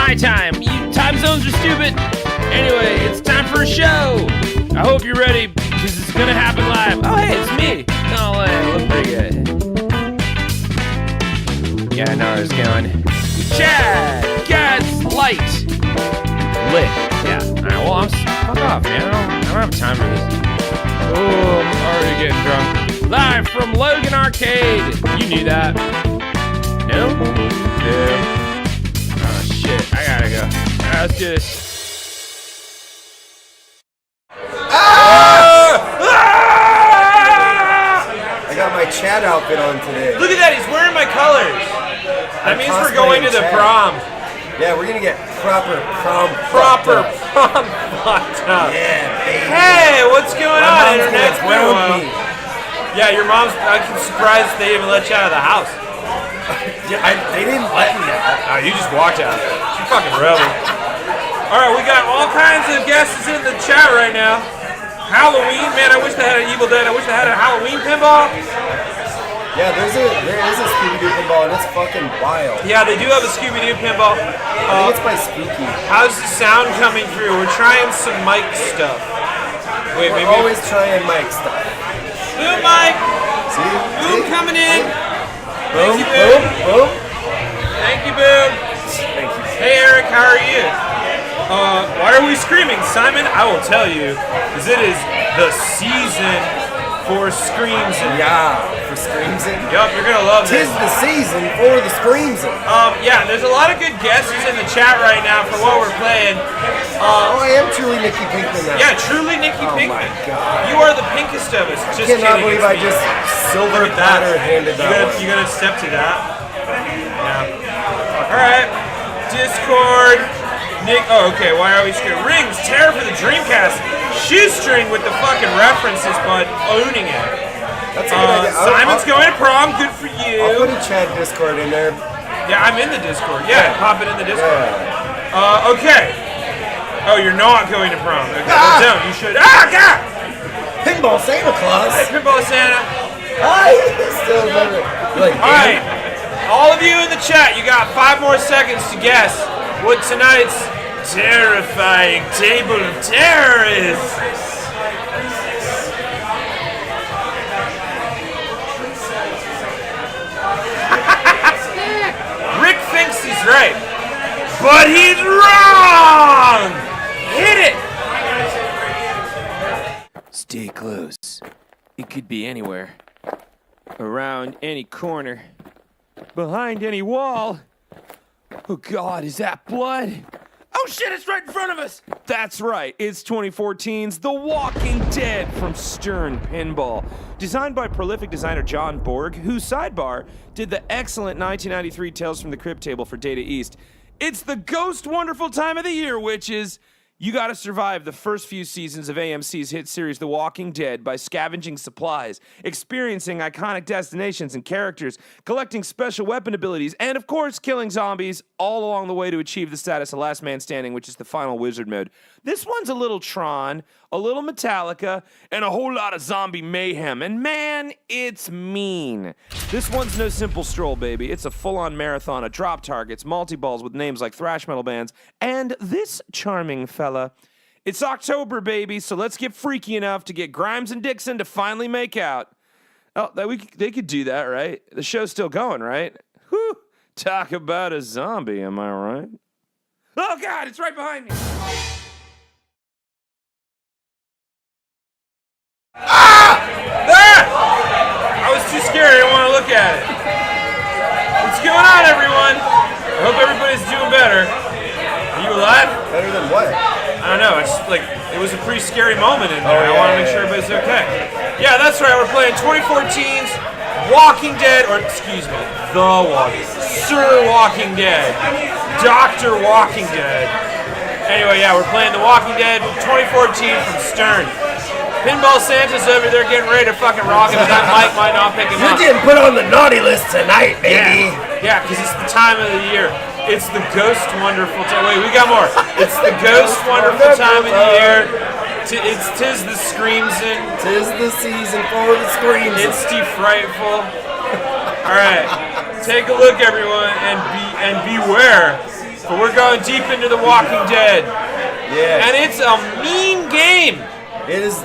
my time. Time zones are stupid. Anyway, it's time for a show. I hope you're ready, because it's gonna happen live. Oh, hey, it's me. Oh, I look pretty good. Yeah, I know where it's going. Chad, Gats, Light, Lit. Yeah. All right, well, fuck off, man. I don't have time for this. Oh, I'm already getting drunk. Live from Logan Arcade. You knew that. No? No. Oh, shit. I gotta go. All right, let's do this. I got my Chad outfit on today. Look at that, he's wearing my colors. That means we're going to the prom. Yeah, we're gonna get proper prom fucked up. Yeah, baby. Hey, what's going on, Internet? Yeah, your mom's, I'm surprised they even let you out of the house. Yeah, they didn't let me out. Oh, you just walked out. You fucking rebel. Alright, we got all kinds of guests in the chat right now. Halloween, man, I wish they had an Evil Dead. I wish they had a Halloween pinball. Yeah, there is a Scooby-Doo pinball, and it's fucking wild. Yeah, they do have a Scooby-Doo pinball. I think it's by Spooky. How's the sound coming through? We're trying some mic stuff. Wait, We're always trying mic stuff. Boom mic! See? Boom coming in! Boom, Thank you, boom, boom. Thank you, Boom! Thank you. Hey, Eric, how are you? Why are we screaming, Simon? I will tell you, because it is the season for Screamsin'. Yeah, for Screamsin'. Yup, you're gonna love this. 'Tis the season for the Screamsin'. Yeah, there's a lot of good guesses in the chat right now for what we're playing. I am truly Nikki Pinkman now. Yeah, truly Nikki Pinkman. Oh my God. You are the pinkest of us. Just I cannot kidding. believe I just silver platter handed that one. You gotta step to that. Yeah. Alright. Discord. Nick, oh, okay, why are we screwing? Rings, Terror for the Dreamcast. Shoestring with the fucking references, but owning it. That's a good idea. Simon's going to prom, good for you. I'll put a Chad Discord in there. Yeah, I'm in the Discord. Yeah, pop it in the Discord. Yeah. Okay. Oh, you're not going to prom. Okay, well, don't. You should. Ah, God! Pinball Santa Claus. Hey, Pinball Santa. I still remember. Alright. All of you in the chat, you got 5 more seconds to guess what tonight's terrifying table of terror is. Rick thinks he's right, but he's wrong! Hit it! Stay close. It could be anywhere. Around any corner. Behind any wall. Oh God, is that blood? Oh shit, it's right in front of us! That's right, it's 2014's The Walking Dead from Stern Pinball. Designed by prolific designer John Borg, who, sidebar, did the excellent 1993 Tales from the Crypt table for Data East. It's the ghost wonderful time of the year, witches! You gotta survive the first few seasons of AMC's hit series The Walking Dead by scavenging supplies, experiencing iconic destinations and characters, collecting special weapon abilities, and of course, killing zombies, all along the way to achieve the status of Last Man Standing, which is the final wizard mode. This one's a little Tron, a little Metallica, and a whole lot of zombie mayhem. And man, it's mean. This one's no simple stroll, baby. It's a full-on marathon of drop targets, multi-balls with names like thrash metal bands, and this charming fella. It's October, baby, so let's get freaky enough to get Grimes and Dixon to finally make out. Oh, they could do that, right? The show's still going, right? Whew. Talk about a zombie, am I right? Oh, God, it's right behind me. Ah! I was too scared. I didn't want to look at it. What's going on, everyone? I hope everybody's doing better. Are you alive? Better than what? I don't know. It's like it was a pretty scary moment in there. I want to make sure everybody's okay. Yeah, that's right. We're playing 2014's Walking Dead, or excuse me, Sir Walking Dead, Dr. Walking Dead. Anyway, yeah, we're playing The Walking Dead 2014 from Stern. Pinball Santa's over there getting ready to fucking rock it, but that mic might not pick him up. You're getting put on the naughty list tonight, baby. Yeah, because it's the time of the year. It's the ghost wonderful time. Wait, we got more. It's the ghost wonderful time of the year. Tis the Screamsin'. Tis the season for the Screamsin'. It's the frightful. All right, take a look, everyone, and beware for we're going deep into The Walking Dead. Yeah. And it's a mean game. It is.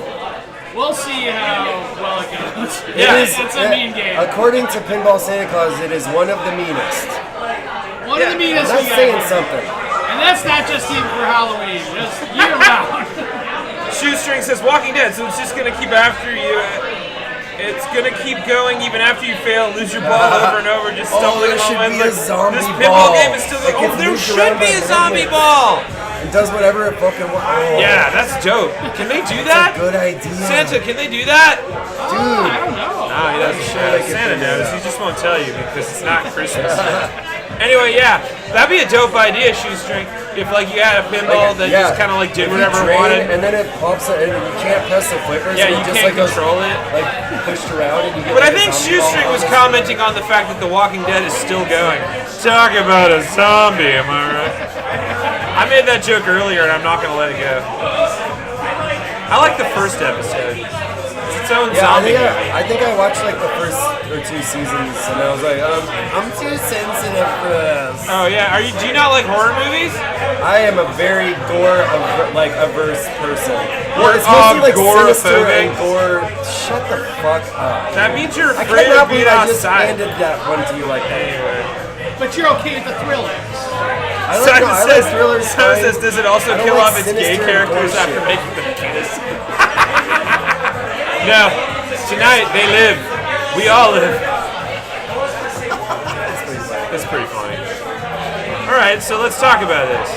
We'll see how well it goes. Yeah, it's a mean game. According to Pinball Santa Claus, it is one of the meanest. One of the meanest That's we got saying here. something. And that's not just even for Halloween, just year round. Shoestring says Walking Dead, so it's just gonna keep after you. It's gonna keep going even after you fail, lose your ball over and over, just stumbling there should along. be a zombie This pinball ball. game is still It going. gets Oh, there moved should around be by a zombie magnets. ball. It does whatever it fucking wants. Oh, Yeah, that's dope. Can they do that? good idea. Santa, can they do that? Dude. I don't know. No, he doesn't. sure they can Santa figure it knows. out. He just won't tell you because it's not Christmas yet. Anyway, yeah, that'd be a dope idea, Shoestring. If like you had a pinball that just kind of like did If you whatever it drain wanted. and then it pops it, and you can't press the flippers. Yeah, and you it just can't like goes, control it. like pushed around, and you get. But I like, a think zombie Shoestring ball was on commenting on the fact that The Walking Dead is still going. Talk about a zombie, am I right? I made that joke earlier, and I'm not gonna let it go. I like the first episode. It's its own Yeah, zombie movie. I think I watched like the first or 2 seasons, and I was like, I'm too sensitive for this. Oh yeah, do you not like horror movies? I am a very averse person. You're It's mostly like sinister agoraphobic. and gore. Shut the fuck up. That means you're I afraid cannot of being believe I just outside. handed that one to you like that. Anyway. But you're okay with the thrillers. I like, no, I like thrillers. Simon fine. says, does it also I don't kill like off its gay sinister and characters gore after shit. making them penis? No, tonight they live. We all live. That's pretty funny. Alright, so let's talk about this.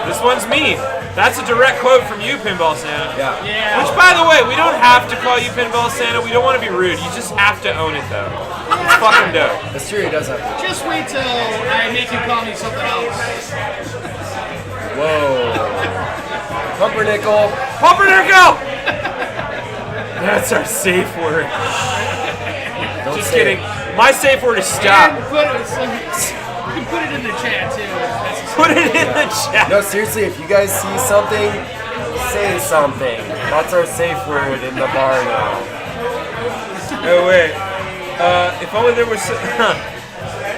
This one's mean. That's a direct quote from you, Pinball Santa. Yeah. Yeah. Which, by the way, we don't have to call you Pinball Santa. We don't want to be rude. You just have to own it, though. It's fucking dope. That's true, he does have to. Just wait till I make you call me something else. Whoa. Pumpernickel. Pumpernickel! That's our safe word. Don't Just say kidding. it. My safe word is stop. And you can put it in the chat too. If necessary. Put it in the chat. No, seriously, if you guys see something, say something. That's our safe word in the bar now. Oh, wait. If only there was...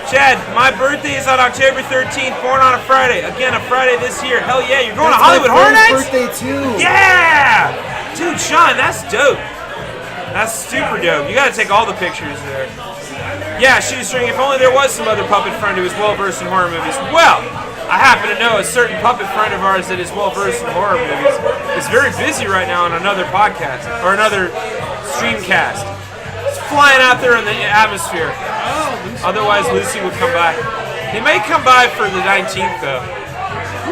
Chad, my birthday is on October 13th, born on a Friday. Again, a Friday this year. Hell yeah, you're going to Hollywood Horror That's my Nights? friend's birthday too. Yeah! Dude, Sean, that's dope. That's super dope. You gotta take all the pictures there. Yeah, Shoestring, if only there was some other puppet friend who was well-versed in horror movies. Well, I happen to know a certain puppet friend of ours that is well-versed in horror movies is very busy right now on another podcast, or another streamcast. It's flying out there in the atmosphere. Otherwise, Lucy would come by. He may come by for the 19th, though.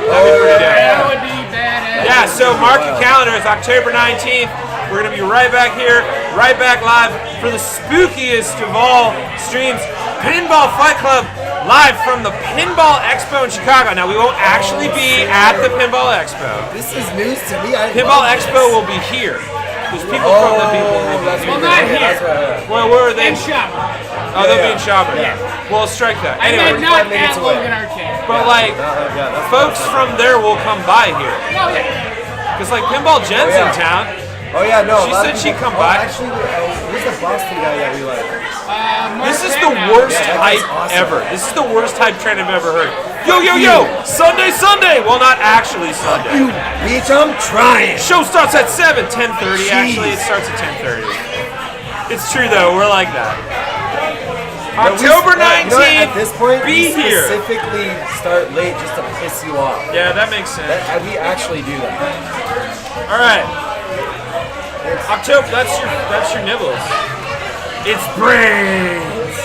That'd be pretty dope. That would be badass. Yeah, so mark your calendar. It's October 19th. We're going to be right back here, right back live for the spookiest of all streams, Pinball Fight Club, live from the Pinball Expo in Chicago. Now, we won't actually be at the Pinball Expo. This is news to me. Pinball Expo will be here. There's people from the people. Well, not here. Well, where are they? In shop. Oh, they'll be in Yeah. Schaumburg. Yeah. Well, strike that. I Anyway, meant not 45 minutes at away. Logan Arcade. but like, folks from there will come by here. Oh, yeah. Because like Pinball Jen's in town. Oh yeah, no. She a lot said of she'd people- come by. Actually, who's the Boston guy that we like? This is the worst Yeah, hype that's awesome. ever. This is the worst hype train I've ever heard. Yo, yo, yo! Sunday, Sunday! Well, not actually Sunday. You bitch, I'm trying. Show starts at 7, 10:30. Actually, it starts at 10:30. It's true though. We're like that. October You know what, 19th. at this point, be we here. specifically start late just to piss you off. Yeah, that makes sense. We actually do that. All right. October. That's your nibbles. It's brains.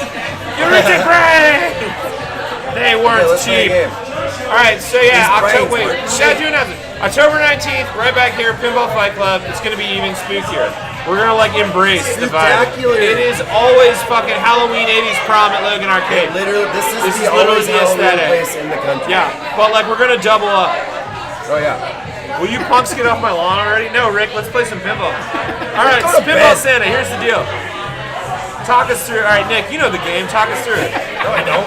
Eureka brains. They weren't let's play a cheap. game. All right, so yeah, These October. brains Wait, weren't shout cheap. you announcement. October 19th, right back here, Pinball Fight Club. It's gonna be even spookier. We're gonna like embrace the vibe. Spectacular. It is always fucking Halloween 80s prom at Logan Arcade. Literally, this is This the is literally always the Halloween aesthetic. place in the country. Yeah, but like we're gonna double up. Oh yeah. Will you punks get off my lawn already? No, Rick, let's play some pinball. All right, Go to Pinball bed. Santa, here's the deal. Talk us through. All right, Nick, you know the game. Talk us through it. No, I don't.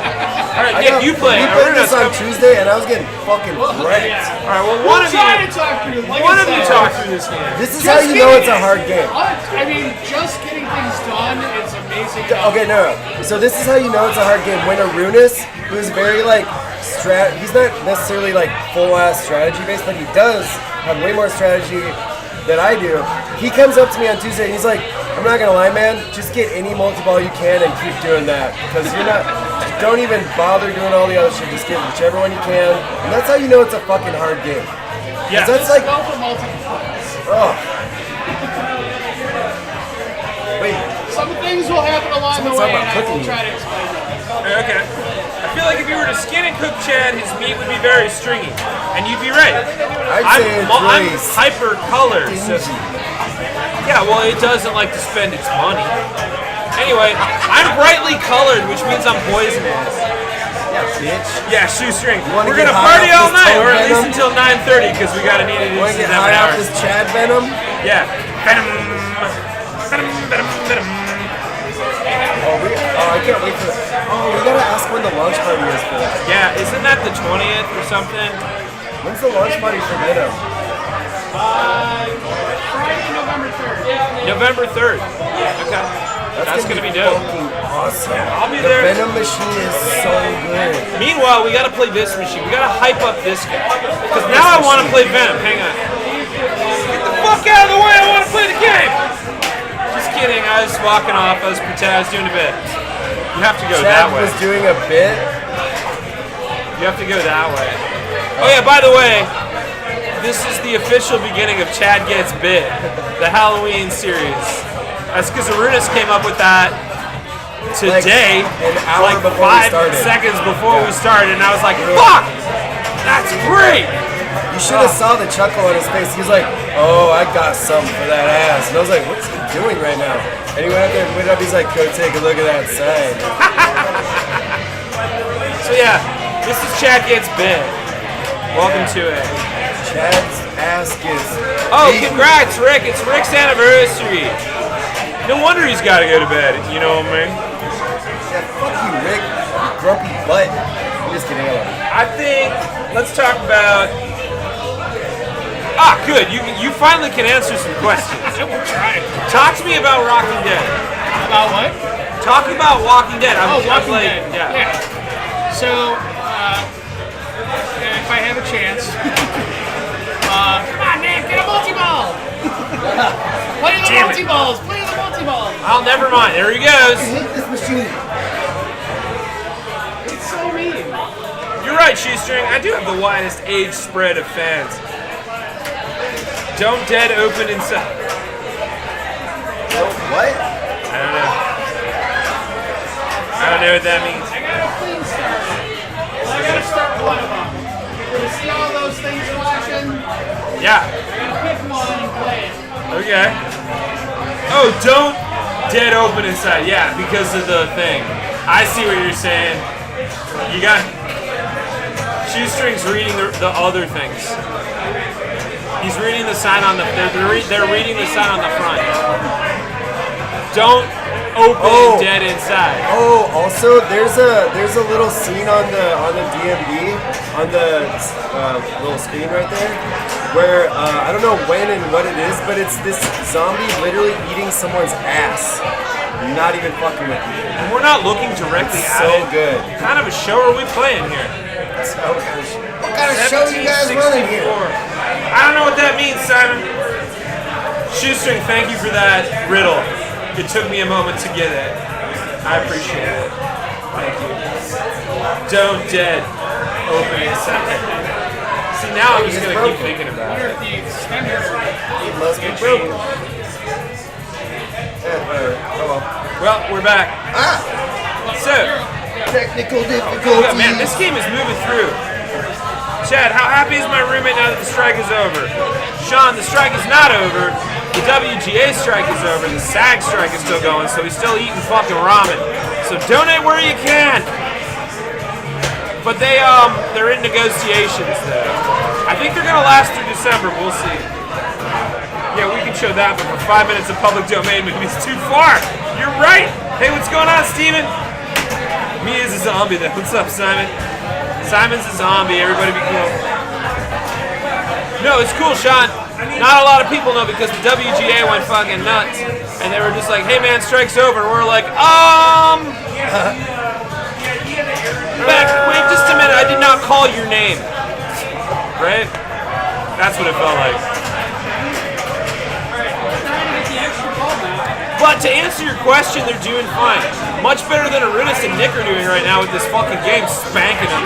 All right, Nick, you play. We played this on Tuesday, and I was getting fucking wrecked. All right, well, one of Try to you, talk through. Like one I of you said, talk through this game. This is just how you know it's a hard game. I mean, just getting things done, it's amazing. Okay, no. So this is how you know it's a hard game. When Arunas, who's very like he's not necessarily like full-ass strategy based, but he does have way more strategy than I do. He comes up to me on Tuesday and he's like, I'm not gonna lie, man, just get any multi-ball you can and keep doing that. Because don't even bother doing all the other shit, just get whichever one you can. And that's how you know it's a fucking hard game. Yeah, that's like, go for multi-balls. oh. Wait. Some things will happen along the way, and I will cooking. try to explain them. Okay. I feel like if you were to skin and cook Chad, his meat would be very stringy. And you'd be right. I'd say it's I'm really hyper-colored. So, yeah, well, it doesn't like to spend its money. Anyway, I'm brightly colored, which means I'm poisonous. Yeah, bitch. Yeah, shoestring. Wanna We're get gonna high party off all this night, toad or at least venom? until 9:30, because we gotta need it in Want to 7 get high off hours. this Chad venom? Yeah. Venom. Venom. Venom. Venom. I can't wait for that. Oh, we gotta ask when the launch party is for that. Yeah, isn't that the 20th or something? When's the launch party for Venom? Friday, November 3rd. November 3rd. Okay. That's gonna be dope. Fucking awesome. I'll be the there. Venom machine is so good. Meanwhile, we gotta play this machine. We gotta hype up this guy. Because now I wanna play Venom. Hang on. Get the fuck out of the way, I wanna play the game! Just kidding, I was walking off, I was pretending I was doing a bit. You have to go Chad that way. was doing a bit. You have to go that way. Oh yeah, by the way, this is the official beginning of Chad Gets Bit, the Halloween series. That's because Arunas came up with that today, an hour like before 5 we started. seconds before we started, and I was like, fuck! That's great! You should have saw the chuckle on his face. He was like, oh, I got something for that ass. And I was like, what's he doing right now? And he went out there and put it up. He's like, go take a look at that sign. So yeah, this is Chad Gets Bit. Welcome to it. Chad's ass gets Oh, beaten. congrats, Rick. It's Rick's anniversary. No wonder he's got to go to bed. You know what I mean? Yeah, fuck you, Rick. You grumpy butt. I'm just kidding. I think, let's talk about... Ah, good. You finally can answer some questions. I will try. Talk to me about Walking Dead. About what? Talk about Walking Dead. Walking like, Dead. Yeah. So, if I have a chance, come on, man, get a multi-ball. Play the Damn it. multi-balls. Play the multi-balls. Oh, never mind. There he goes. hate this machine. It's so mean. You're right, Shoestring. I do have the widest age spread of fans. Don't dead open inside. What? I don't know. I don't know what that means. I got a clean start. Well, I got to start one of them. You see all those things flashing? Yeah. I got to pick one and play it. Okay. Oh, don't dead open inside. Yeah, because of the thing. I see what you're saying. You got Shoestring's reading the other things. He's reading the sign on the. They're reading the sign on the front. Don't open dead inside. Oh, also there's a little scene on the DMD on the little screen right there where I don't know when and what it is, but it's this zombie literally eating someone's ass. Not even fucking with you. And we're not looking directly It's at so it. good. What kind of a show are we playing here? What kind of show you guys running here? 1764. I don't know what that means, Simon. Shoestring, thank you for that riddle. It took me a moment to get it. I appreciate it. Thank you. Don't dead open inside. See, now I'm just gonna keep thinking about Wonder it. if the extender. It must be broken. Well, we're back. So, Technical yeah, difficulties. man, this game is moving through. Chad, how happy is my roommate now that the strike is over? Sean, the strike is not over. The WGA strike is over. The SAG strike is still going, so he's still eating fucking ramen. So donate where you can. But they're in negotiations though. I think they're gonna last through December. We'll see. Yeah, we can show that, but for 5 minutes of public domain maybe it's too far. You're right. Hey, what's going on, Steven? Me is a zombie though. What's up, Simon? Simon's a zombie. Everybody be cool. No, it's cool, Sean. Not a lot of people know because the WGA went fucking nuts. And they were just like, hey man, strike's over. And we're like, wait, just a minute. I did not call your name. Right? That's what it felt like. But to answer your question, they're doing fine. Much better than Arunas and Nick are doing right now with this fucking game, spanking them.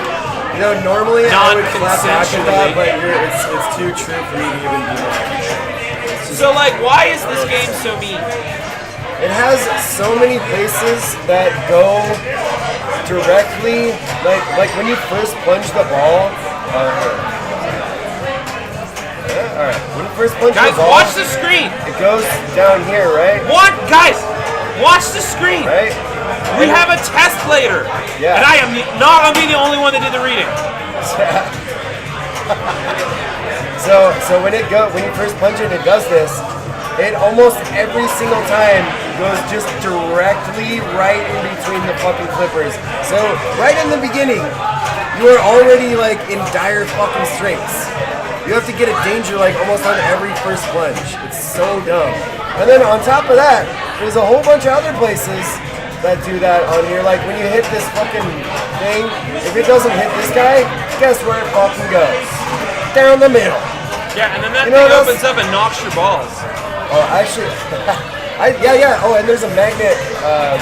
You know, normally I would clap back at that, Non-consensually. but it's too true for me to even do that. So, like, why is this game so mean? It has so many places that go directly, like when you first plunge the ball. Alright, when you first plunge Guys, the ball, watch the screen. it goes down here, right? What? Guys, watch the screen. Right? We have a test later. Yeah. And I am not going to be the only one that did the reading. So when you first plunge it, it does this. It almost every single time goes just directly right in between the fucking flippers. So right in the beginning, you are already like in dire fucking straits. You have to get a danger like almost on every first plunge. It's so dumb. And then on top of that, there's a whole bunch of other places that do that on here. Like when you hit this fucking thing, if it doesn't hit this guy, guess where it fucking goes? Down the middle. Yeah, and then that You know thing what opens up and knocks your balls. Oh, actually, yeah. Oh, and there's a magnet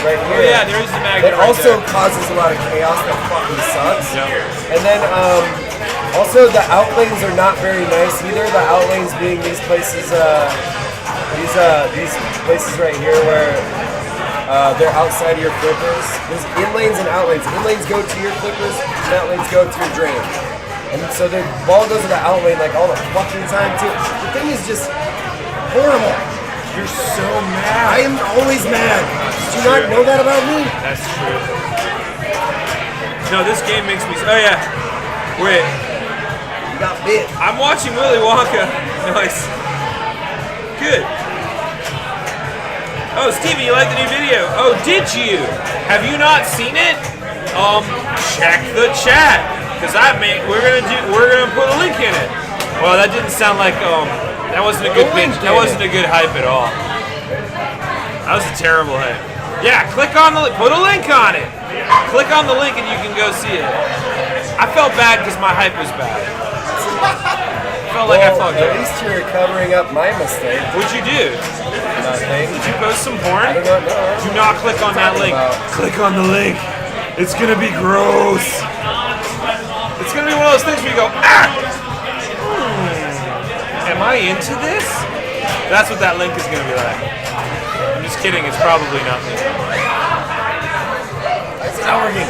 right Oh here. yeah, there is a magnet It right also there. causes a lot of chaos that fucking sucks. Yeah. And then also the outlanes are not very nice either. The outlanes being these places, these places right here where they're outside of your flippers. There's inlanes and outlanes. Inlanes go to your flippers, and outlanes go to your drain. And so the ball goes to the outlane like all the fucking time too. The thing is just horrible. You're so mad. I am always mad. Did you not know that about me? That's true. No, this game makes me. Oh yeah. Wait. You got bit. I'm watching Willy Wonka. Nice. Good. Oh, Stevie, you like the new video? Oh, did you? Have you not seen it? Check the chat, cause we're gonna put a link in it. Well, that didn't sound like that wasn't a good pitch. That wasn't a good hype at all. That was a terrible hype. Yeah, put a link on it. Click on the link and you can go see it. I felt bad because my hype was bad. Felt like I fucked At up. least you're covering up my mistake. What'd you do? Nothing. Did you post some I porn? do not know. Do not click on that link. Click on the link. It's gonna be gross. It's gonna be one of those things where you go, ah! Am I into this? That's what that link is gonna be like. I'm just kidding, it's probably nothing. It's not working.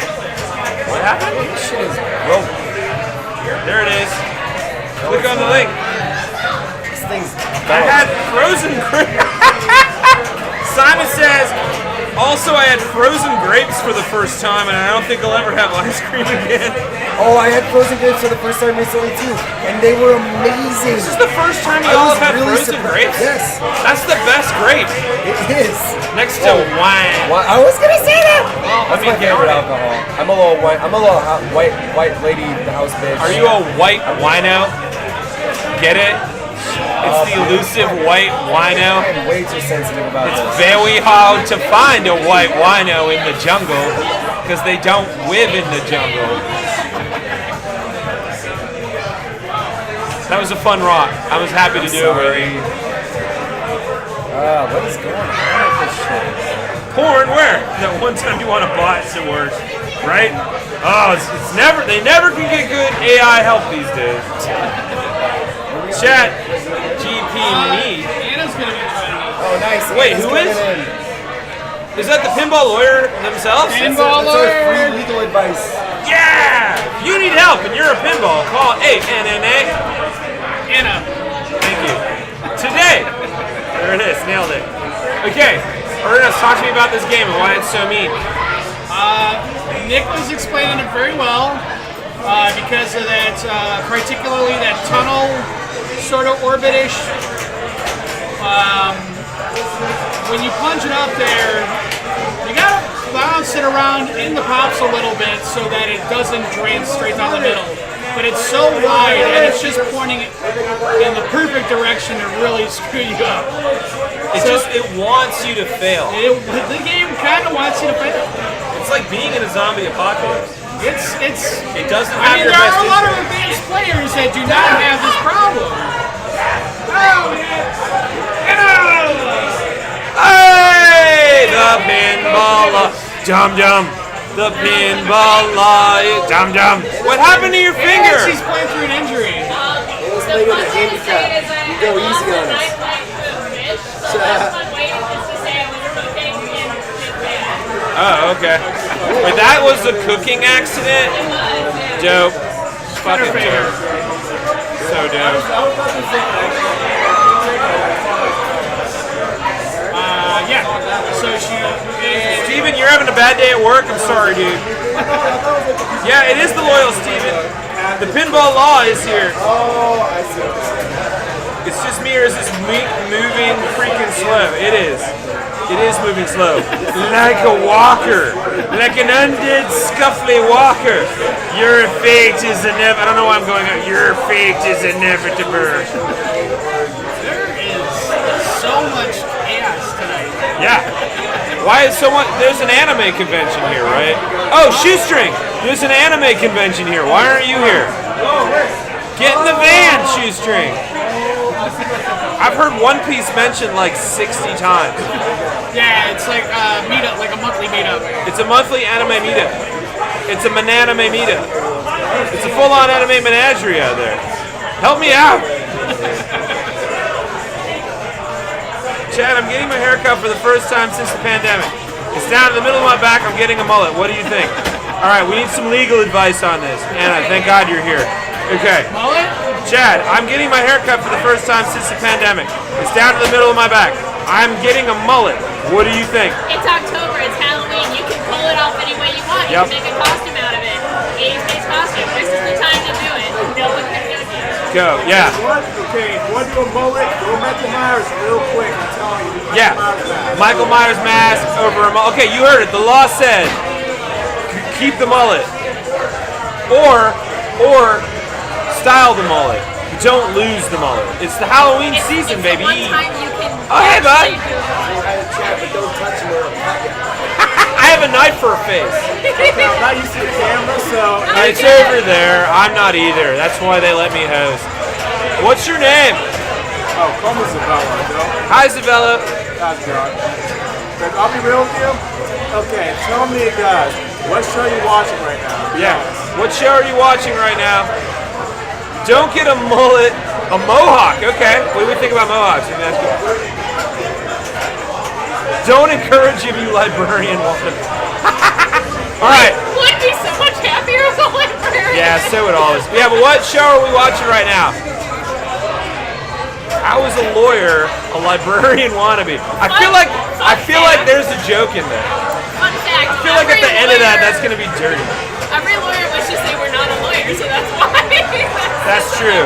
What happened? This shit is broke. There it is. Click on the link. This thing's I had frozen grapes. Simon says, also I had frozen grapes for the first time, and I don't think I'll ever have ice cream again. Oh, I had frozen grapes for the first time recently too, and they were amazing. This is the first time you I all was have had really frozen surprised. grapes? Yes, That's the best grape. it is. Next to wine. Well, I was gonna say that. Well, That's my get favorite on it. alcohol. I'm a little white lady house bitch. Are you a white wino? Get it? It's the elusive white wino. I'm way too sensitive about It's this. very hard to find a white wino in the jungle because they don't live in the jungle. That was a fun rock. I was happy to do it with you. What is going on with this shit? Porn, where? That one time you want to buy it to work, right? Oh, it's never. They never can get good AI help these days. Chat, GP me. Anna's gonna be joining us. Oh, nice. Wait, Anna's who coming is? in. Is that the pinball lawyer themselves? Pinball That's our lawyer. free legal advice. Yeah! If you need help and you're a pinball, call 8NNA. Anna. Thank you. Today. There it is. Nailed it. Okay. Ernest, talk to me about this game and why it's so mean. Nick was explaining it very well because of that, particularly that tunnel sort of orbit-ish. When you plunge it up there, you gotta bounce it around in the pops a little bit so that it doesn't drain straight down the middle. But it's so wide and it's just pointing in the perfect direction to really screw you up. It wants you to fail. The game kind of wants you to fail. It's like being in a zombie apocalypse. It doesn't I have mean, your there best are a lot of interest. advanced players that do not have this problem. Hey, the pinball law. Dum dum. The pinball law. Dum dum. What happened to your finger? She's playing through an injury. It was playing with a handicap. You go easy on us. Oh, okay. But that was a cooking accident? Dope. Fucking dope. So dope. Yeah. So she. Steven, you're having a bad day at work? I'm sorry, dude. Yeah, it is the loyal Steven. The pinball law is here. Oh, I see. It's just me, or is this moving freaking slow? It is. It is moving slow. Like a walker. Like an undead, scuffly walker. Your fate is inevitable. I don't know why I'm going on. Your fate is inevitable. There is so much chaos tonight. Yeah. Why is someone... There's an anime convention here, right? Oh, Shoestring! There's an anime convention here. Why aren't you here? Get in the van, Shoestring! I've heard One Piece mentioned like 60 times. Yeah, it's like a meetup, like a monthly meetup. It's a monthly anime meetup. It's a mananime meetup. It's a full-on anime menagerie out there. Help me out! Chad, I'm getting my hair cut for the first time since the pandemic. It's down in the middle of my back. I'm getting a mullet. What do you think? All right, we need some legal advice on this. Anna, thank God you're here. Okay. Mullet? Chad, I'm getting my hair cut for the first time since the pandemic. It's down to the middle of my back. I'm getting a mullet. What do you think? It's October, it's Halloween, you can pull it off any way you want. You Yep. can make a costume out of it. 80s-based costume. This is the time to do it. No one can judge you. Go, yeah. What? Okay, if you want to do a mullet, go Michael Myers real quick. I'm telling you. Yeah. Michael Myers mask over a mullet. Okay, you heard it. The law said keep the mullet. Or style the mullet. Don't lose the mullet. It's the Halloween season, it's baby. The one time you can Oh, hey, bud. actually do it. But don't touch me or I'll cut you. I have a knife for a face. I'm not used to the camera, so It's over there. I'm not either. That's why they let me host. What's your name? oh, call me Isabella, Joe. Hi, Isabella. How's it going? But I'll be real with you. Okay, tell me, guys, what show are you watching right now? Be Yeah. honest. What show are you watching right now? Don't get a mullet. A mohawk. Okay. What do we think about mohawks? Let me ask you. Don't encourage him, you librarian woman. All right. Would be so much happier as a librarian. Yeah, so would always. Yeah, but what show are we watching right now? How is a lawyer a librarian wannabe? I feel like there's a joke in there. Fun fact. I feel like at the end of that, that's gonna be dirty. Every lawyer wants to say we're not a lawyer, so that's why. That's true.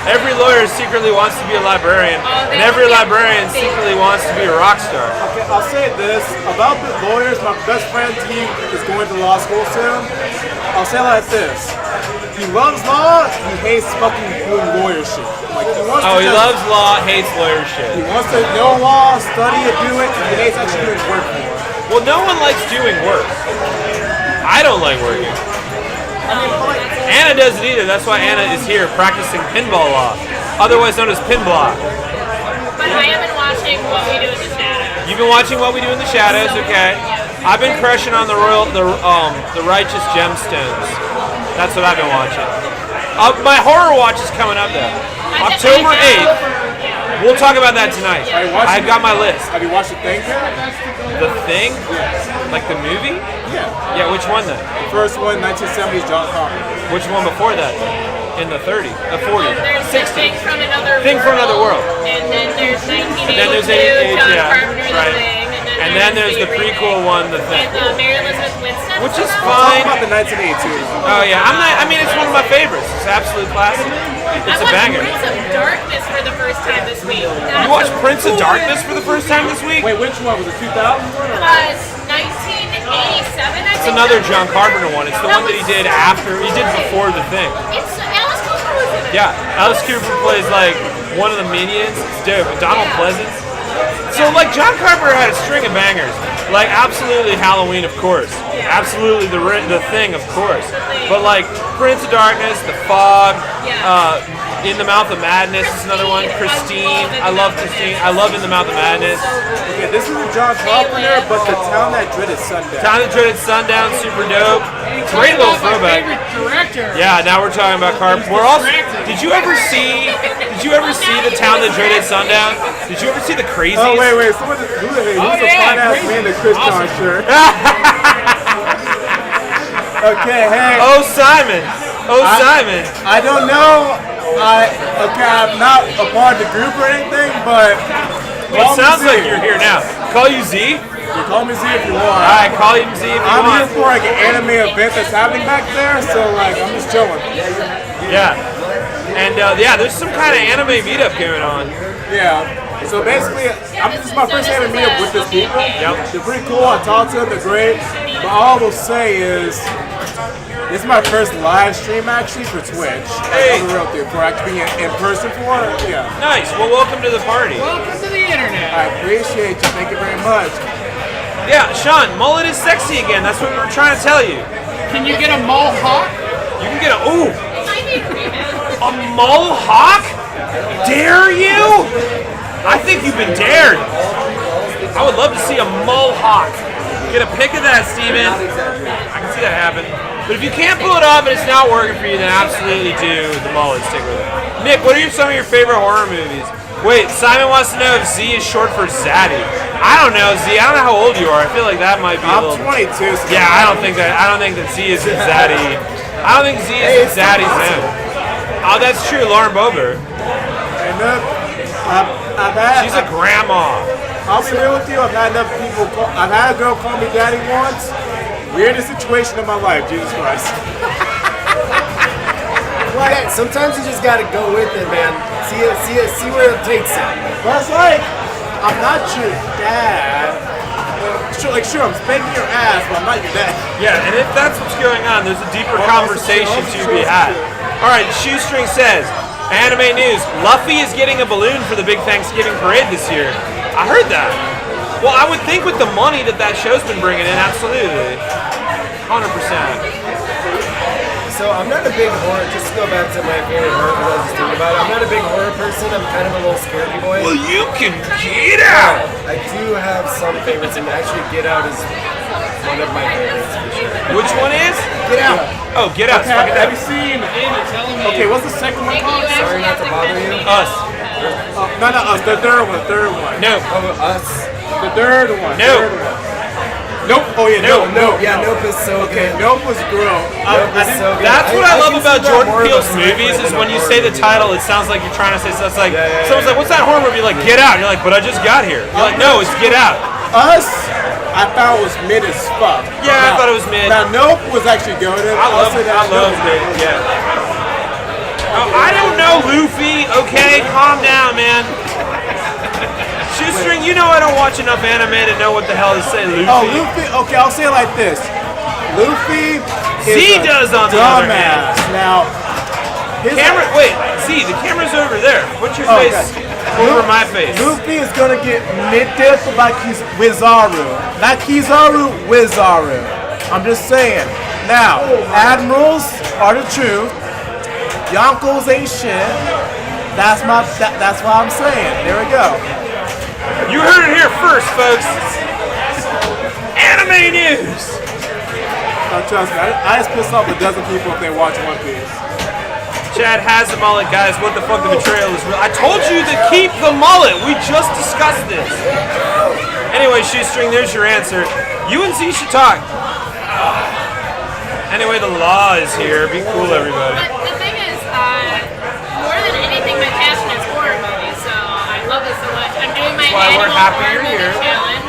Every lawyer secretly wants to be a librarian, and every librarian secretly wants to be a rock star. Okay, I'll say this about the lawyers. My best friend he is going to law school soon. I'll say it like this: he loves law, he hates fucking doing lawyer shit. Like he wants Oh, to he just- loves law, hates lawyer He shit. wants to know law, study it, do it. He hates actually doing work for it. Well, no one likes doing work. I don't like working. Anna doesn't either. That's why Anna is here practicing pinball law, otherwise known as pinball. But I have been watching What We Do in the Shadows. You've been watching What We Do in the Shadows, okay? I've been crushing on the Righteous Gemstones. That's what I've been watching. My horror watch is coming up though. October 8th. We'll talk about that tonight. Are you watching I've got my list. Have you watched The Thing yet? The Thing? Like the movie? Yeah. Yeah, which one then? First one, 1970s, John Carpenter. Which one before that? In the 30, 40, There's 60. Thing from Another Thing from Another World. And then there's 1982, And then there's 88, John yeah, Carpenter, right. The Thing. And then there's the prequel one, The Thing. With Mary Elizabeth Winstead. Which is Talk fine. about the 1982. Oh yeah, I mean, it's one of my favorites. It's absolute classic. It's a I watched banger. Prince of Darkness for the first time this week. You watched Prince of Darkness for the first time this week? Wait, which one? Was it 2000 one or? 1987, I It's think. another John Carpenter one. It's the one that he did after, he did before The Thing. It's Alice Cooper was in it. Yeah, Alice Cooper plays like one of the minions. It's dope. And Donald Pleasance. So like John Carpenter had a string of bangers. Like, absolutely Halloween, of course. Absolutely the thing, of course. But like Prince of Darkness, The Fog, In the Mouth of Madness is another one. Christine, I love Christine. I love In the Mouth of Madness. Okay, this is a John Carpenter, but The Town That Dreaded Sundown. Town That Dreaded Sundown, super dope. Great little throwback. Director. Yeah, now we're talking about Carpenter. We're also. Did you ever see The Town That Dreaded Sundown? Did you ever see The Crazies? Oh wait, someone who's a fine ass man in the Chris John shirt. Okay, hey. Oh, Simon. Simon. I don't know. I'm not a part of the group or anything, but It sounds like you're here now. Call you Z? You call me Z if you want. Alright, call him Z if you I'm want. here for like an anime event that's happening back there, so like I'm just chilling. Yeah. And there's some kind of anime meetup going on. Yeah. So basically, this is my first anime meetup with these people. Yep. They're pretty cool. I talked to them. They're great. But all I will say is, this is my first live stream actually for Twitch. Hey. For real, dude. For actually being in person for it. Yeah. Nice. Well, welcome to the party. Welcome to the internet. I appreciate you. Thank you very much. Yeah, Sean, mullet is sexy again. That's what we were trying to tell you. Can you get a mohawk? You can get a mohawk? Dare you? I think you've been dared. I would love to see a mohawk. Get a pic of that, Steven. I can see that happen. But if you can't pull it off and it's not working for you, then absolutely do the mullet. Stick with it. Nick, what are some of your favorite horror movies? Wait, Simon wants to know if Z is short for Zaddy. I don't know, Z. I don't know how old you are. I feel like that might be a little. I'm 22. So Yeah, I don't think that Z is in Zaddy. I don't think Z is in Zaddy's name. Oh, that's true. Lauren Bober. And I've had. She's a grandma. I'll be real with you. I've had enough people. I've had a girl call me daddy once. Weirdest situation in my life. Jesus Christ. Well, sometimes you just gotta go with it, man. See where it takes it. But it's like, I'm not your dad. Sure, I'm spanking your ass, but I'm not your dad. Yeah, and if that's what's going on, there's a deeper conversation to be had. All right, Shoestring says, anime news, Luffy is getting a balloon for the big Thanksgiving parade this year. I heard that. Well, I would think with the money that show's been bringing in, absolutely. 100%. So I'm not a big horror, just to go back to my favorite horror because I was just thinking about it. I'm not a big horror person, I'm kind of a little scaredy boy. Well, you can get out! I do have some favorites, and actually Get Out is one of my favorites for sure. Which one is? Get Out! Oh, Get Out. Okay, have you seen? Amy, tell me. Okay, what's the second one called? Sorry not to bother you. Us. No, not Us. The third one. No. Oh, Us. The third one. No. Third one. Nope. Oh yeah. Nope. Yeah, Nope is so Okay. good. Nope was girl. Nope is so good. That's what I love can about see that Jordan more of a Peele's sci-fi movies is than a when you horror say the movie. title, it sounds like you're trying to say something. It's like, Yeah. someone's like, what's that horror movie? You're like, Get Out. You're like, but I just got here. You're like, no, it's Get Out. Us. I thought was mid as fuck. Yeah, I thought it was mid. Now Nope was actually good. I love it, yeah. Oh, I don't know, Luffy. Okay, calm down, man. Shoestring, you know I don't watch enough anime to know what the hell to say, Luffy. Oh, Luffy. Okay, I'll say it like this. Luffy is Z a does on the other hand. dumbass. Now, his Camera, wait, Z, the camera's over there. Put your Oh, face okay. over my face. Luffy is gonna get mid-diff like he's Wizaru. Not Kizaru, Wizaru. I'm just saying. Now, admirals are the truth. Yonkos ain't shit. That's what I'm saying. There we go. You heard it here first, folks. Anime news. Now, trust me, I just piss off a dozen people if they watch One Piece. Chad has the mullet, guys. What the fuck? The betrayal is real. I told you to keep the mullet. We just discussed this. Anyway, Shoestring, there's your answer. You and Z should talk. Anyway, the law is here. Be cool, everybody. But the thing is, more than anything, my passion is horror movies, so I love this so much. I'm doing my why we're annual happy horror you're movie here. challenge.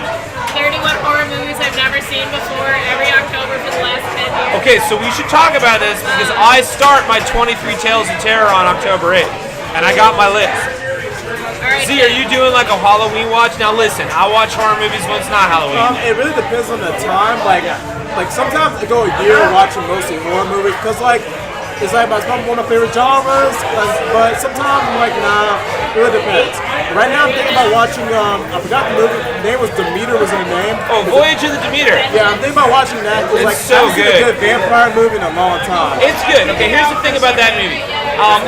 31 horror movies I've never seen before every October for the last 10 years. Okay, so we should talk about this because I start my 23 Tales of Terror on October 8th, and I got my list. All right, Z, are you doing like a Halloween watch? Now listen, I watch horror movies when it's not Halloween. It really depends on the time. Like sometimes I go a year watching mostly horror movies because like it's like it's not one of my favorite genres, but sometimes I'm like, nah, it really depends. Right now I'm thinking about watching, I forgot the movie, the name was Demeter was in the name. Oh, Voyage of the Demeter. Yeah, I'm thinking about watching that. It's like, so I haven't seen good. a good vampire movie in a long time. It's good. Okay, here's the thing about that movie.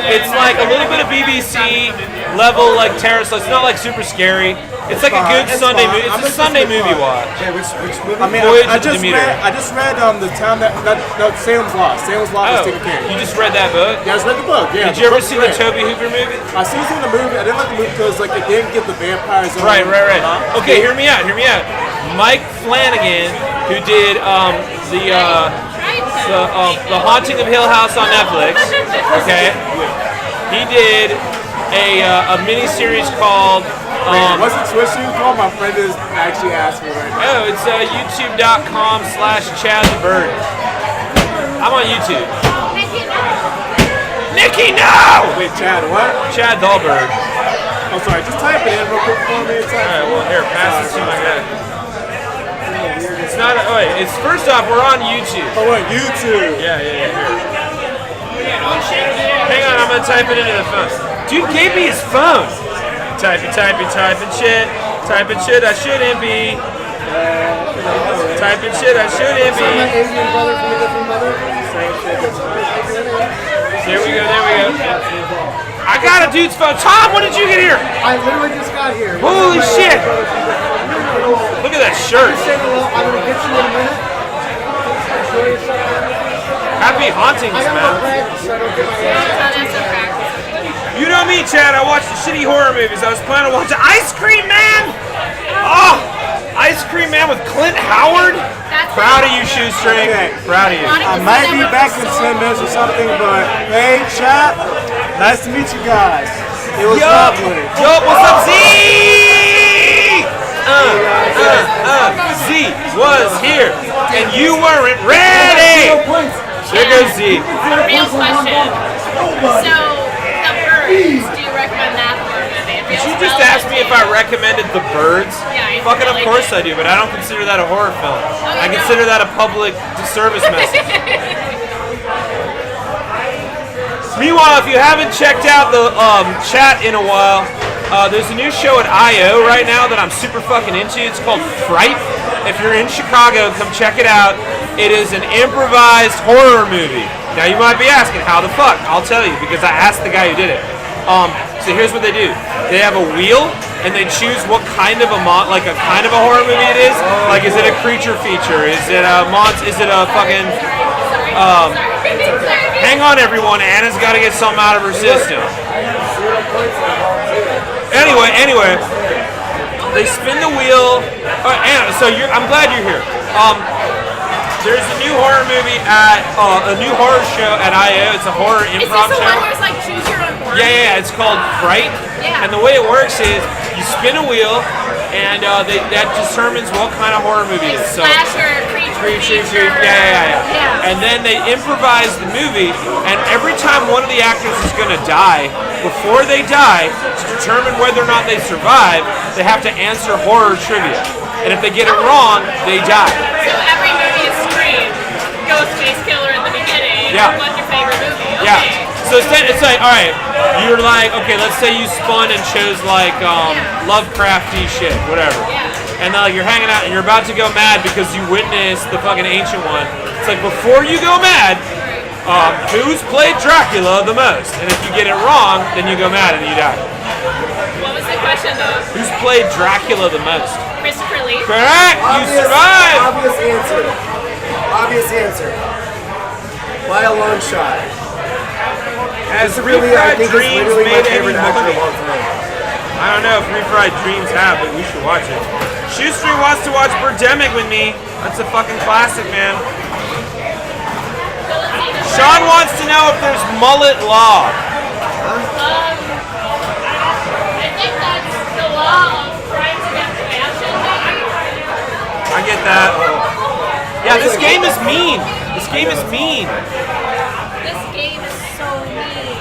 It's like a little bit of BBC level, like terror. So it's not like super scary. It's like a good It's Sunday fine. movie. I'm It's a listening Sunday to movie fun. watch. Okay, which movie? I mean, Voyage I of the just Demeter. read the town that no, Salem's Lost. Salem's Lost Oh, with Stephen King. you just read that book? Yeah, I just read the book. Yeah. Did you ever book's see the great. Toby Hooper movie? I seen the movie. I didn't like the movie because like it didn't get the vampires. Right. Okay, hear me out. Mike Flanagan, who did the Haunting of Hill House on Netflix. Okay, he did a mini series called. What's the Twitch you call? My friend is actually asking right now. Oh, it's youtube.com/Chad the Bird. I'm on YouTube. Nikki, no! Wait, Chad, what? Chad the Bird. Oh, sorry. Just type it in real quick for me. Alright, well, here, pass this to my guy. It's not. Oh, wait, it's first off, we're on YouTube. Oh, wait, YouTube. Yeah, here. Hang on, I'm gonna type it into the phone. Dude gave me his phone. Typing shit. Typing shit I shouldn't be. Typing shit I shouldn't be. Asian brother from a different mother. There we go. I got a dude's phone. Tom, when did you get here? I literally just got here. Holy shit! Look at that shirt. Say hello. I'm gonna get you in a minute. Show you something. Happy hauntings, I got my man. practice, so I don't get my ass. You know me, Chad. I watch the shitty horror movies. I was planning to watch Ice Cream Man. Oh, Ice Cream Man with Clint Howard. Proud of you, Shoestring. Okay. Proud of you. I might be back in 10 minutes or something, but hey, chat. Nice to meet you guys. It was lovely. Yo, what's up, Z? Z was here, and you weren't ready. There goes Z. Real question. So, The Birds, do you recommend that horror movie? Did you just ask me if I recommended The Birds? Yeah, I Fucking of really course did. I do, but I don't consider that a horror film. I you consider that a public service message. Meanwhile, if you haven't checked out the chat in a while, there's a new show at I.O. right now that I'm super fucking into. It's called Fright. If you're in Chicago, come check it out. It is an improvised horror movie. Now you might be asking, how the fuck? I'll tell you, because I asked the guy who did it. So here's what they do. They have a wheel, and they choose what kind of a horror movie it is. Like, is it a creature feature? Is it a Is it a fucking? Hang on, everyone. Anna's got to get something out of her system. Anyway, they spin the wheel. Anna, so I'm glad you're here. There's a new horror movie at a new horror show at I.O. It's a horror Is this improv the show. one where it's like choose your own horror? Yeah, it's called Fright. Yeah. And the way it works is you spin a wheel, and that determines what kind of horror movie it is. So, Slasher, creature. yeah. And then they improvise the movie, and every time one of the actors is going to die, before they die, to determine whether or not they survive, they have to answer horror trivia. And if they get it wrong, they die. So every movie is Scream. Ghostface Killer at the beginning. Yeah. What's your favorite movie? Yeah. Okay. So it's like, all right, you're like, okay, let's say you spun and chose like Lovecrafty shit, whatever. Yeah. And like you're hanging out and you're about to go mad because you witnessed the fucking ancient one. It's like before you go mad, who's played Dracula the most? And if you get it wrong, then you go mad and you die. What was the question though? Who's played Dracula the most? Christopher Lee? Correct. You survived. Obvious answer. By a long shot. Has Really, I think it's Dreams literally my made any favorite actor of money? all time. I don't know if Refried Dreams have, but we should watch it. Shoestring wants to watch Birdemic with me. That's a fucking classic, man. Sean wants to know if there's mullet law. I think that's the law of crimes against fashion. I get that. Yeah, this game is mean. This game is mean. This game is so mean.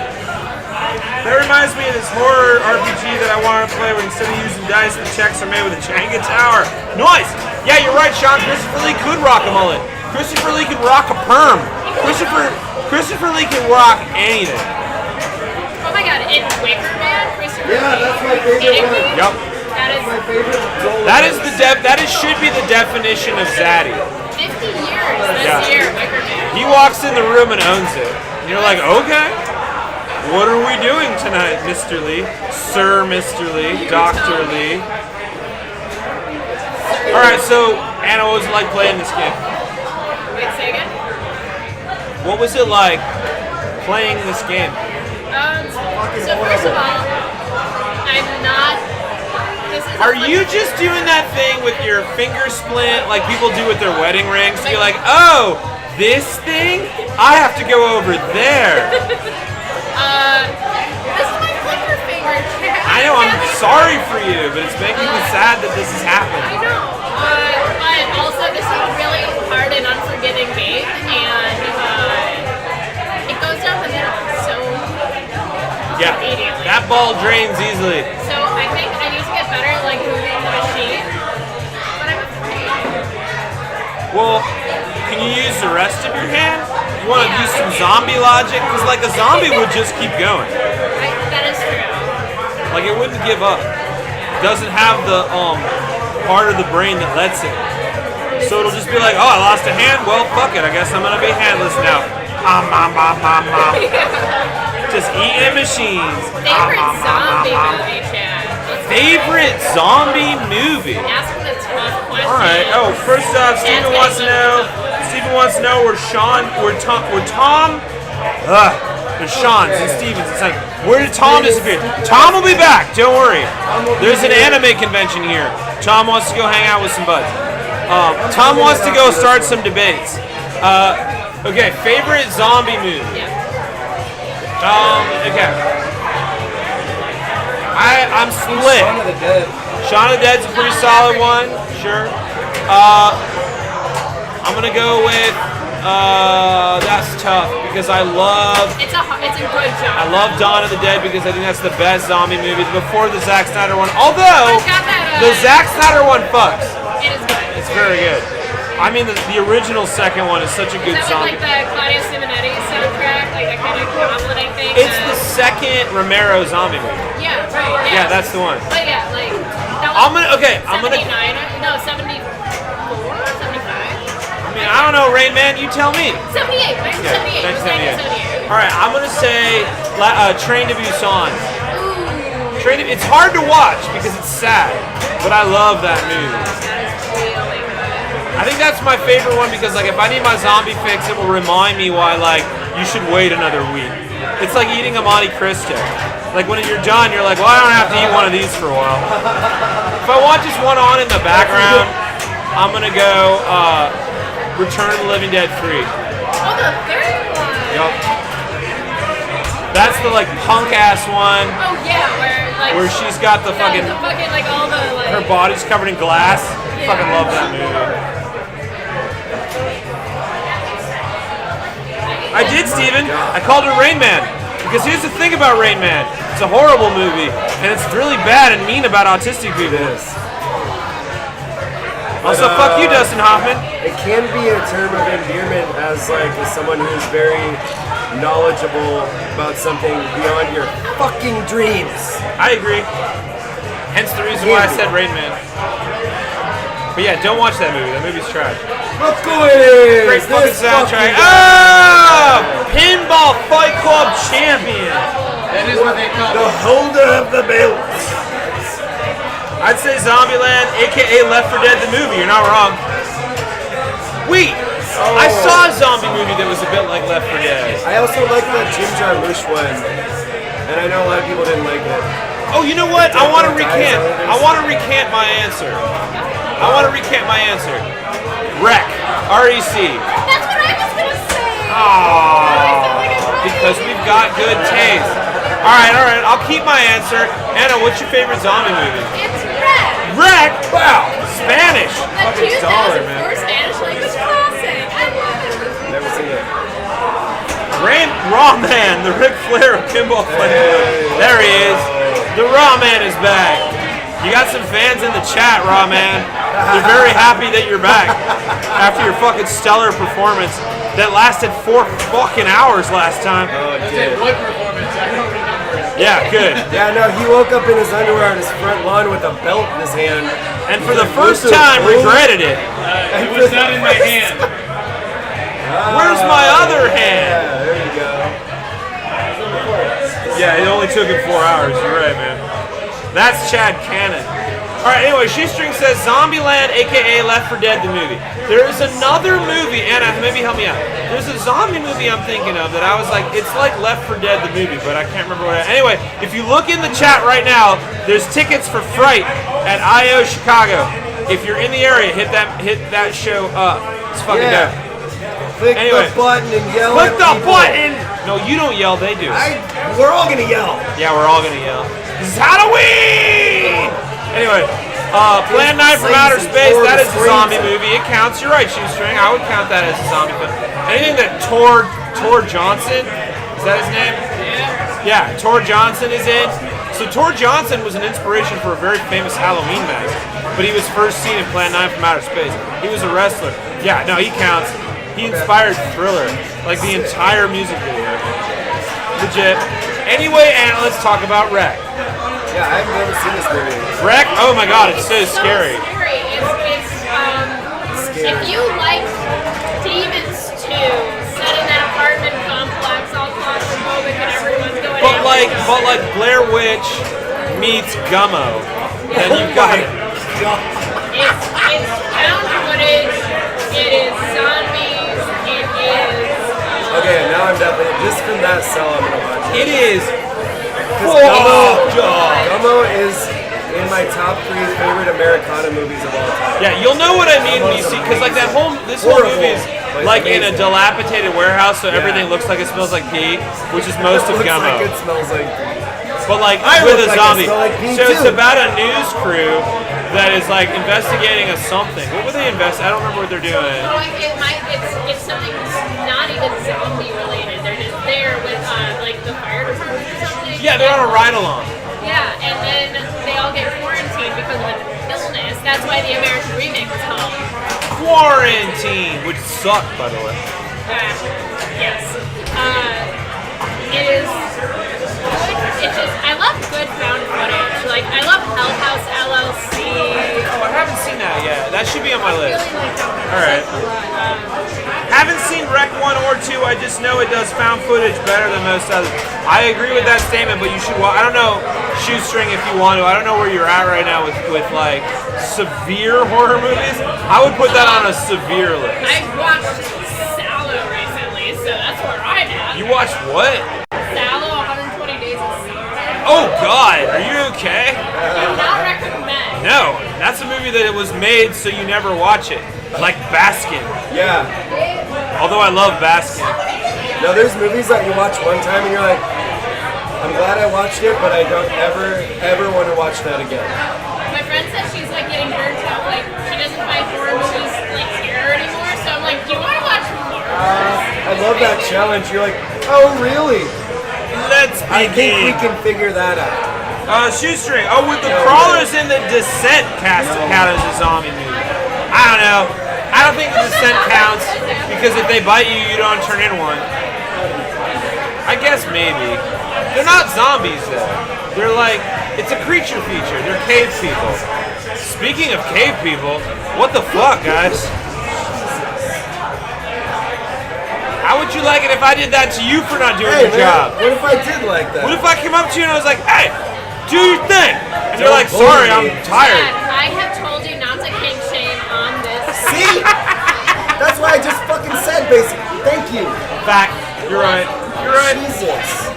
That reminds me of this horror RPG that I want to play where instead of using dice, the checks are made with a Jenga tower. Nice! Yeah, you're right, Sean. Christopher Lee could rock a mullet. Christopher Lee could rock a perm. Christopher Christopher Lee can rock anything. Oh my god, in Wicker Man, Christopher Yeah, Lee. that's my favorite Kidding one. me? Yep. That is My favorite role. Should be the definition of Zaddy. 50 years this Yeah. year, Wicker Man. He walks in the room and owns it. And you're like, okay. What are we doing tonight, Mr. Lee? Sir Mr. Lee, Dr. Lee. Alright, so Anna, what was it like playing this game? Wait, say again? What was it like playing this game? So first of all, I'm not. This is Are you just doing that thing with your finger splint like people do with their wedding rings? So you're like, oh, this thing? I have to go over there. This is my flicker finger. I know, I'm sorry for you, but it's making me sad that this has happened. I know. But also, this is a really hard and unforgiving game, and it goes down the middle so Yeah, immediately. that ball drains easily. So I think I need to get better at like moving the machine. But I'm afraid. Well, can you use the rest of your hand? You want to Yeah, use some okay. zombie logic? Because like a zombie would just keep going. That is true. Like it wouldn't give up. It doesn't have the part of the brain that lets it. So it'll just be like, oh, I lost a hand. Well, fuck it. I guess I'm gonna be handless now. Just eating machines. Favorite zombie movie, Chad? Favorite zombie movie. Ask him the tough question. All right. Oh, first off, Steven wants to know. Steven wants to know where Tom. There's Sean's and Steven's. It's like, where did Tom disappear? Tom will be back. Don't worry. There's an anime convention here. Tom wants to go hang out with some buds. Tom wants to go start some debates. Okay, favorite zombie movie. Yeah. Okay. I'm split. Shaun of the Dead. Shaun of the Dead's a pretty solid one, sure. I'm gonna go with that's tough because I love It's a good job. I love Dawn of the Dead because I think that's the best zombie movie before the Zack Snyder one. Although It's got that, the Zack Snyder one fucks. It is good. It's very good. I mean the original second one is such a good Is that zombie. with like the Claudio Simonetti soundtrack, like that kind of goblin, I think? It's the second Romero zombie movie. Yeah, right. Yeah, that's the one. But yeah, like that was I'm gonna 79, no, 74, 75? I mean, I don't know, Rain Man, you tell me. 78, mine's 78. It was 1978. 1978. All right, I'm gonna say Train to Busan. Ooh, It's hard to watch because it's sad, but I love that movie. that is really good. I think that's my favorite one because like if I need my zombie fix, it will remind me why like you should wait another week. It's like eating a Monte Cristo. Like when you're done, you're like, well, I don't have to eat one of these for a while. If I want just one on in the background, I'm gonna go Return of the Living Dead 3. Oh, the third one. Yup. That's the like punk ass one Oh yeah, where she's got the fucking like all the like. her body's covered in glass. Yeah. Fucking love that movie. I did, Steven. I called it Rain Man. Because here's the thing about Rain Man. It's a horrible movie. And it's really bad and mean about autistic people. Also, fuck you, Dustin Hoffman. It can be a term of endearment as like as someone who's very knowledgeable about something beyond your fucking dreams. I agree. Hence the reason why I said Rain Man. But yeah, don't watch that movie. That movie's trash. Let's go in. Great fucking soundtrack. Ah! Pinball Fight Club champion. That is what they call The it. holder of the belt. I'd say Zombieland, aka Left 4 Dead the movie. You're not wrong. Wait, I saw a zombie movie that was a bit like Left 4 Dead. I also like the Jim Jarmusch one, and I know a lot of people didn't like it. Oh, you know what? I want to recant. My answer. Wreck. R-E-C. That's what I was gonna say. Aww. Because we've got good taste. All right. I'll keep my answer. Anna, what's your favorite zombie movie? It's red. Wreck. Wow. Spanish. The Fucking dollar, 2004 man. Spanish language classic. I love it. Never seen it. Raw Man, the Ric Flair of pinball fight. There he is. The Raw Man is back. You got some fans in the chat, Raw Man. They're very happy that you're back after your fucking stellar performance that lasted 4 fucking hours last time. Oh, it did. What performance? I don't remember it. Yeah, good. Yeah, no, he woke up in his underwear on his front lawn with a belt in his hand. And for the first time, regretted it. It was not in my hand. Where's my other hand? Yeah, there you go. Yeah, it only took him 4 hours. You're right, man. That's Chad Cannon. All right, anyway, Shoestring says Zombieland, a.k.a. Left 4 Dead, the movie. There is another movie, Anna, maybe help me out. There's a zombie movie I'm thinking of that I was like, it's like Left 4 Dead, the movie, but I can't remember what it is. Anyway, if you look in the chat right now, there's tickets for Fright at I.O. Chicago. If you're in the area, hit that show up. It's fucking dope. Click Anyway. the button and yell Click at the people. button! No, you don't yell, they do. We're all gonna yell. Yeah, we're all gonna yell. This is Halloween! Anyway, Plan 9 from Outer Space, that is a zombie movie. It counts. You're right, Shoestring. I would count that as a zombie film. Anything that Tor Johnson, is that his name? Yeah, Tor Johnson is in. So Tor Johnson was an inspiration for a very famous Halloween mask, but he was first seen in Plan 9 from Outer Space. He was a wrestler. Yeah, no, he counts. He inspired Thriller, like the entire music video. Legit. Anyway, Anna, let's talk about Wreck. Yeah, I've never seen this movie. Wreck? Oh my god, it's so scary. If you like Demons 2, set in that apartment complex, all claustrophobic and everyone's going But like Blair Witch meets Gummo, then you've got it. It's found footage, it is zombies, it is... Okay, now I'm definitely, just from that cell, I'm gonna watch it. It is. Gummo is in my top 3 favorite Americana movies of all time. Yeah, you'll know what I mean when you see, because like this whole movie is like in a dilapidated warehouse, so everything looks like it smells like pee, which is most of Looks Gummo. like it smells like. But like I with look a like zombie. I smell like pee, So it's too. about a news crew that is like investigating a something. What were they investigating? I don't remember what they're doing. It's something not even zombie related. They're just there with like the fire department or something. Yeah, they're on a ride along. Yeah, and then they all get quarantined because of an illness. That's why the American remake was called. Quarantine, which sucked, by the way. Yes. It is good. It's just, I love good found footage. Like, I love Hell House LLC. Oh, I haven't seen that yet. That should be on my list. Really like that. All right. Haven't seen Rec 1 or 2. I just know it does found footage better than most others. I agree with that statement, but you should watch. I don't know, Shoestring, if you want to. I don't know where you're at right now with like severe horror movies. I would put that on a severe list. I watched Sallow recently, so that's where I'm at. You watched what? Sallow, 120 Days of Summer. Oh God, are you okay? Do not recommend. No, that's a movie that it was made so you never watch it. Like Baskin. Yeah. Although I love Baskin. No, there's movies that you watch one time and you're like, I'm glad I watched it, but I don't ever want to watch that again. My friend says she's like getting burnt out. Like, she doesn't find horror movies like scare anymore. So I'm like, do you want to watch more? I love that challenge. You're like, oh really? Let's I think we begin. can figure that out. Shoestring. Oh, with the crawlers in the Descent cast count as a zombie movie. I don't know. I don't think the Descent counts because if they bite you, you don't turn into one. I guess maybe. They're not zombies though. They're like, it's a creature feature. They're cave people. Speaking of cave people, what the fuck, guys? How would you like it if I did that to you for not doing your job? What if I did like that? What if I came up to you and I was like, hey, do your thing? And you're like, sorry, I'm tired. Dad, I have told you not to kink shame on this. See? That's what I just fucking said, basically. Thank you. Fact. You're right. You're right. Jesus.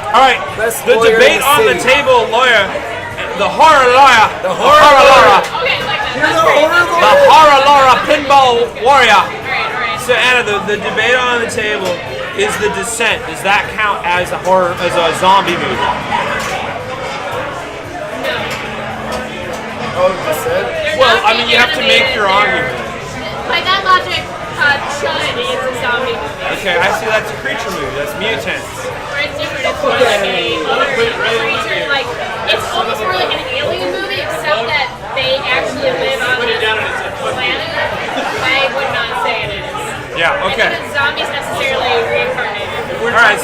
All right. Best The lawyer in debate the on the city. table, lawyer. The horror lawyer. The horror lawyer. Okay, like that. You're That's the great. horror The lawyer. horror lawyer pinball warrior. All right. So Anna, the debate on the table is the Descent. Does that count as a horror, as a zombie movie? Oh, Descent? Well, I mean, you have to make your argument. By that logic, Chud is a zombie movie. Okay, I see that's a creature movie. That's mutants. Or it's different. It's more like a other creature. Like, it's almost more like an alien movie, except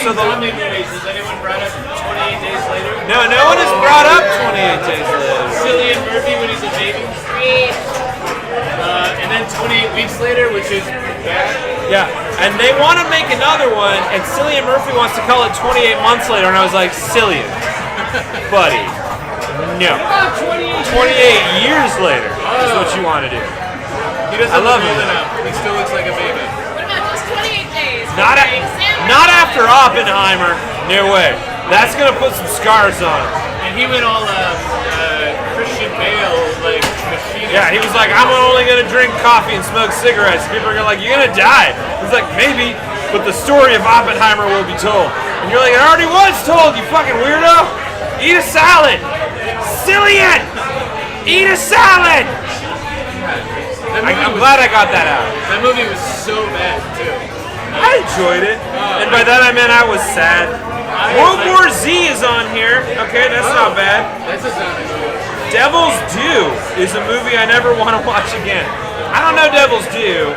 So the zombie movies, has anyone brought up 28 Days Later? no one has brought up 28 Days Later. Cillian Murphy when he's a baby. And then 28 Weeks Later, which is bad. Yeah, and they want to make another one, and Cillian Murphy wants to call it 28 Months Later, and I was like, Cillian, buddy, no. 28 years later is what you want to do. He doesn't I love look old him. enough. He still looks like a baby. What about just 28 days? Not after Oppenheimer, no way. That's going to put some scars on him. And he went all Christian Bale, like, machine. Yeah, he was like, I'm only going to drink coffee and smoke cigarettes. People are like, you're going to die. He's like, maybe, but the story of Oppenheimer will be told. And you're like, it already was told, you fucking weirdo. Eat a salad. Cillian! Eat a salad! I'm glad I got that out. That movie was so bad, too. I enjoyed it. And by that I meant I was sad. World War Z is on here. Okay, that's not bad. That's a zombie movie. Devil's Due is a movie I never want to watch again. I don't know Devil's Due.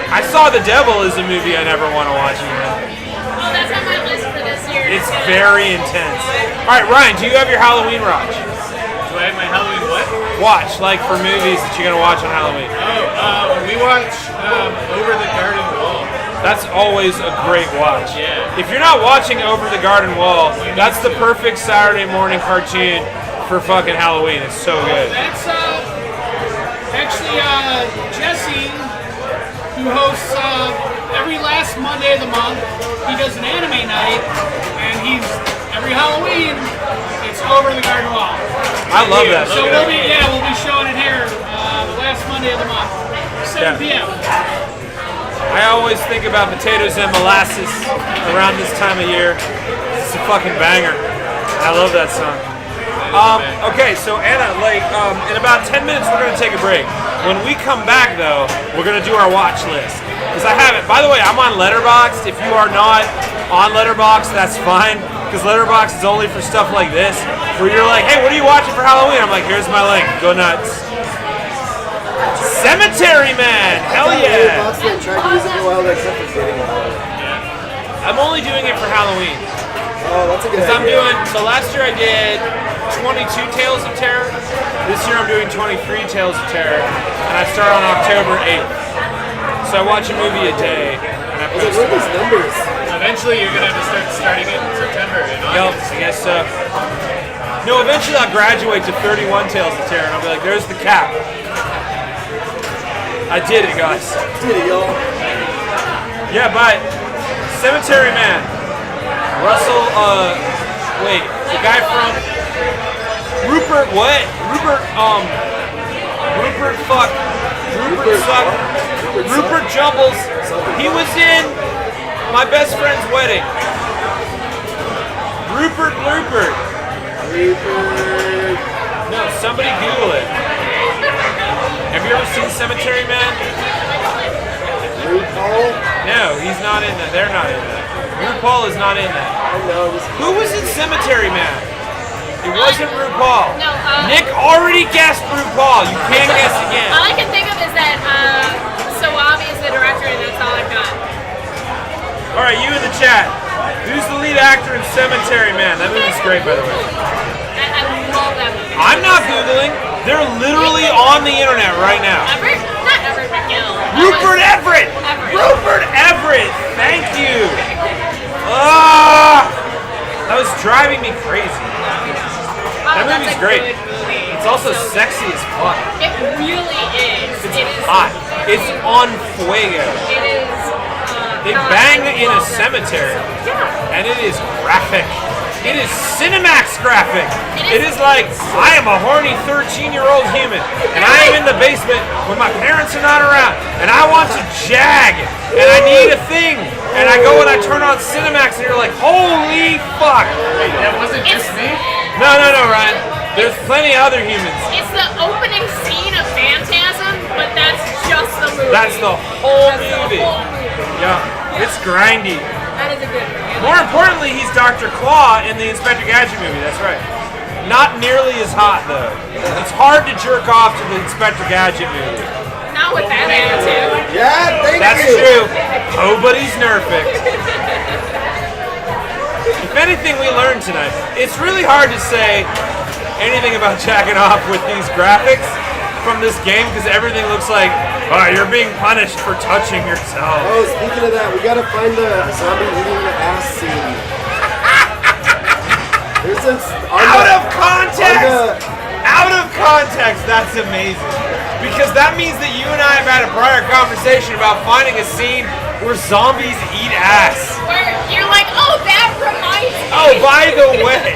I saw The Devil is a movie I never want to watch again. Oh, that's on my list for this year. It's very intense. All right, Ryan, do you have your Halloween watch? Do I have my Halloween what? Watch, like for movies that you're going to watch on Halloween. We watch Over the Garden Wall. That's always a great watch. Yeah. If you're not watching Over the Garden Wall, that's the perfect Saturday morning cartoon for fucking Halloween. It's so good. That's actually Jesse, who hosts every last Monday of the month. He does an anime night, and he's every Halloween. It's Over the Garden Wall. I love that. So we'll be showing it here the last Monday of the month, 7 p.m. I always think about potatoes and molasses around this time of year. It's a fucking banger. I love that song. Okay, so Anna, in about 10 minutes we're going to take a break. When we come back, though, we're going to do our watch list. Because I have it. By the way, I'm on Letterboxd. If you are not on Letterboxd, that's fine. Because Letterboxd is only for stuff like this. Where you're like, hey, what are you watching for Halloween? I'm like, here's my link. Go nuts. Cemetery Man! Hell yeah! I'm only doing it for Halloween. Oh, that's a good Because I'm idea. doing, so last year I did 22 Tales of Terror. This year I'm doing 23 Tales of Terror. And I start on October 8th. So I watch a movie a day. And I post What are these numbers? Eventually, you're gonna have to start starting it in September and Yup, August. I guess so. No, eventually I'll graduate to 31 Tales of Terror. And I'll be like, there's the cap. I did it, guys. Did it, y'all. Yeah, but Cemetery Man. Russell, the guy from Rupert Jumbles. He was in My Best Friend's Wedding. Rupert Blooper. No, somebody Google it. Have you ever seen Cemetery Man? RuPaul? No, he's not in that. They're not in that. RuPaul is not in that. I know. This Who was in Cemetery Man? It wasn't RuPaul. No, Nick already guessed RuPaul. You can't guess again. All I can think of is that Sawabi is the director, and that's all I've got. All right, you in the chat. Who's the lead actor in Cemetery Man? That movie's great, by the way. I love that movie. I'm not Googling. They're literally on the internet right now. Not Everett McGill. Rupert Everett! Everett. Rupert Everett! Thank you! That was driving me crazy. That movie's great. It's also sexy as fuck. It really is. It is Hot. It's on fuego. It is. They bang in a cemetery. And it is graphic. It is Cinemax graphic. It is like, I am a horny 13-year-old human, and I am in the basement when my parents are not around, and I want to jag, and I need a thing, and I go and I turn on Cinemax, and you're like, holy fuck. Wait, that wasn't just me? No, Ryan. There's plenty of other humans. It's the opening scene of Phantasm, but that's just the movie. That's the whole That's the movie. whole movie. Yeah, it's grindy. That is a good movie. More importantly, he's Dr. Claw in the Inspector Gadget movie. That's right. Not nearly as hot, though. It's hard to jerk off to the Inspector Gadget movie. Not with that attitude. Yeah, thank That's you. true. Nobody's Nerfic. If anything we learned tonight, it's really hard to say anything about jacking off with these graphics from this game because everything looks like, oh, you're being punished for touching yourself. Oh, speaking of that, we gotta find the zombie eating the ass scene. There's this Out of context! Out of context, that's amazing. Because that means that you and I have had a prior conversation about finding a scene where zombies eat ass. Where you're like, oh, that reminds me. Oh, by the way,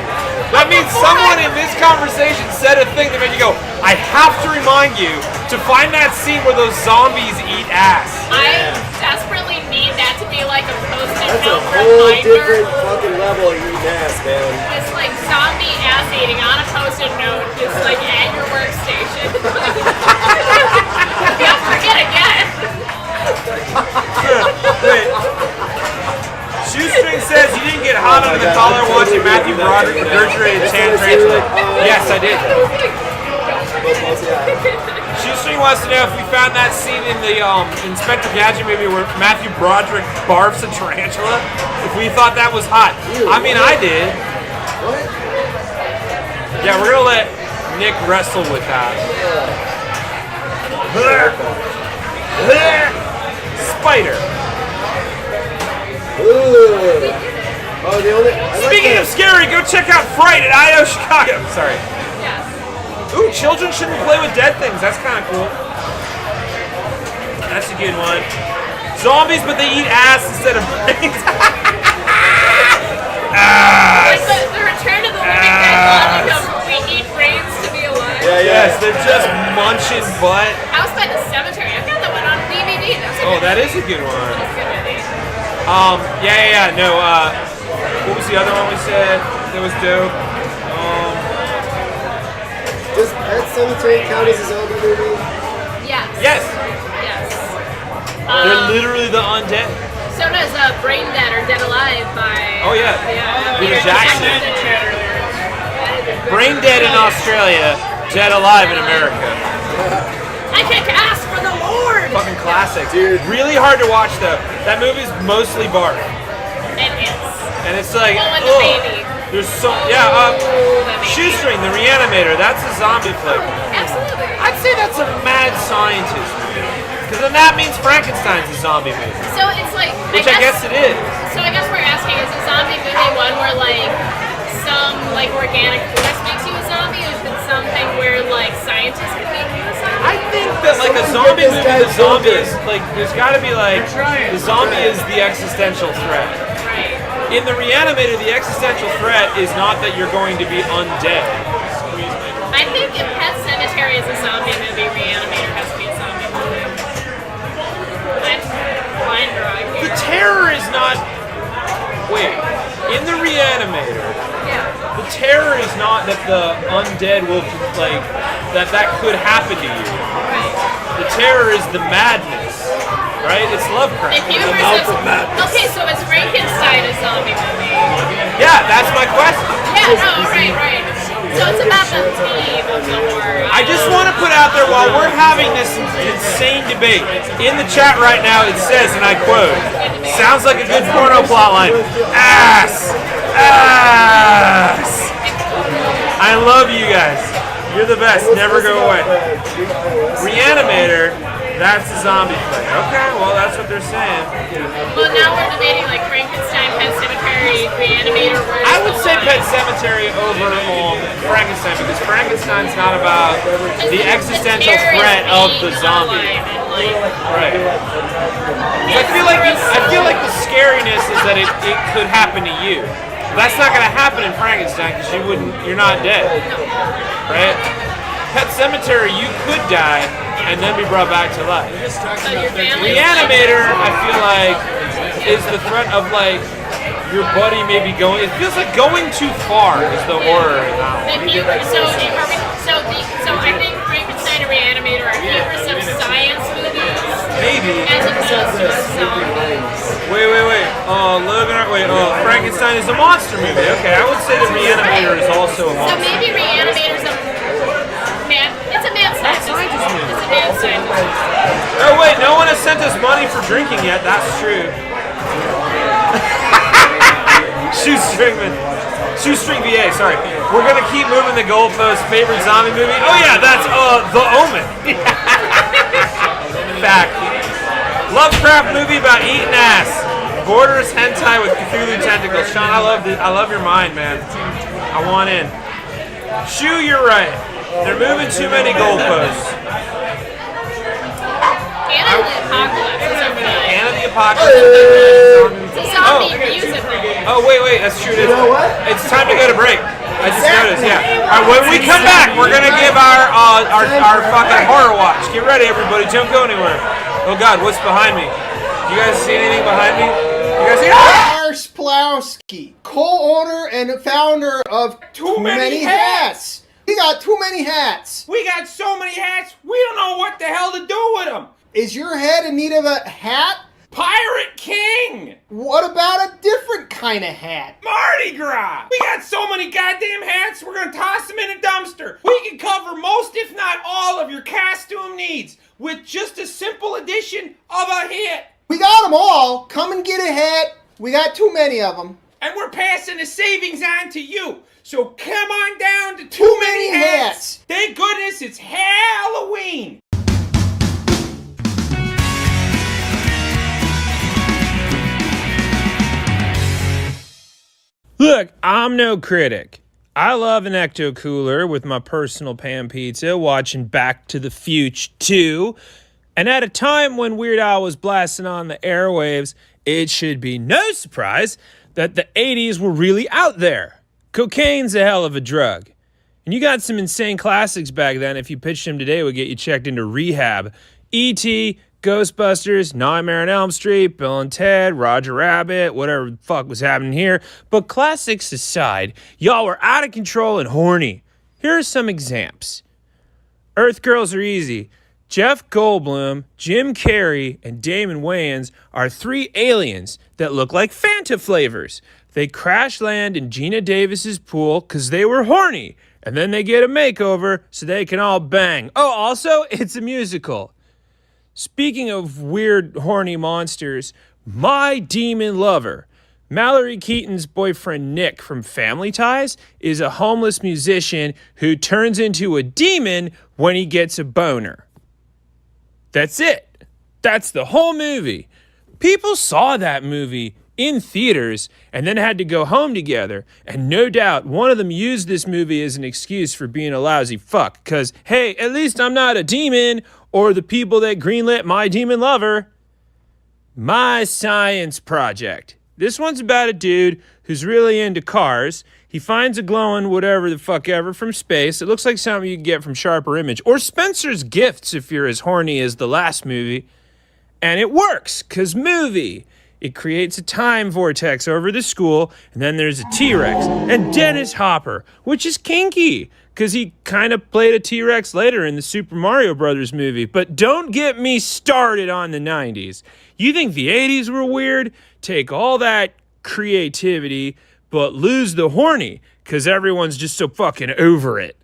that means someone in this conversation said a thing that made you go, I have to remind you to find that scene where those zombies eat ass. I desperately need that to be like a post-it That's a note whole different reminder. fucking level of eating ass, man. It's like zombie ass eating on a post-it note, just like at your workstation. Don't forget again. Wait. Shoestring says you didn't get hot under the collar watching Matthew Broderick regurgitate a tan tarantula. Yes, I did. Shoestring wants to know if we found that scene in the Inspector Gadget movie where Matthew Broderick barfs a tarantula. If we thought that was hot. I mean, I did. Yeah, we're gonna let Nick wrestle with that. Spider. Ooh. Oh, the only. Speaking of scary, go check out Fright at I.O. Chicago. Sorry. Yes. Ooh, children shouldn't play with dead things. That's kind of cool. That's a good one. Zombies, but they eat ass instead of brains. Like the Return of the Living Dead logic of we eat brains to be alive. Yes, they're just munching butt. House by the Cemetery. I've got that one on DVD. That's a Oh, good that movie. is a good one. That's a good movie. No, what was the other one we said that was dope? Does Pet Cemetery count as a zombie movie? Yes. Yes, Yes. they're literally the undead. So does Brain Dead or Dead Alive by... Oh, yeah. Peter Jackson. Brain Dead in Australia, Dead Alive in America. I kick ass for the Lord! Fucking classic. Dude. Really hard to watch though. That movie's mostly barf. It is. And it's like, Oh, and the baby. There's so, Oh, that baby. Shoestring, the Reanimator, that's a zombie flick. Absolutely. I'd say that's a mad scientist movie. Because then that means Frankenstein's a zombie movie. So it's like... Which I guess it is. So I guess we're asking, is a zombie movie one where like some like organic force makes you a zombie, or is it something where like scientists can make you a zombie? I think that like a zombie movie, the zombie is like, there's gotta be like, the zombie is the existential threat. Right. In the Reanimator, the existential threat is not that you're going to be undead. I think if Pet Cemetery is a zombie movie, Reanimator has to be a zombie movie. I'm blind drawing The here. terror is not, wait, in the Reanimator, Yeah. the terror is not that the undead will, like, that could happen to you. Right. The terror is the madness, right? It's Lovecraft. If you The were mouth so, of madness. okay, so is Frankenstein a zombie movie? Yeah, that's my question. Yeah, no, right. So it's about the theme of the horror. I just want to put out there while we're having this insane debate, in the chat right now it says, and I quote, sounds like a good porno plotline, ass, ass. I love you guys. You're the best. Never go away. Reanimator, that's a zombie flick. Okay, well that's what they're saying. Well, now we're debating like Frankenstein, Pet Cemetery, Reanimator. Where's I would the say line? Pet Cemetery over Frankenstein because Frankenstein's not about the existential terror is threat of the being zombie. alive and, like, Right. I feel like the scariness is that it could happen to you. That's not gonna happen in Frankenstein because you're not dead. Right? Pet Cemetery, you could die and then be brought back to life. So your family. Reanimator, I feel like, is the threat of like your buddy maybe going. It feels like going too far is the horror in that one. If you, so I think Frankenstein and Reanimator are humorous of science movies Maybe. as opposed to a zombie. Wait. Frankenstein is a monster movie. Okay, I would say that Reanimator is also a So monster. maybe Reanimator's a man. It's a mad scientist movie. It's a mad scientist movie. Oh wait, no one has sent us money for drinking yet. That's true. Shoestring VA, sorry. We're gonna keep moving the goalpost. Favorite zombie movie? Oh yeah, that's The Omen. Fact. Lovecraft movie about eating ass. Borders hentai with Cthulhu tentacles. Sean, I love your mind, man. I want in. Shu, you're right. They're moving too many goalposts. Anna the Apocalypse is a fun. Anna the Apocalypse. It's a zombie musical. Oh, wait, that's true. You know what? It's time to go to break. I just noticed, yeah. All right, when we come back, we're going to give our fucking horror watch. Get ready, everybody. Don't go anywhere. Oh, God, what's behind me? You guys see anything behind me? You guys see? Lars Plowski, co-owner and founder of Too Many Hats. We got too many hats. We got so many hats, we don't know what the hell to do with them. Is your head in need of a hat? Pirate King! What about a different kind of hat? Mardi Gras! We got so many goddamn hats, we're gonna toss them in a dumpster. We can cover most, if not all, of your costume needs with just a simple addition of a hit. We got them all. Come and get a hat. We got too many of them. And we're passing the savings on to you. So come on down to Too Many Hats. Thank goodness it's Halloween. Look, I'm no critic. I love an ecto cooler with my personal pan pizza, watching Back to the Future 2. And at a time when Weird Al was blasting on the airwaves, it should be no surprise that the 80s were really out there. Cocaine's a hell of a drug. And you got some insane classics back then. If you pitched them today, it would get you checked into rehab. E.T., Ghostbusters, Nightmare on Elm Street, Bill and Ted, Roger Rabbit, whatever the fuck was happening here. But classics aside, y'all were out of control and horny. Here are some examples. Earth Girls Are Easy. Jeff Goldblum, Jim Carrey, and Damon Wayans are three aliens that look like Fanta flavors. They crash land in Gina Davis's pool because they were horny, and then they get a makeover so they can all bang. Oh, also, it's a musical. Speaking of weird, horny monsters, My Demon Lover. Mallory Keaton's boyfriend Nick from Family Ties is a homeless musician who turns into a demon when he gets a boner. That's it. That's the whole movie. People saw that movie in theaters and then had to go home together. And no doubt one of them used this movie as an excuse for being a lousy fuck. Because, hey, at least I'm not a demon, or the people that greenlit My Demon Lover. My Science Project. This one's about a dude who's really into cars. He finds a glowing whatever the fuck ever from space. It looks like something you can get from Sharper Image. Or Spencer's Gifts if you're as horny as the last movie. And it works, because movie. It creates a time vortex over the school, and then there's a T-Rex. And Dennis Hopper, which is kinky, because he kind of played a T-Rex later in the Super Mario Brothers movie. But don't get me started on the 90s. You think the 80s were weird? Take all that creativity, but lose the horny, because everyone's just so fucking over it.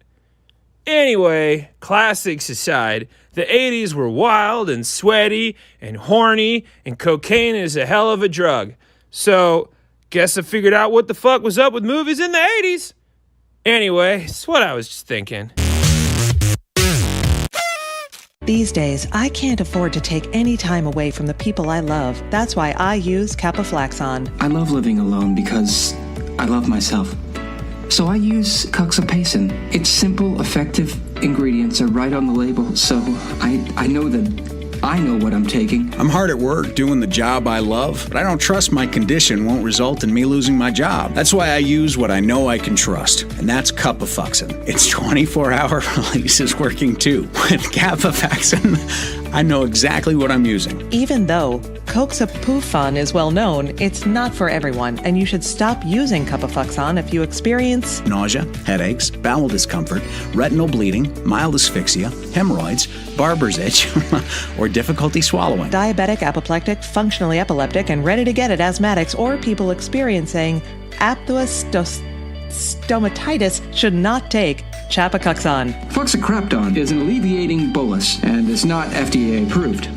Anyway, classics aside, the 80s were wild and sweaty and horny, and cocaine is a hell of a drug. So, guess I figured out what the fuck was up with movies in the 80s. Anyway, it's what I was just thinking. These days, I can't afford to take any time away from the people I love. That's why I use Capaflaxon. I love living alone because I love myself. So I use Coxapacin. Its simple, effective ingredients are right on the label, so I know that I know what I'm taking. I'm hard at work doing the job I love, but I don't trust my condition won't result in me losing my job. That's why I use what I know I can trust, and that's Capafuxin. Its 24-hour release is working too. With Capafuxin, I know exactly what I'm using. Even though Coxapufon is well known, it's not for everyone, and you should stop using Capaflaxon if you experience nausea, headaches, bowel discomfort, retinal bleeding, mild asphyxia, hemorrhoids, barber's itch, or difficulty swallowing. Diabetic, apoplectic, functionally epileptic, and ready to get it asthmatics or people experiencing stomatitis should not take Chapacuxon. Fluxacrapton is an alleviating bolus and is not FDA approved.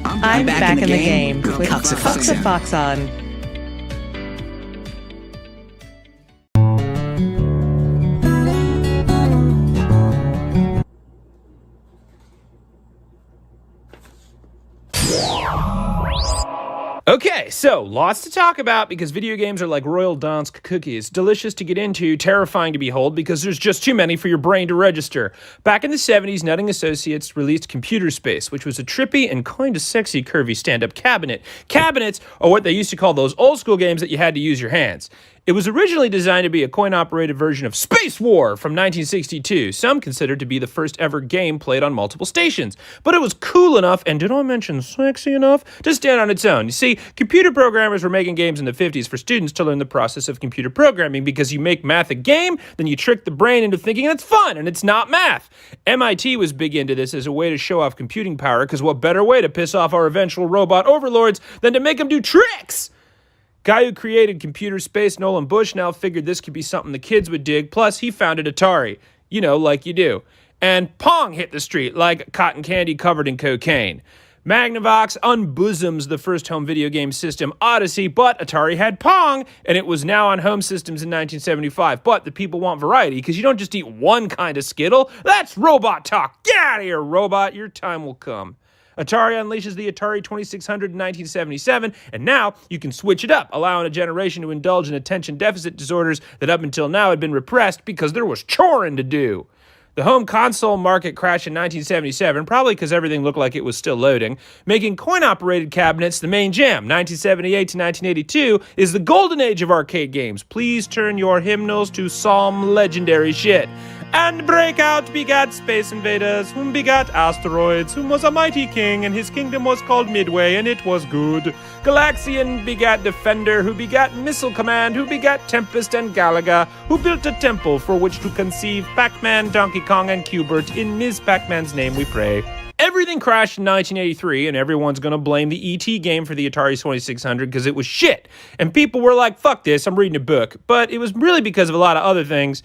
I'm back in the game with Coxafoxon. Coxafoxon. Okay, so lots to talk about because video games are like Royal Dansk cookies. Delicious to get into, terrifying to behold because there's just too many for your brain to register. Back in the 70s, Nutting Associates released Computer Space, which was a trippy and kind of sexy curvy stand-up cabinet. Cabinets are what they used to call those old school games that you had to use your hands. It was originally designed to be a coin-operated version of Space War from 1962, some considered to be the first ever game played on multiple stations. But it was cool enough, and did I mention sexy enough, to stand on its own. You see, computer programmers were making games in the 50s for students to learn the process of computer programming because you make math a game, then you trick the brain into thinking it's fun, and it's not math. MIT was big into this as a way to show off computing power, because what better way to piss off our eventual robot overlords than to make them do tricks? Guy who created Computer Space, Nolan Bush, now figured this could be something the kids would dig, plus he founded Atari. You know, like you do. And Pong hit the street like cotton candy covered in cocaine. Magnavox unbosoms the first home video game system, Odyssey, but Atari had Pong, and it was now on home systems in 1975. But the people want variety, because you don't just eat one kind of Skittle. That's robot talk. Get out of here, robot. Your time will come. Atari unleashes the Atari 2600 in 1977, and now you can switch it up, allowing a generation to indulge in attention deficit disorders that up until now had been repressed because there was choring to do. The home console market crashed in 1977, probably because everything looked like it was still loading, making coin-operated cabinets the main jam. 1978 to 1982 is the golden age of arcade games. Please turn your hymnals to psalm legendary shit. And Breakout begat Space Invaders, whom begat Asteroids, whom was a mighty king, and his kingdom was called Midway, and it was good. Galaxian begat Defender, who begat Missile Command, who begat Tempest and Galaga, who built a temple for which to conceive Pac-Man, Donkey Kong, and Q*bert. In Ms. Pac-Man's name we pray. Everything crashed in 1983, and everyone's gonna blame the E.T. game for the Atari 2600 because it was shit. And people were like, fuck this, I'm reading a book. But it was really because of a lot of other things.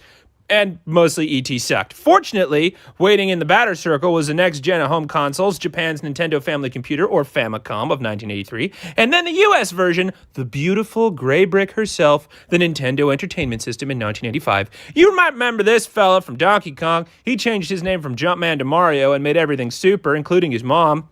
And mostly E.T. sucked. Fortunately, waiting in the batter circle was the next gen of home consoles, Japan's Nintendo Family Computer, or Famicom, of 1983, and then the US version, the beautiful gray brick herself, the Nintendo Entertainment System in 1985. You might remember this fella from Donkey Kong. He changed his name from Jumpman to Mario and made everything super, including his mom.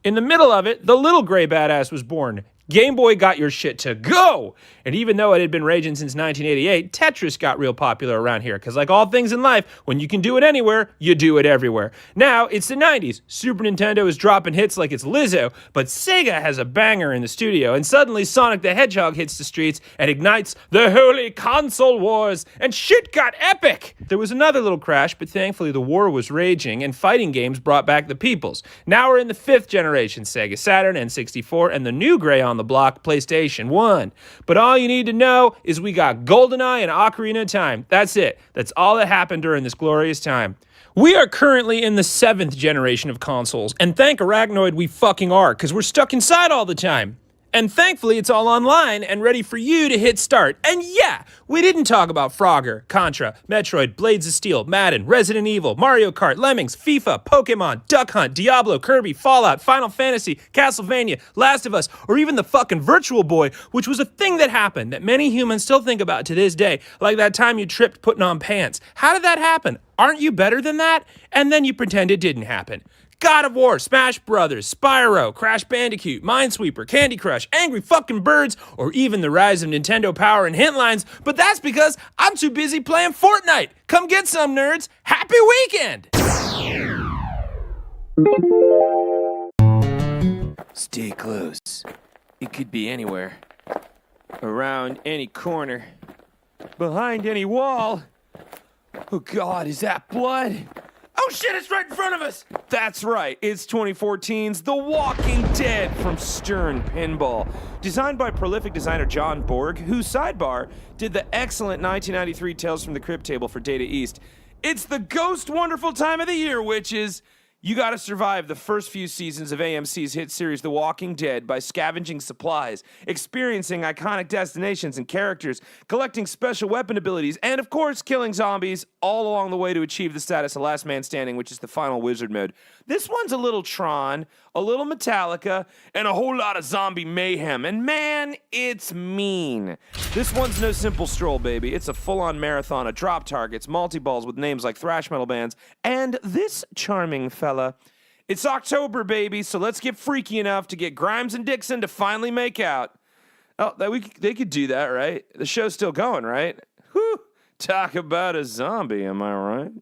In the middle of it, the little gray badass was born. Game Boy got your shit to go! And even though it had been raging since 1988, Tetris got real popular around here, because like all things in life, when you can do it anywhere, you do it everywhere. Now, it's the 90s. Super Nintendo is dropping hits like it's Lizzo, but Sega has a banger in the studio, and suddenly Sonic the Hedgehog hits the streets and ignites the holy console wars, and shit got epic! There was another little crash, but thankfully the war was raging, and fighting games brought back the peoples. Now we're in the 5th generation, Sega Saturn, N64, and the new gray on the block, PlayStation 1. But all you need to know is we got GoldenEye and Ocarina of Time. That's it. That's all that happened during this glorious time. We are currently in the 7th generation of consoles, and thank Arachnoid we fucking are, because we're stuck inside all the time. And thankfully, it's all online and ready for you to hit start. And yeah, we didn't talk about Frogger, Contra, Metroid, Blades of Steel, Madden, Resident Evil, Mario Kart, Lemmings, FIFA, Pokemon, Duck Hunt, Diablo, Kirby, Fallout, Final Fantasy, Castlevania, Last of Us, or even the fucking Virtual Boy, which was a thing that happened that many humans still think about to this day, like that time you tripped putting on pants. How did that happen? Aren't you better than that? And then you pretend it didn't happen. God of War, Smash Brothers, Spyro, Crash Bandicoot, Minesweeper, Candy Crush, Angry Fucking Birds, or even the rise of Nintendo Power and hint lines, but that's because I'm too busy playing Fortnite. Come get some, nerds. Happy weekend! Stay close. It could be anywhere. Around any corner. Behind any wall. Oh God, is that blood? Oh shit, it's right in front of us! That's right, it's 2014's The Walking Dead from Stern Pinball. Designed by prolific designer John Borg, who, sidebar, did the excellent 1993 Tales from the Crypt table for Data East. It's the ghost wonderful time of the year, which is... You gotta survive the first few seasons of AMC's hit series The Walking Dead by scavenging supplies, experiencing iconic destinations and characters, collecting special weapon abilities, and of course, killing zombies, all along the way to achieve the status of Last Man Standing, which is the final wizard mode. This one's a little Tron, a little Metallica, and a whole lot of zombie mayhem, and man, it's mean. This one's no simple stroll, baby. It's a full-on marathon of drop targets, multi-balls with names like thrash metal bands, and this charming fella. It's October, baby, so let's get freaky enough to get Grimes and Dixon to finally make out. Oh, they could do that, right? The show's still going, right? Whew. Talk about a zombie, am I right?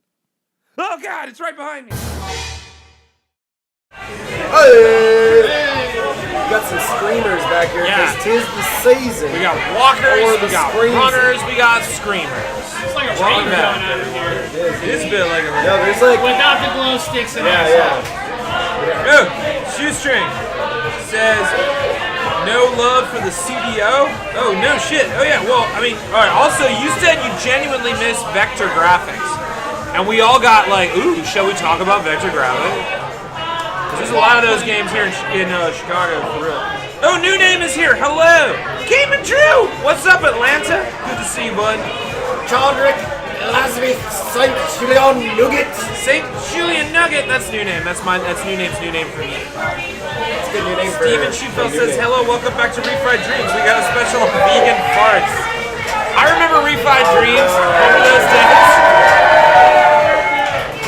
Oh, God, it's right behind me. Hey! We got some screamers back here because 'tis the season. We got walkers, Or the we got screams. runners, we got screamers. It's like a Welcome rain back. going on here. It is a bit like a No, there's like Without the glow sticks and yeah. Oh, Shoestring says no love for the CDO. Oh, no shit. Oh, yeah. Well, I mean, all right. Also, you said you genuinely miss vector graphics. And we all got like, ooh, shall we talk about vector graphics? 'Cause there's a lot of those games here in Chicago, for real. Oh, new name is here. Hello. Game and Drew. What's up, Atlanta? Good to see you, bud. Chaldrick, Elizabeth, St. Julian Nugget. St. Julian Nugget. That's new name. That's new name for me. That's a good new name for Steven Shufel says, hello, welcome back to Refried Dreams. We got a special on vegan farts. I remember Refried Dreams. Remember those days?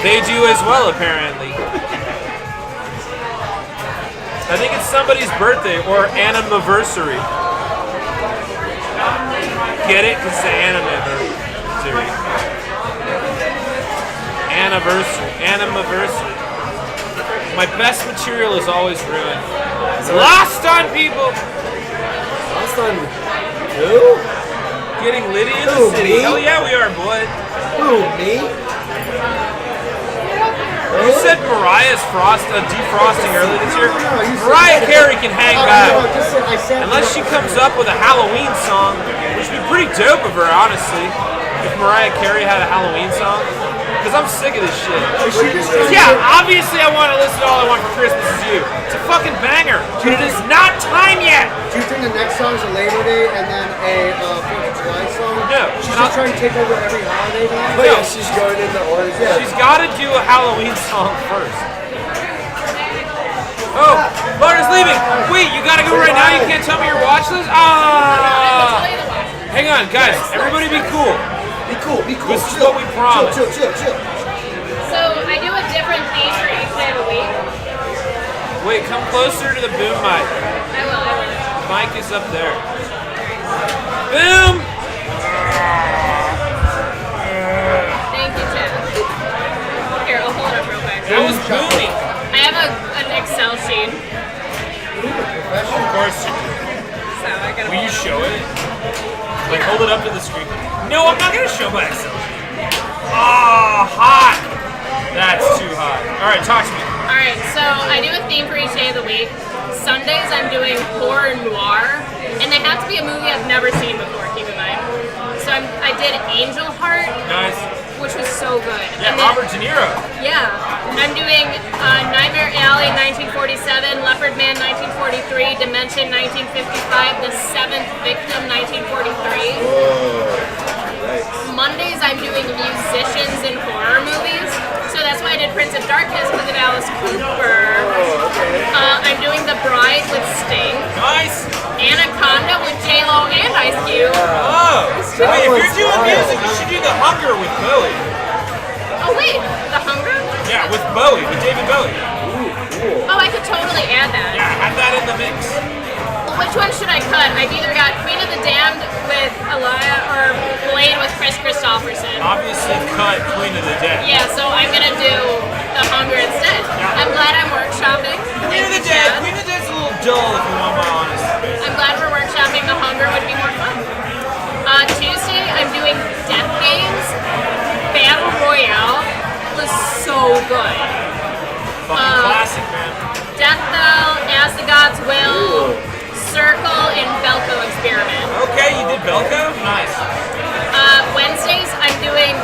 They do as well, apparently. I think it's somebody's birthday or anniversary. Get it? It's the anniversary. Anniversary. My best material is always ruined. It's lost on people. Lost on who? Getting litty in the Who, city. me? Hell yeah, we are, boy. Who, me? You said Mariah's defrosting earlier this year. Mariah Carey can hang back. Unless she comes up with a Halloween song, which would be pretty dope of her, honestly. If Mariah Carey had a Halloween song. Because I'm sick of this shit. Yeah, obviously I want to listen to All I Want for Christmas Is You. It's a fucking banger. But it is not time yet. Do you think the next song is a Labor Day and then a 4th of July song? No. She's just trying to take over every holiday now? Oh, yeah, she's going into orange. Yeah. She's got to do a Halloween song first. Oh, Laura's leaving. Wait, you got to go right now? You can't tell me your watch list? Ah. Hang on, guys. Everybody be cool. Be cool. This is what we promised. Chill. So I do a different theme for each day of the week. Wait, come closer to the boom mic. I will. The mic is up there. Boom! Thank you, Chad. Here, I'll hold it up real quick. That was booming. I have an Excel sheet. Of course you do. So I gotta Will you show it? Like, hold it up to the screen. No, I'm not gonna show my Excel sheet. Ah, hot! That's too hot. Alright, talk to me. Alright, so I do a theme for each day of the week. Sundays I'm doing horror noir, and they have to be a movie I've never seen before, keep in mind. So I did Angel Heart, Nice. which was so good. Yeah, And then- Robert De Niro. Yeah, I'm doing Nightmare Alley 1947, Leopard Man 1943, Dimension 1955, The Seventh Victim 1943. Mondays I'm doing musicians in horror movies, so that's why I did Prince of Darkness because of Alice Cooper. I'm doing The Bride with Sting, Nice. Anaconda with J-Lo and Ice Cube. Oh. Wait, if you're doing music, you should do The Hunger with Bowie. Oh wait, The Hunger? Yeah, with Bowie, with David Bowie. Oh, I could totally add that. Yeah, have that in the mix. Which one should I cut? I've either got Queen of the Damned with Elia or Blade with Chris Christopherson. Obviously, cut Queen of the Dead. Yeah, so I'm gonna do The Hunger instead. I'm glad I'm workshopping. Queen of the Dead. Queen of the Dead's a little dull, if you want my honest opinion. I'm glad we're workshopping The Hunger would be more fun. Tuesday, I'm doing Death Games. Battle Royale was so good. Fucking classic, man. Death Bell, As the Gods Will, Circle, and Belko Experiment. Okay, you did Belko? Nice. Wednesdays, I'm doing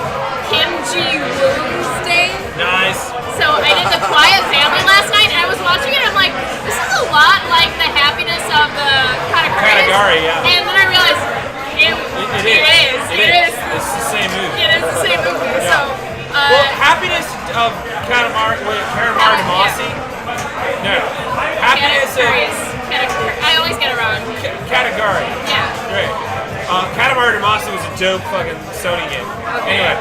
Kim Ji-woon's Day. Nice. So I did The Quiet Family last night, and I was watching it, I'm like, this is a lot like the happiness of the Katagari, yeah. And then I realized, it is. It's the same movie. It is the same movie. Yeah. So, Well, happiness of Katamari Damacy? No. Happiness of I always get it wrong. Katagari. Yeah. Great. Katamari Damacy was a dope fucking Sony game. Okay. Anyway,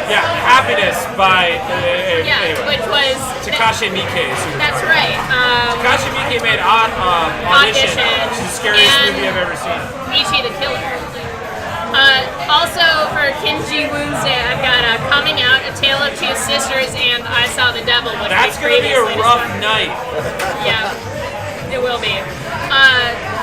Yeah, Happiness by Yeah, anyway. which was Takashi Miike. That's right. Takashi Miike made Audition, which is the scariest and movie I've ever seen. Ichi the Killer. Also for Kinji Woonse, I've got Coming Out, A Tale of Two Sisters, and I Saw the Devil. Which That's we gonna be a previously rough discussed. night. Yeah, it will be.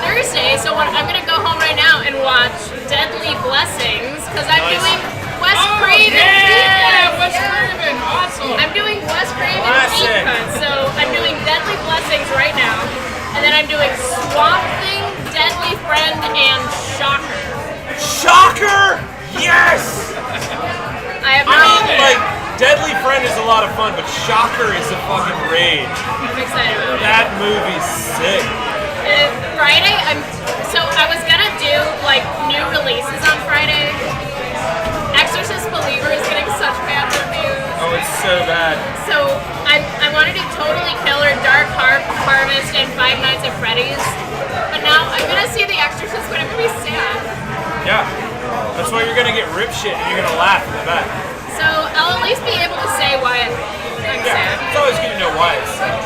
Thursday, so I'm gonna go home right now and watch Deadly Blessings because I'm doing Wes Craven. Yeah, Wes Craven, awesome. I'm doing Wes Craven Classic. deep cut, so I'm doing Deadly Blessings right now, and then I'm doing Swamp Thing, Deadly Friend, and Shocker. Shocker! Yes! I have I not. mean, like, Deadly Friend is a lot of fun, but Shocker is a fucking rage. I'm excited about it. That movie's sick. Friday, I was gonna do like new releases on Friday. Exorcist Believer is getting such bad reviews. Oh, it's so bad. So I want to do Totally Killer, Dark Harvest, and Five Nights at Freddy's. But now I'm gonna see The Exorcist, but I'm gonna be sad. Yeah. That's why you're gonna get rip shit and you're gonna laugh in the back. So I'll at least be able to say why I'm Yeah, sad. it's always good to know why it's sad.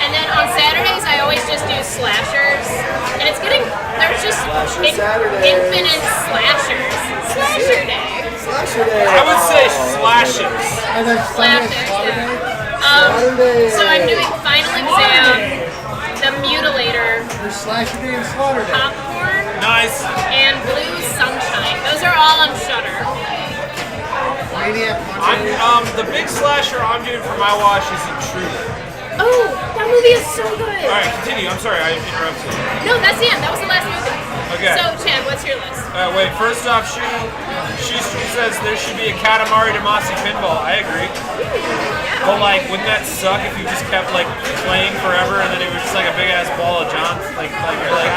And then on Saturdays, I always just do slashers. And it's getting, there's just infinite slashers. Slasher Day. Slasher Day. I would say slashes. And then Sunday, Slashers, Slaughter yeah. Day. So I'm doing Final Exam, The Mutilator, There's Slasher Day and Slaughter Day. Popcorn, Nice. and Blue Sunshine. Those are all on Shudder. Maniac I'm, Monday. the big slasher I'm doing for my watch is Intruder. Oh, that movie is so good. Alright, continue. I'm sorry, I interrupted. No, that's the end. That was the last movie. Okay. So, Chad, what's your list? Wait, first off, Shoestring says there should be a Katamari Damacy pinball. I agree. But, like, wouldn't that suck if you just kept, like, playing forever and then it was just like a big ass ball of John? Like you're like,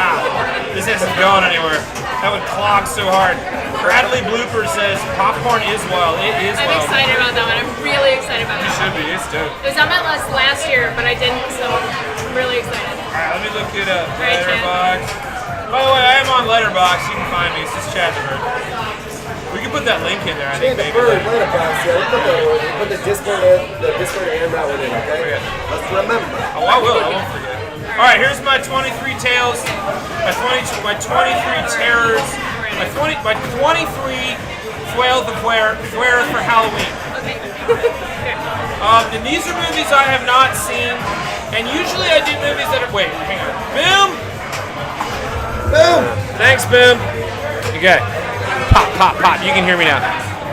this isn't going anywhere. That would clog so hard. Bradley Blooper says popcorn is wild. It is I'm wild. excited about that one. I'm really excited about You that should one. be. It's dope. It was on my list last year, but I didn't, so I'm really excited. Alright, let me look it up. Alright, Chad. Letterboxd. By the way, I am on Letterboxd. You can find me. It's just Chad the Bird. We can put that link in there, I think, The maybe. bird, letterbox, yeah. We put the Discord and that one in, okay? Let's remember. Oh, I will. I won't forget. Alright, here's my 23 tales, my 23 terrors, my 23 foil the Fuera for Halloween. Okay. And these are movies I have not seen, and usually I do movies that are, wait, hang on. Boom! Boom! Thanks, Boom. Okay. Pop, pop, pop. You can hear me now.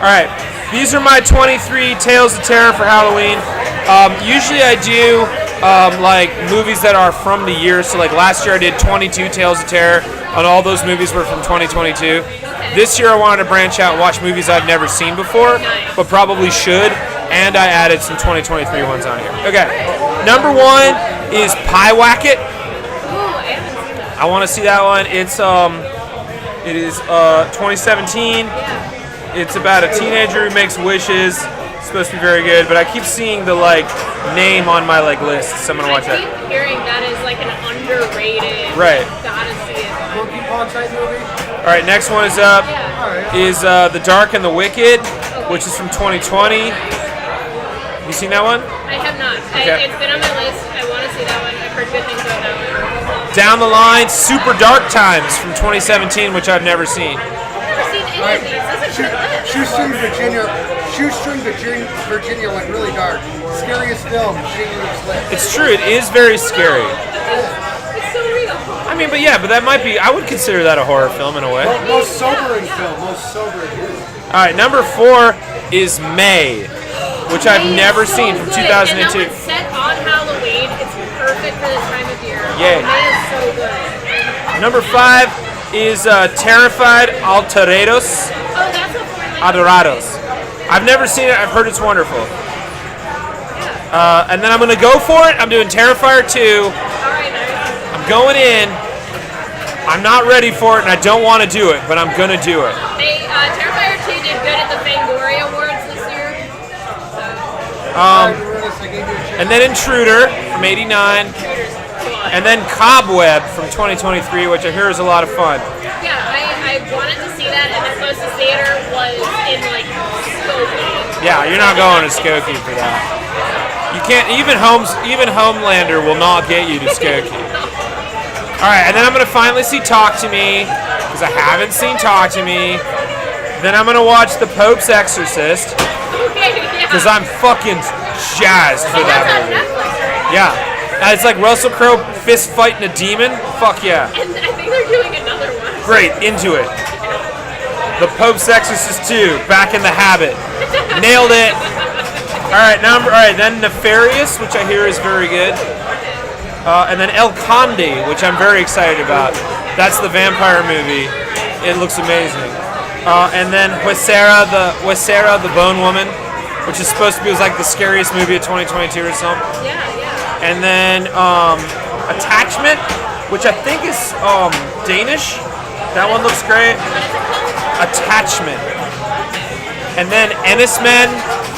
Alright, these are my 23 tales of terror for Halloween. Usually I do like movies that are from the year. So like last year I did 22 tales of terror, and all those movies were from 2022. This year I wanted to branch out and watch movies I've never seen before, but probably should, and I added some 2023 ones on here. Okay, number one is Pie Wacket. Ooh, I haven't seen that. I want to see that one. It is 2017. It's about a teenager who makes wishes. It's supposed to be very good, but I keep seeing the like name on my like list, so I'm gonna watch I that. keep hearing that is like an underrated. Right. Gotta see it. Monkey Paw type movie. All right, next one is up. Yeah. Is The Dark and the Wicked, which is from 2020. Have you seen that one? I have not. Okay. It's been on my list. I want to see that one. I've heard good things about that one. Down the line, Super Dark Times from 2017, which I've never seen. I've never seen any of these. This is a good list. Shoestring Virginia went really dark. Scariest film, Schindler's List. It's true, it is very scary. It's so real. I mean, but that might be, I would consider that a horror film in a way. Most sobering film, most sobering. All right, number 4 is May, which I've May is never so seen from good. And that 2002. one's set on Halloween. It's perfect for this time of year. Yay. May is so good. Number 5 is Terrified Alterados. Oh, that's a foreign language. Adorados. I've never seen it. I've heard it's wonderful. And then I'm going to go for it. I'm doing Terrifier 2. All right, nice. I'm going in. I'm not ready for it, and I don't want to do it, but I'm going to do it. They, Terrifier 2 did good at the Fangoria Awards this year. And then Intruder from 89. And then Cobweb from 2023, which I hear is a lot of fun. Yeah, I wanted to see that, and the closest theater was in, like, Skokie. Yeah, Nah, you're not going to Skokie for that. You can't. Even Homelander will not get you to Skokie. All right, and then I'm gonna finally see Talk to Me because I haven't seen Talk to Me. Then I'm gonna watch The Pope's Exorcist because I'm fucking jazzed for that movie. Yeah, it's like Russell Crowe fist fighting a demon. Fuck yeah. And I think they're doing another one. Great, into it. The Pope's Exorcist 2, back in the habit. Nailed it. All right, then Nefarious, which I hear is very good. And then El Conde, which I'm very excited about. That's the vampire movie. It looks amazing. And then Huesera, the Bone Woman, which is supposed to be like the scariest movie of 2022 or something. Yeah. And then Attachment, which I think is Danish. That one looks great. Attachment. And then Ennis Men,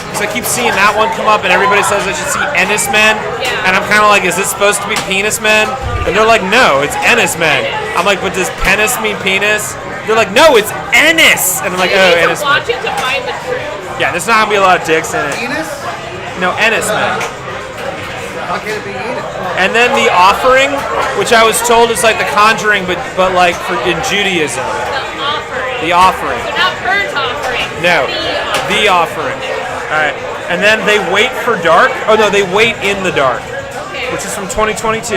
because I keep seeing that one come up and everybody says I should see Ennis Men. And I'm kind of like, is this supposed to be Penis Men? And they're like, no, it's Ennis Men. I'm like, but does penis mean penis? They're like, no, it's Ennis. And I'm like, oh, Ennis Men. Watch it to find the truth. Yeah, there's not going to be a lot of dicks in it. Enos? No, Ennis Men. How can it be Enos? And then The Offering, which I was told is like The Conjuring, but like in Judaism. The Offering. So not burnt offering. No, The Offering. All right. And then They Wait for Dark. Oh no, They Wait in the Dark, which is from 2022.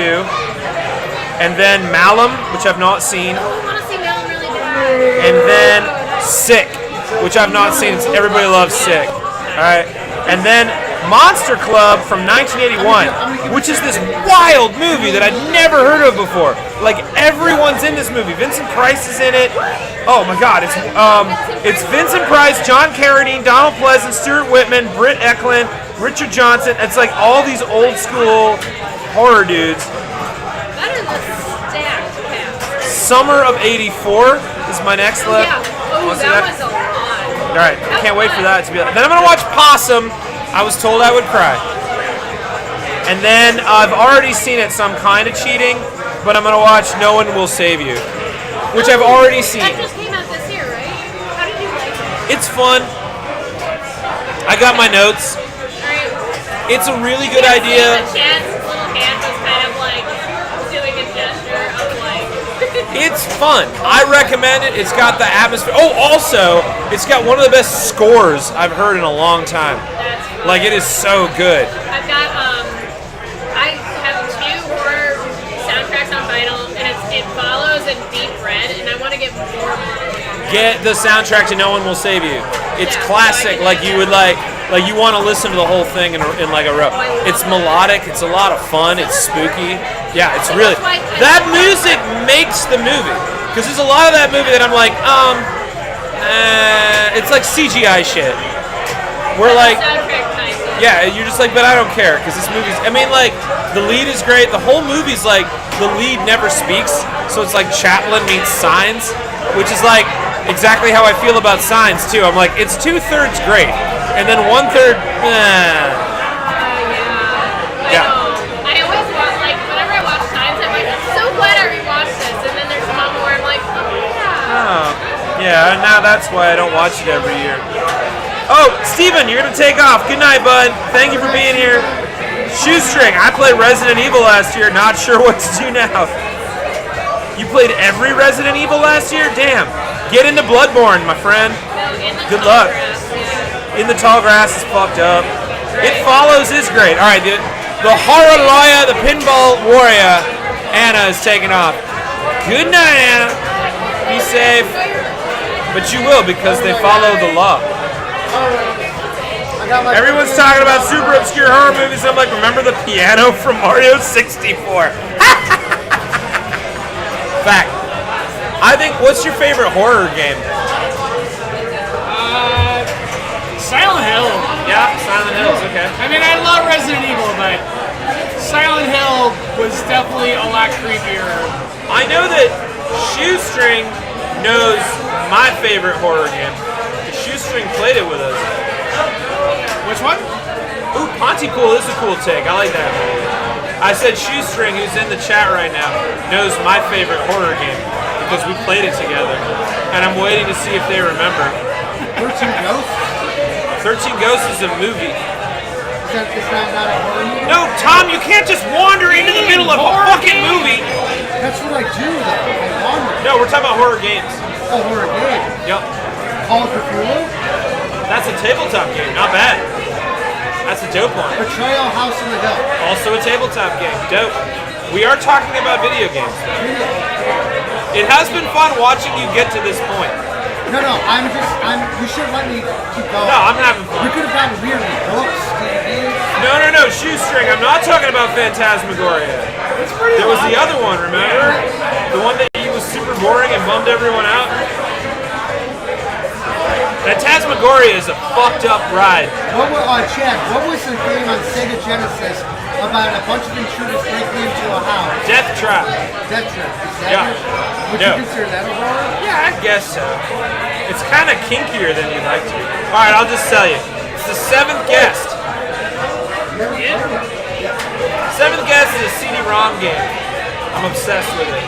And then Malum, which I've not seen. I want to see Malum really bad. And then Sick, which I've not seen. Everybody loves Sick. All right. And then Monster Club from 1981, which is this wild movie that I'd never heard of before. Like everyone's in this movie. Vincent Price is in it. Oh my God! It's Vincent Price, John Carradine, Donald Pleasance, Stuart Whitman, Britt Eklund, Richard Johnson. It's like all these old school horror dudes. That is a stacked cast. Summer of '84 is my next left. Yeah. Oh, that was a lot. All right, I can't wait for that to be. Then I'm gonna watch Possum. I was told I would cry. And then I've already seen it, so I'm kind of cheating. But I'm gonna watch No One Will Save You, which I've already seen. That just came out this year, right? How did you like it? It's fun. I got my notes. Alright. It's a really good idea. The chance, his little hand was kind of like doing a gesture of like. It's fun. I recommend it. It's got the atmosphere. Oh, also, it's got one of the best scores I've heard in a long time. Like, it is so good. I've got I have 2 horror soundtracks on vinyl, and It Follows and Deep Red, and I want to get more. Get the soundtrack to No One Will Save You. It's classic. Like you would like you want to listen to the whole thing in like a row. It's melodic. It's a lot of fun. It's spooky. Yeah, it's really. That music makes the movie. Because there's a lot of that movie that I'm like, it's like CGI shit. We're like, yeah, you're just like, but I don't care because this movie's. I mean, like the lead is great. The whole movie's like the lead never speaks, so it's like Chaplin meets Signs, which is like exactly how I feel about Signs too. I'm like, it's 2/3 great, and then 1/3. Yeah. I always want like whenever I watch Signs, I'm like, I'm so glad I rewatched this, and then there's one more I'm like, oh yeah. Oh, yeah. Now that's why I don't watch it every year. Oh, Steven, you're going to take off. Good night, bud. Thank you for being here. Shoestring, I played Resident Evil last year. Not sure what to do now. You played every Resident Evil last year? Damn. Get into Bloodborne, my friend. Good luck. In the Tall Grass is fucked up. It Follows is great. All right, the horror lawyer, the pinball warrior, Anna is taking off. Good night, Anna. Be safe. But you will because they follow the law. Everyone's talking about super obscure horror movies. I'm like, remember the piano from Mario 64? Fact. I think, what's your favorite horror game? Silent Hill. Yeah, Silent Hill's okay. I mean, I love Resident Evil, but Silent Hill was definitely a lot creepier. I know that Shoestring knows my favorite horror game. Shoestring played it with us. Which one? Ooh, Pontypool is a cool take. I like that. I said Shoestring, who's in the chat right now, knows my favorite horror game because we played it together. And I'm waiting to see if they remember. 13 Ghosts? 13 Ghosts is a movie. It's not a horror movie? No, Tom, you can't just wander into the middle of a fucking movie. That's what I do, though. I wander. No, we're talking about horror games. Oh, horror game. Yep. Call of Cthulhu? That's a tabletop game. Not bad. That's a dope one. Betrayal House on the Hill. Also a tabletop game. Dope. We are talking about video games, though. It has been fun watching you get to this point. No, you should let me keep going. No, I'm having fun. We could have gotten weird with books, DVDs. No, Shoestring. I'm not talking about Phantasmagoria. There was the other one, remember? The one that was super boring and bummed everyone out? Phantasmagoria is a fucked up ride. Chad, what was the game on Sega Genesis about a bunch of intruders breaking into a house? Death Trap. Death Trap. Is that would you consider that a horror? Yeah, I guess so. It's kind of kinkier than you'd like to. Alright, I'll just tell you. It's the seventh guest. Seventh guest is a CD-ROM game. I'm obsessed with it.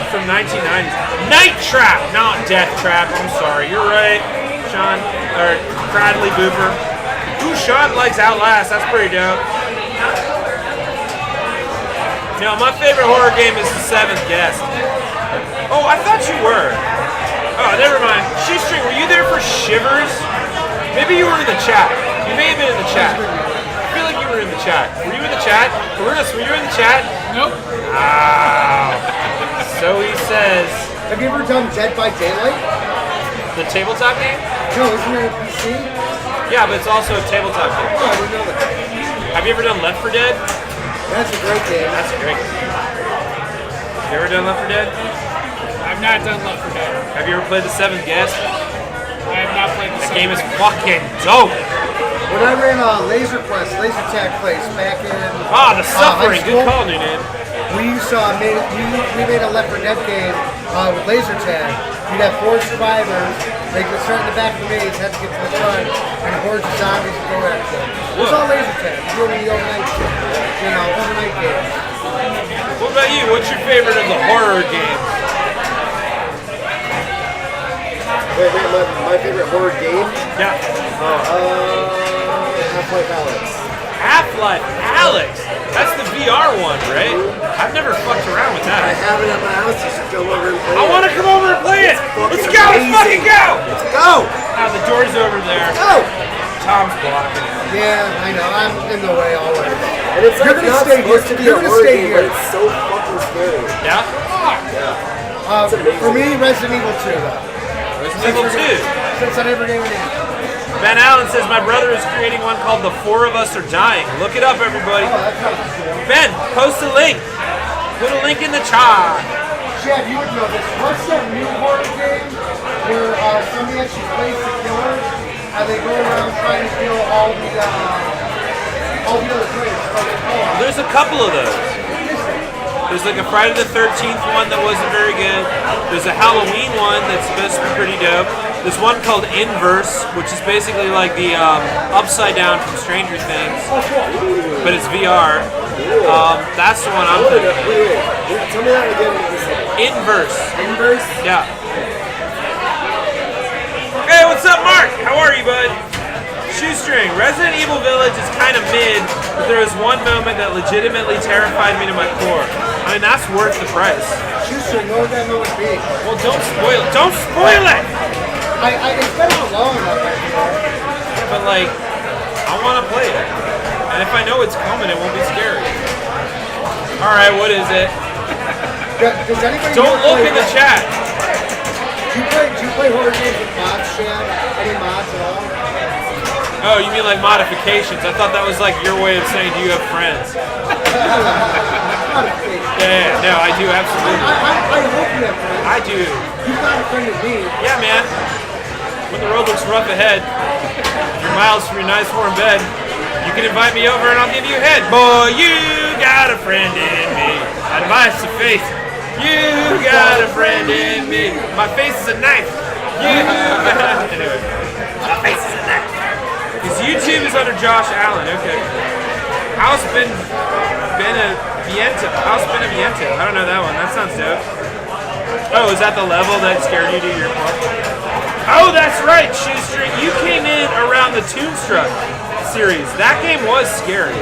It's from 1990s. Night Trap, not Death Trap. I'm sorry. You're right, Sean. Or Bradley Booper. Ooh, Sean likes Outlast. That's pretty dope. No, my favorite horror game is the seventh guest. Oh, I thought you were. Oh, never mind. Shoestring, were you there for Shivers? Maybe you were in the chat. You may have been in the chat. I feel like you were in the chat. Were you in the chat? Lourdes, were you in the chat? Nope. Wow. So he says. Have you ever done Dead by Daylight? The tabletop game? No, isn't it a PC? Yeah, but it's also a tabletop game. Oh, I didn't know that. Have you ever done Left 4 Dead? That's a great game. That's a great game. You ever done Left 4 Dead? I've not done Left 4 Dead. Have you ever played the Seventh Guest? I have not played the That game is fucking dope. When I ran a laser tag place back in The Suffering, good call, new name. We made a Left 4 Dead game with laser tag. You'd have 4 survivors. They could start in the back of the maze, had to get to the front, and hordes of zombies would go after them. It was all laser tag. Really overnight games. What about you? What's your favorite of the horror games? Wait, my favorite horror game? Yeah. Half-Life Alyx. Half-Life Alyx. That's the VR one, right? I've never fucked around with I that. have it at my house. You should come over and play I it. want to come over and play it. Let's go. Let's fucking go. Let's go. The door's over there. Go. Tom's blocking it. Yeah, I know. I'm in the way already. And it's like You're gonna not stay supposed here. to be You're a gonna horror stay game, here. but it's so fucking scary. Yeah? For me, Resident Evil 2, though. Resident Evil 2. Since I never gave it in. Ben Allen says, my brother is creating one called The Four of Us Are Dying. Look it up, everybody. Oh, that sounds cool. Ben, post a link. Put a link in the chat. Chad, you would know this. What's that new horror game where somebody actually plays the killer and they go around trying to kill all the other players? There's a couple of those. There's like a Friday the 13th one that wasn't very good. There's a Halloween one that's supposed to be pretty dope. There's one called Inverse, which is basically like the Upside Down from Stranger Things, but it's VR. That's the one I'm thinking. Wait. Tell me that again. Inverse. Inverse? Yeah. Hey, what's up, Mark? How are you, bud? Shoestring. Resident Evil Village is kind of mid, but there was one moment that legitimately terrified me to my core. I mean, that's worth the price. Shoestring, what would that moment be? Well, don't spoil it. Don't spoil it! It's been out long enough, I feel. But, like, I want to play it. And if I know it's coming, it won't be scary. Alright, what is it? Does anybody Don't look in the chat. Do you play horror games with mods, Chad? Any mods at all? Oh, you mean like modifications? I thought that was like your way of saying, do you have friends? Yeah, no, I do, absolutely. I hope you have friends. I do. You've got a friend of me. Yeah, man. When the road looks rough ahead, you're miles from your nice warm bed, you can invite me over and I'll give you a head. Boy, you got a friend in me. Advice to faith. You got a friend in me. My face is a knife. Anyway. My face is a knife. His YouTube is under Josh Allen. Okay. House Beneviento. I don't know that one. That sounds dope. Oh, is that the level that scared you to your core? Oh, that's right, Shoestring. You came in around on the Toonstruck series. That game was scary.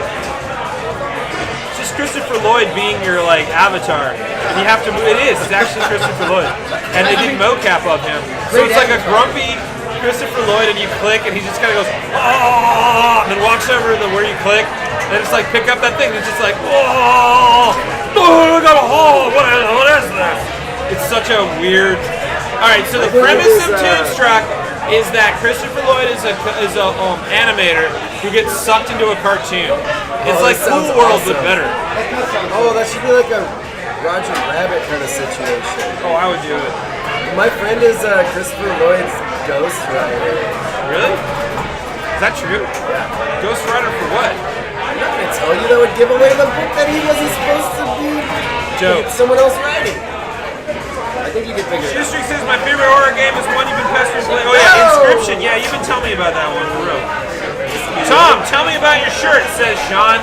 It's just Christopher Lloyd being your like avatar, and you have to move. It is. It's actually Christopher Lloyd, and they did mocap of him, so it's like a grumpy Christopher Lloyd, and you click, and he just kind of goes, oh, and then walks over to where you click, and it's like pick up that thing, and it's just like, oh, I got a hole. What is this? It's such a weird. All right, so the premise of Toonstruck is that Christopher Lloyd is a animator who gets sucked into a cartoon. It's like Cool World, but better. Oh, that should be like a Roger Rabbit kind of situation. Oh, I would do it. My friend is Christopher Lloyd's Ghost Rider. Really? Is that true? Yeah. Ghost Rider for what? I'm not gonna tell you. That would give away the book that he wasn't supposed to be. Dope. It's someone else writing. I think you can figure it out. Shoestring says my favorite horror game is one you've been pestering to play. Oh yeah, Inscription. Yeah, you've been telling me about that one for real. Tom, tell me about your shirt. Says Sean.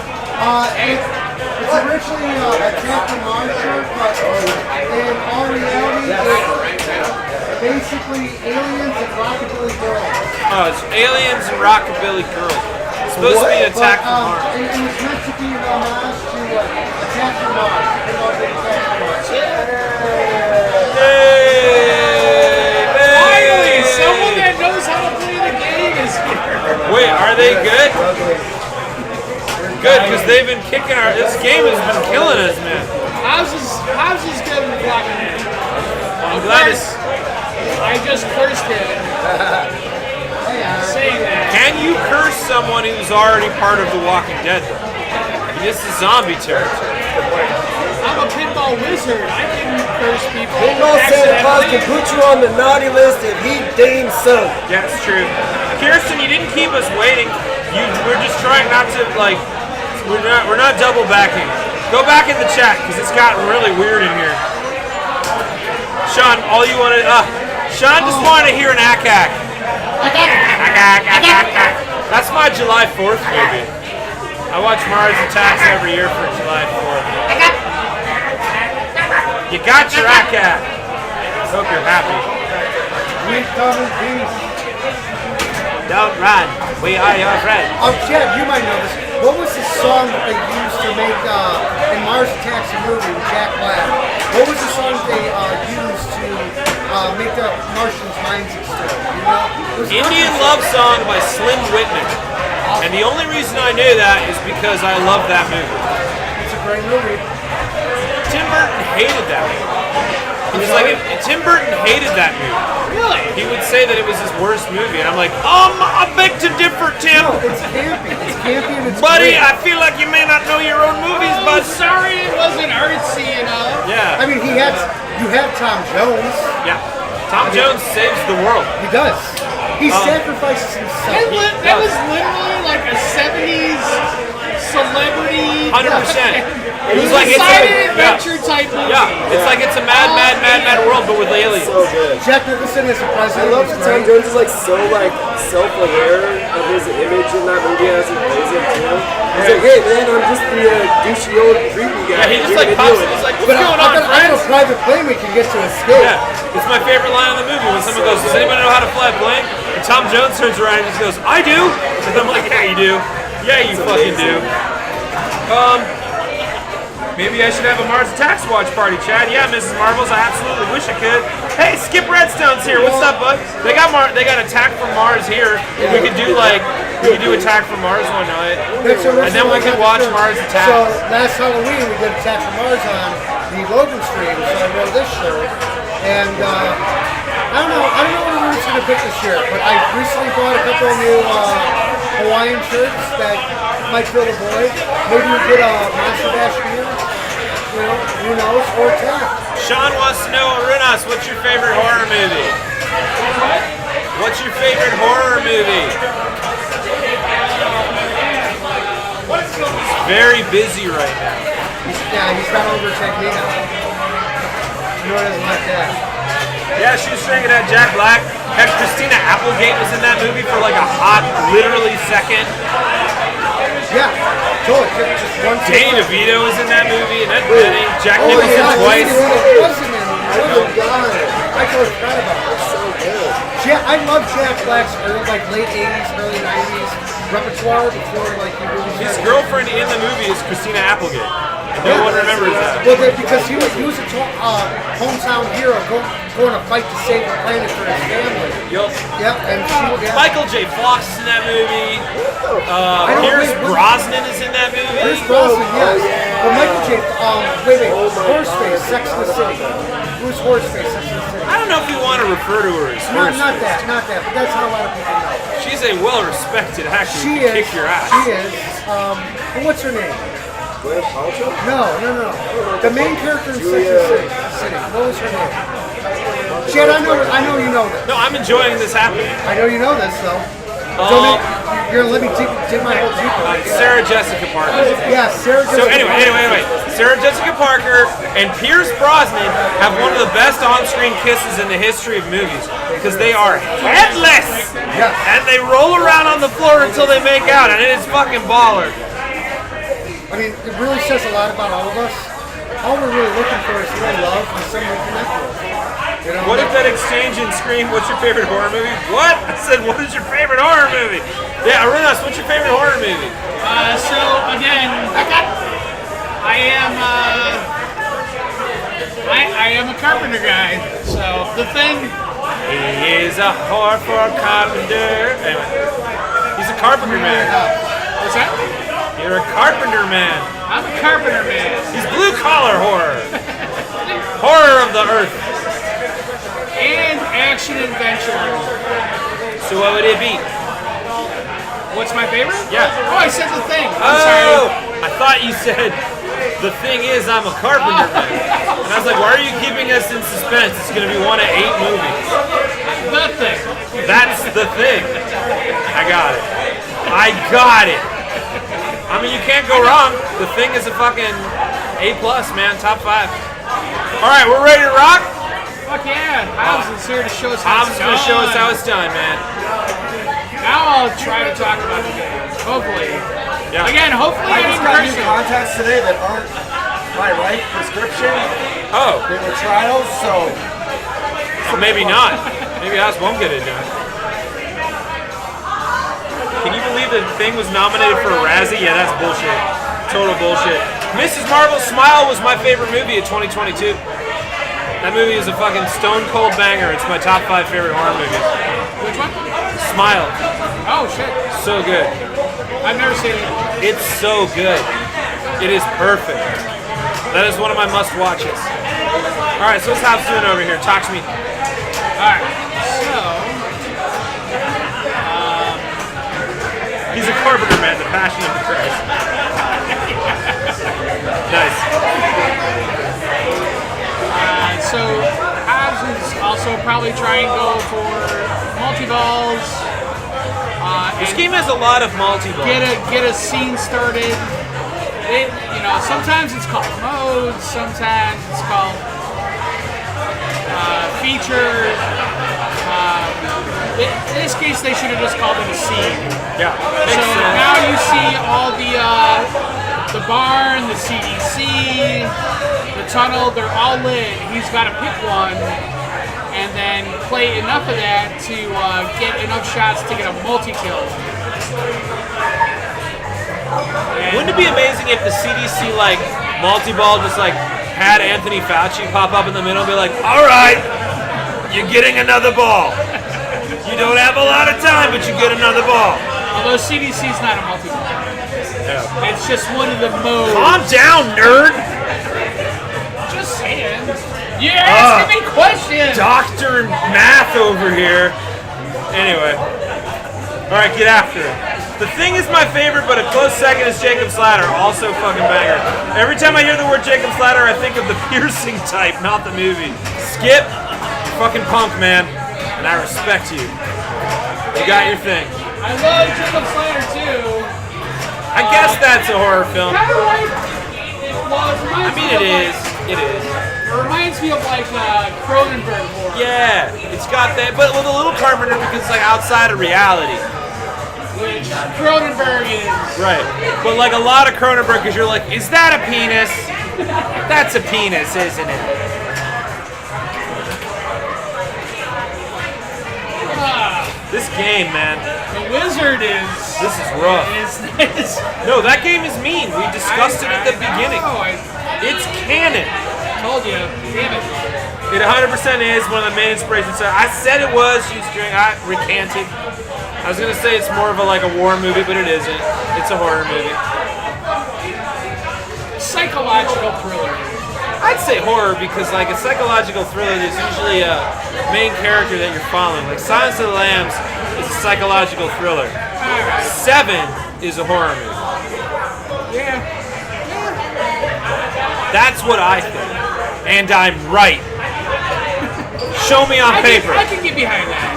It's originally a Captain Mars shirt, but in all reality, it's basically aliens and rockabilly girls. Oh, it's aliens and rockabilly girls. It's supposed to be an attack from Mars. It was meant to be an homage to Attack from Mars. Finally, someone that knows how to play the game is here. Wait, are they good? Good, because they've been kicking our. This game has been killing us, man. How's this good with blocking it? I'm glad it's. I just cursed him. Saying that. Can you curse someone who's already part of The Walking Dead, though? I mean, this is zombie territory. I'm a pinball wizard. I can curse people. Pinball Santa Claus can put you on the naughty list if he deems so. Yeah, it's true. Kirsten, you didn't keep us waiting. We're just trying not to like. We're not double backing. Go back in the chat because it's gotten really weird in here. Sean, all you wanted. Sean just wanted to hear an ack-ack. That's my July 4th movie. I watch Mars Attacks every year for July 4th. You got your ack-ack. Hope you're happy. We come in peace. Don't run. We are your friends. Chad, you might know this. What was the song that they used to make in Mars Attacks the movie with Jack Black? What was the song they used to make the Martians' minds explode? You know? Indian Love Song by Slim Whitman. And the only reason I knew that is because I love that movie. It's a great movie. Tim Burton hated that movie. He was like, Tim Burton hated that movie. Really? He would say that it was his worst movie, and I'm like, I beg to differ, Tim. No, it's campy. It's campy and it's Buddy, great. I feel like you may not know your own movies, Oh, but sorry it wasn't artsy enough. yeah, I mean, you have Tom Jones. yeah. Tom Jones saves the world. He does. He sacrifices himself. That was literally like a 70s celebrity 100%. It was like decided adventure type movie. Yeah, it's like it's a mad world, but with aliens. So good. Jack Nicholson as the I president. love is that Tom great. Jones is like so like self-aware of his image in that movie as he plays it too. He's like, hey man, I'm just the douchey old creepy guy. Yeah, he just You're like gonna pops do it. it. He's like, what's But going I on, got a friends? private plane we can get to escape. Yeah, it's my favorite line in the movie when someone goes, does anybody know how to fly a plane? And Tom Jones turns around and just goes, I do. And I'm like, yeah, you do. Yeah, you fucking do. Maybe I should have a Mars Attacks watch party, Chad. Yeah, Mrs. Marbles, I absolutely wish I could. Hey, Skip Redstone's here. What's up, bud? They got Attack from Mars here. We could do Attack from Mars one night, and then we could watch Mars Attacks. So last Halloween we did Attack from Mars on the Logan stream, so I wore this shirt. And I don't know what I'm going to pick this year, but I recently bought a couple of new Hawaiian shirts that might fill the void. Maybe we get a Monster Bash beer. You know, who knows? Or attack. Sean wants to know, Runas, what's your favorite horror movie? What's your favorite horror movie? He's very busy right now. He's got overtake me now. You know, doesn't like that. Yeah, she was stringing at Jack Black. Heck, Christina Applegate was in that movie for like a hot, literally second. Yeah, totally. Just one Danny DeVito was in that movie, and Ed Benny, Jack Nicholson twice. He wasn't in it. Oh, God. I totally forgot about it. So good. I love Jack Black's early, like late 80s, early 90s repertoire before like he really His started. girlfriend in the movie is Christina Applegate. And no one remembers that. Well, because he was a hometown hero going to fight to save the planet for his family. Yup. Yep, and Michael J. Fox is in that movie. Pierce Brosnan is in that movie. Pierce Brosnan, yes. But Michael J. Wait, Horseface, Sex and the City. Who's Horseface, Sex and the City? I don't know if you want to refer to her as Not that, but that's how a lot of people know. She's a well-respected actor. She who can is. Kick your ass. She is. But what's her name? No. The main character in Sex and the City. What was her name? Chad, I know you know this. No, I'm enjoying this happening. I know you know this, though. You're gonna let me dig my whole deeper. Sarah Jessica Parker. Yeah, Sarah Jessica So anyway. Sarah Jessica Parker and Pierce Brosnan have one of the best on-screen kisses in the history of movies because they are headless and they roll around on the floor until they make out, and it is fucking baller. I mean, it really says a lot about all of us. All we're really looking for is real love and someone to connect with. You know? What if that exchange in Scream, what's your favorite horror movie? What? I said, what is your favorite horror movie? Yeah, Arunas, what's your favorite horror movie? So again, I am a Carpenter guy. So the Thing. He is a hardcore carpenter. Anyway, he's a carpenter man. What's that? You're a carpenter man. I'm a Carpenter man. He's blue collar horror. Horror of the earth. And action adventure. So what would it be? What's my favorite? Yeah. Oh, I said The Thing. I'm Oh, sorry. I thought you said the thing is I'm a carpenter man. And I was like, why are you keeping us in suspense? It's going to be one of 8 movies. The Thing. That's the thing. I got it. I mean, you can't go wrong. The Thing is a fucking A+, man. Top 5. All right, we're ready to rock? Fuck yeah. Hobbs is here to show us how Hobbs is going to show us how it's done, man. Now I'll try to talk about the game. Hopefully. Yeah. Again, hopefully I in just got new person. contacts today that aren't my right prescription. Oh. They were trials, so Well, maybe not. Maybe Hobbs won't get it done. Can you believe the Thing was nominated for a Razzie? Yeah, that's bullshit. Total bullshit. Mrs. Marvel's Smile was my favorite movie of 2022. That movie is a fucking stone cold banger. It's my top 5 favorite horror movies. Which one? Smile. Oh, shit. So good. I've never seen it. It's so good. It is perfect. That is one of my must watches. Alright, so what's Hobbs doing over here? Talk to me. Alright, so... He's a carpenter man, the passion of the Christ. Nice. So Hobbs is also probably trying to go for multi-balls. This game has a lot of multi-balls. Get a scene started. Sometimes it's called modes, sometimes it's called feature. In this case, they should have just called it a scene. Yeah. So now you see all the barn, the CDC, the tunnel, they're all lit. He's got to pick one and then play enough of that to get enough shots to get a multi-kill. Wouldn't it be amazing if the CDC multi-ball just had Anthony Fauci pop up in the middle and be like, all right, you're getting another ball. You don't have a lot of time, but you get another ball. Although CDC's not a multi-ball. Yeah. It's just one of the modes. Calm down, nerd. Just saying. You're asking me questions. Dr. Math over here. Anyway. Alright, get after it. The Thing is my favorite, but a close second is Jacob's Ladder. Also fucking banger. Every time I hear the word Jacob's Ladder, I think of the piercing type, not the movie. Skip, fucking punk, man. And I respect you. You got your thing. I love Jacob's Ladder too. I guess that's a horror film. Kind of like, I mean, it is. It is. It reminds me of Cronenberg horror. Yeah, it's got that, but with a little Carpenter because it's outside of reality. Which Cronenberg is. Right, but a lot of Cronenberg because you're like, is that a penis? That's a penis, isn't it? This game, man. The wizard is. This is rough. Is No, that game is mean. We discussed it at the beginning. It's canon. Told you. Damn it. It 100% is one of the main inspirations. I said it was shoestring. I recanted. I was gonna say it's more of a war movie, but it isn't. It's a horror movie. Psychological thriller. I'd say horror because a psychological thriller, there's usually a main character that you're following. Like Silence of the Lambs is a psychological thriller. 7 is a horror movie. Yeah. That's what I think. And I'm right. Show me on paper. I can get behind that.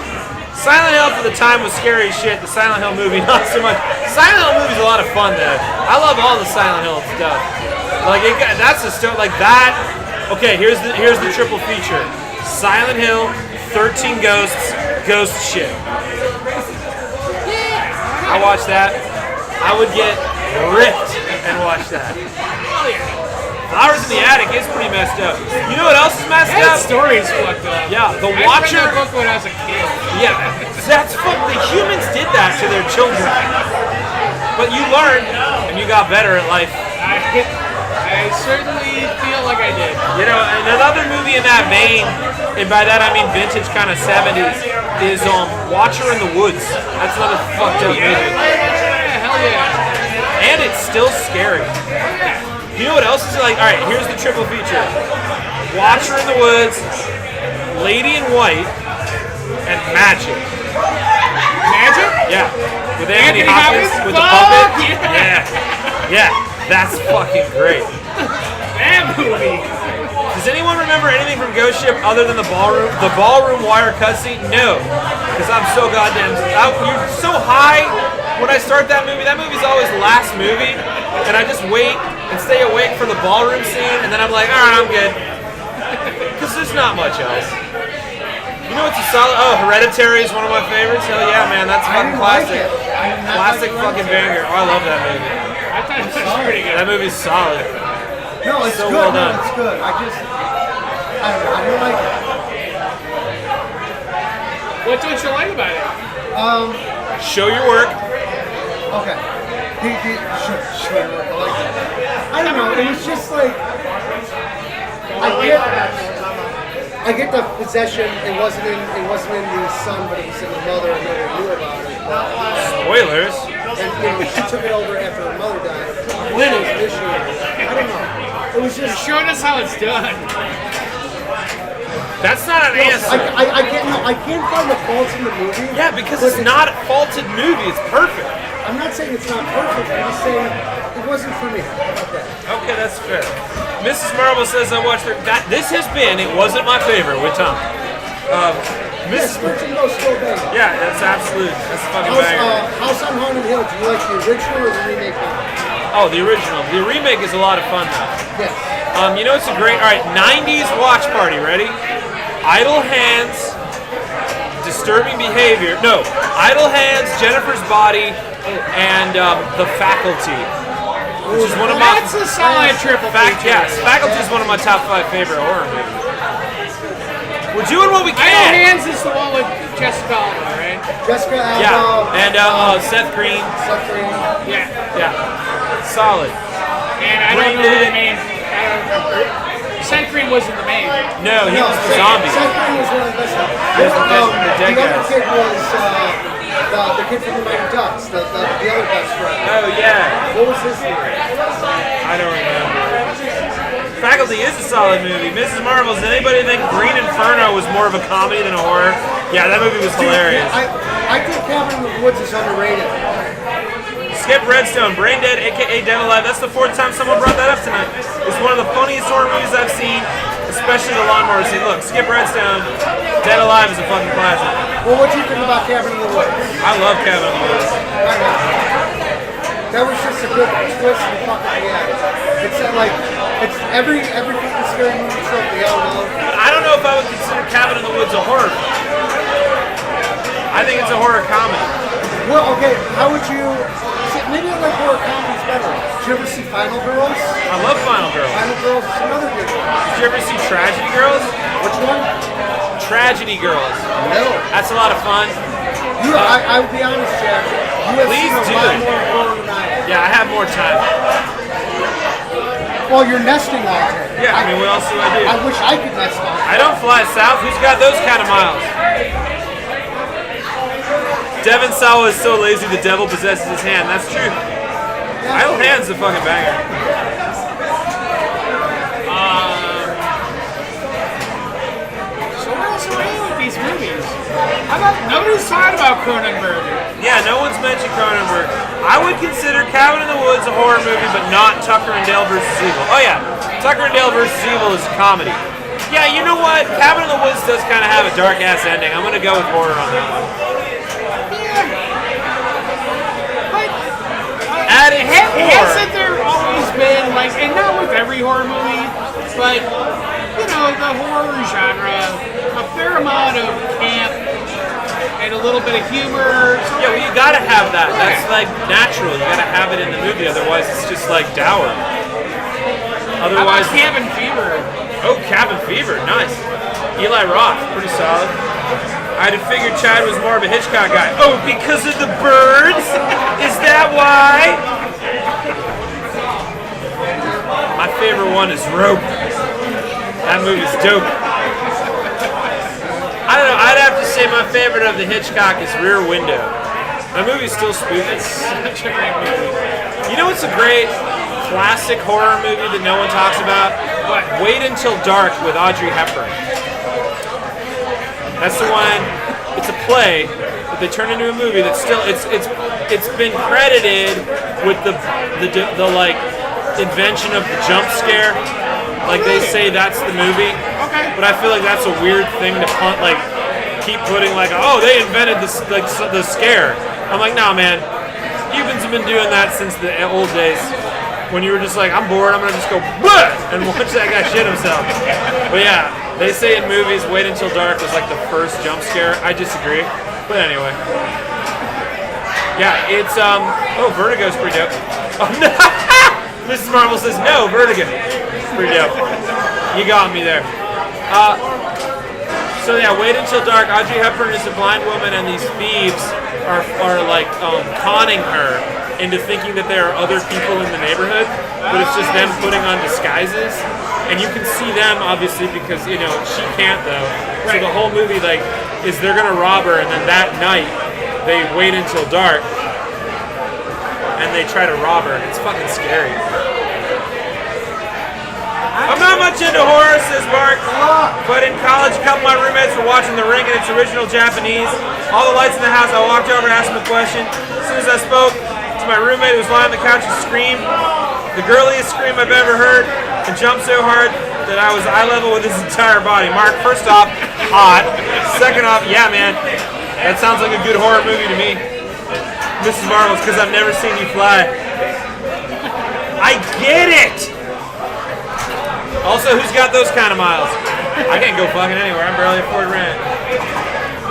Silent Hill for the time was scary as shit. The Silent Hill movie, not so much. Silent Hill movie's a lot of fun though. I love all the Silent Hill stuff. That's the stuff like that. Okay, here's the triple feature: Silent Hill, 13 Ghosts, Ghost shit. I watch that. I would get ripped and watch that. Flowers in the Attic is pretty messed up. You know what else is messed That up? story is fucked up. Yeah, The I Watcher. read that book when I was a kid. Yeah, that's fucked. The humans did that to their children. But you learned, and you got better at life. I certainly feel like I did. You know, and another movie in that vein, and by that I mean vintage kind of 70s, is Watcher in the Woods. That's another fucked up movie. Yeah, hell yeah. And it's still scary. You know what else is alright, here's the triple feature. Watcher in the Woods, Lady in White, and Magic. Magic? Yeah. With Anthony Hopkins? With the Fuck puppet. yeah. Yeah. That's fucking great. That movie. Does anyone remember anything from Ghost Ship other than the ballroom wire cutscene? No. Because I'm so goddamn... You're so high when I start that movie. That movie's always last movie. And I just wait and stay awake for the ballroom scene. And then I'm like, alright, I'm good. Because there's not much else. You know what's a solid... Oh, Hereditary is one of my favorites. Hell yeah, man. That's fucking classic. Classic fucking banger. Oh, I love that movie. I thought it was pretty good. That movie's solid. No, it's So good. well done. No, it's good. I don't know. I don't like it. What don't you like about it? Show your work. Okay. Sure, I like that. I don't know. It was just like I get the possession. It wasn't in the son, but it was in the mother, and never knew about it. Spoilers. And she took it over after her mother died. When it was an issue. I don't know. It was just showing us how it's done. That's not an answer. I can't find the faults in the movie. Yeah, because it's not a faulted movie. It's perfect. I'm not saying it's not perfect. I'm just saying it wasn't for me. Okay, that's fair. Mrs. Marvel says I watched her. This has been. It wasn't my favorite with Tom. Mrs. Yeah, that's absolute. That's a fucking banger. House on Haunted Hill. Do you like the original or the remake? Oh, the original. The remake is a lot of fun though. Yes. You know it's a great. All right, 90s watch party. Ready? Idle Hands, Disturbing Behavior. No, Idle Hands, Jennifer's Body, and The Faculty, which is one of my. That's a solid triple feature. Yes, Faculty is one of my top 5 favorite horror movies. We're doing what we can. Idle Hands is the one with Jessica Alba, right? Jessica Alba. Yeah, and Seth Green. Seth Green. Yeah. Solid. And I don't know who the main. Seth Green wasn't the main. No, he was the zombie. Seth Green was one of the best. The dead the other guys. kid was the kid from the Mighty Ducks, the other best friend. Oh yeah. What was his name? I don't remember. Faculty is a solid movie. Mrs. Marvel, does anybody think Green Inferno was more of a comedy than a horror? Yeah, that movie was hilarious. I think Cabin in the Woods is underrated. Skip Redstone, Brain Dead, aka Dead Alive. That's the 4th time someone brought that up tonight. It's one of the funniest horror movies I've seen, especially the lawnmower scene. Look, Skip Redstone, Dead Alive is a fucking classic. Well, what do you think about Cabin in the Woods? I love Cabin in the Woods. That was just a good twist in the fucking end. It's it's every fucking scary movie trope we all know. I don't know if I would consider Cabin in the Woods a horror film. I think it's a horror comedy. Well, okay, how would you... Maybe I like horror comedies better. Did you ever see Final Girls? I love Final Girls. Final Girls is another good one. Did you ever see Tragedy Girls? Which one? Tragedy Girls. No. That's a lot of fun. I would be honest, Chad. You have Please seen a do. lot more horror than I have. Yeah, I have more time. Well, you're nesting all day. Yeah, I mean, what else do I do? I wish I could nest all day. I don't fly south. Who's got those kind of miles? Devin Sawa is so lazy the devil possesses his hand. That's true. Idle Hand's a fucking banger. So where else are we with these movies? Nobody's talking about Cronenberg. Yeah, no one's mentioned Cronenberg. I would consider Cabin in the Woods a horror movie, but not Tucker and Dale vs. Evil. Oh yeah, Tucker and Dale vs. Evil is a comedy. Yeah, you know what? Cabin in the Woods does kind of have a dark-ass ending. I'm going to go with horror on that one. Adding horror. Hasn't there always been, like, and not with every horror movie, but, you know, the horror genre, a fair amount of camp and a little bit of humor. Yeah, well, you gotta have that. That's like natural. You gotta have it in the movie, otherwise it's just like dour. Otherwise, How about Cabin Fever? Oh, Cabin Fever, nice. Eli Roth, pretty solid. I'd have figured Chad was more of a Hitchcock guy. Oh, because of the birds? Is that why? My favorite one is Rope. That movie's dope. I don't know, I'd have to say my favorite of the Hitchcock is Rear Window. That movie's still spooky. It's such a great movie. You know what's a great classic horror movie that no one talks about? What? Wait Until Dark with Audrey Hepburn. That's the one. It's a play that they turn into a movie that's still it's been credited with the like invention of the jump scare. Like they say that's the movie. Okay. But I feel like that's a weird thing to like keep putting like, oh, they invented this like the scare. I'm like, nah, man. Cubans have been doing that since the old days. When you were just like, I'm bored, I'm gonna just go bleh! And watch that guy shit himself. But yeah, they say in movies, Wait Until Dark was like the first jump scare. I disagree. But anyway. Yeah, it's oh, Vertigo's pretty dope. Oh no! Mrs. Marvel says no, Vertigo. Pretty dope. You got me there. So yeah, Wait Until Dark. Audrey Hepburn is a blind woman, and these thieves are like conning her into thinking that there are other people in the neighborhood, but it's just them putting on disguises. And you can see them obviously because you know she can't though. So the whole movie like is they're gonna rob her, and then that night they wait until dark and they try to rob her. It's fucking scary. I'm not much into horror, says Mark, but in college a couple of my roommates were watching The Ring in its original Japanese. All the lights in the house, I walked over and asked him a question. As soon as I spoke to my roommate who was lying on the couch and screamed, the girliest scream I've ever heard, and jumped so hard that I was eye level with his entire body. Mark, first off, hot. Second off, yeah, man, that sounds like a good horror movie to me. Mrs. Marvel's because I've never seen you fly. I get it! Also, who's got those kind of miles? I can't go fucking anywhere. I'm barely afford rent.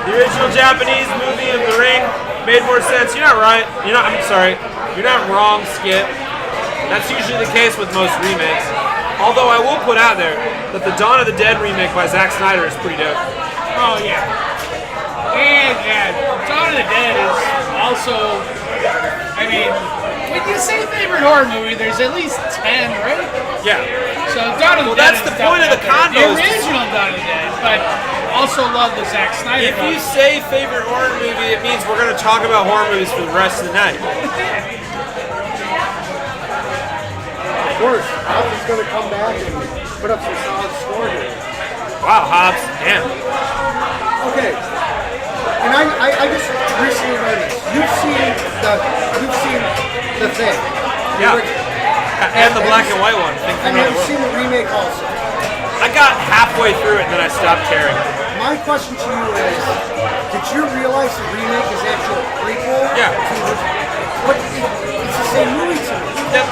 The original Japanese movie of The Ring made more sense. You're not right. I'm sorry. You're not wrong, Skip. That's usually the case with most remakes. Although I will put out there that the Dawn of the Dead remake by Zack Snyder is pretty dope. Oh yeah. And yeah, Dawn of the Dead is also, I mean, when you say favorite horror movie, there's at least 10, right? Yeah. So Dawn of the Dead that's the point of the convo. The original Dawn of the Dead, but also love the Zack Snyder. If you say favorite horror movie, it means we're going to talk about horror movies for the rest of the night. Of course, Hobbs is going to come back and put up some solid score here. Wow, Hobbs, damn. Okay. And I just recently noticed you've seen the thing. Yeah. And the black and white one. And you've seen the remake also. I got halfway through it and then I stopped caring. My question to you is, did you realize the remake is actually a prequel? Yeah. But it's the same movie to me. Yep.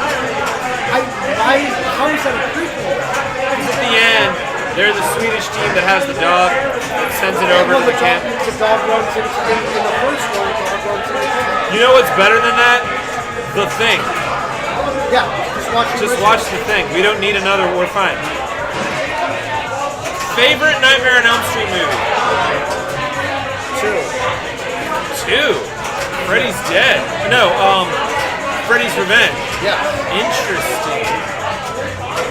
How is that a prequel? Because at the end, they're the Swedish team that has the dog that sends it over to the camp. The dog runs in the first one, the dog runs in the camp. You know what's better than that? The Thing. Yeah, just watch The Thing. We don't need another, we're fine. Favorite Nightmare on Elm Street movie? Two. 2. Freddy's Dead. No, Freddy's Revenge. Yeah. Interesting.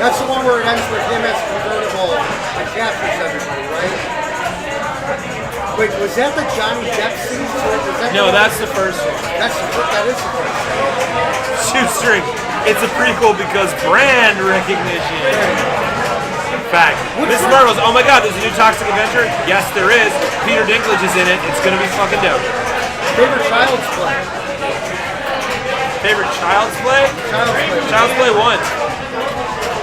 That's the one where it ends with him as convertible and captures everybody, right? Wait, was that the Johnny Depp scene? No, that's the first one. That is the first one. Shoestring. It's a prequel because brand recognition. In fact, Miss Marvel's, oh my god, there's a new Toxic Avenger? Yes, there is. Peter Dinklage is in it. It's gonna be fucking dope. Favorite Child's Play? Favorite Child's Play? Child's Play 1.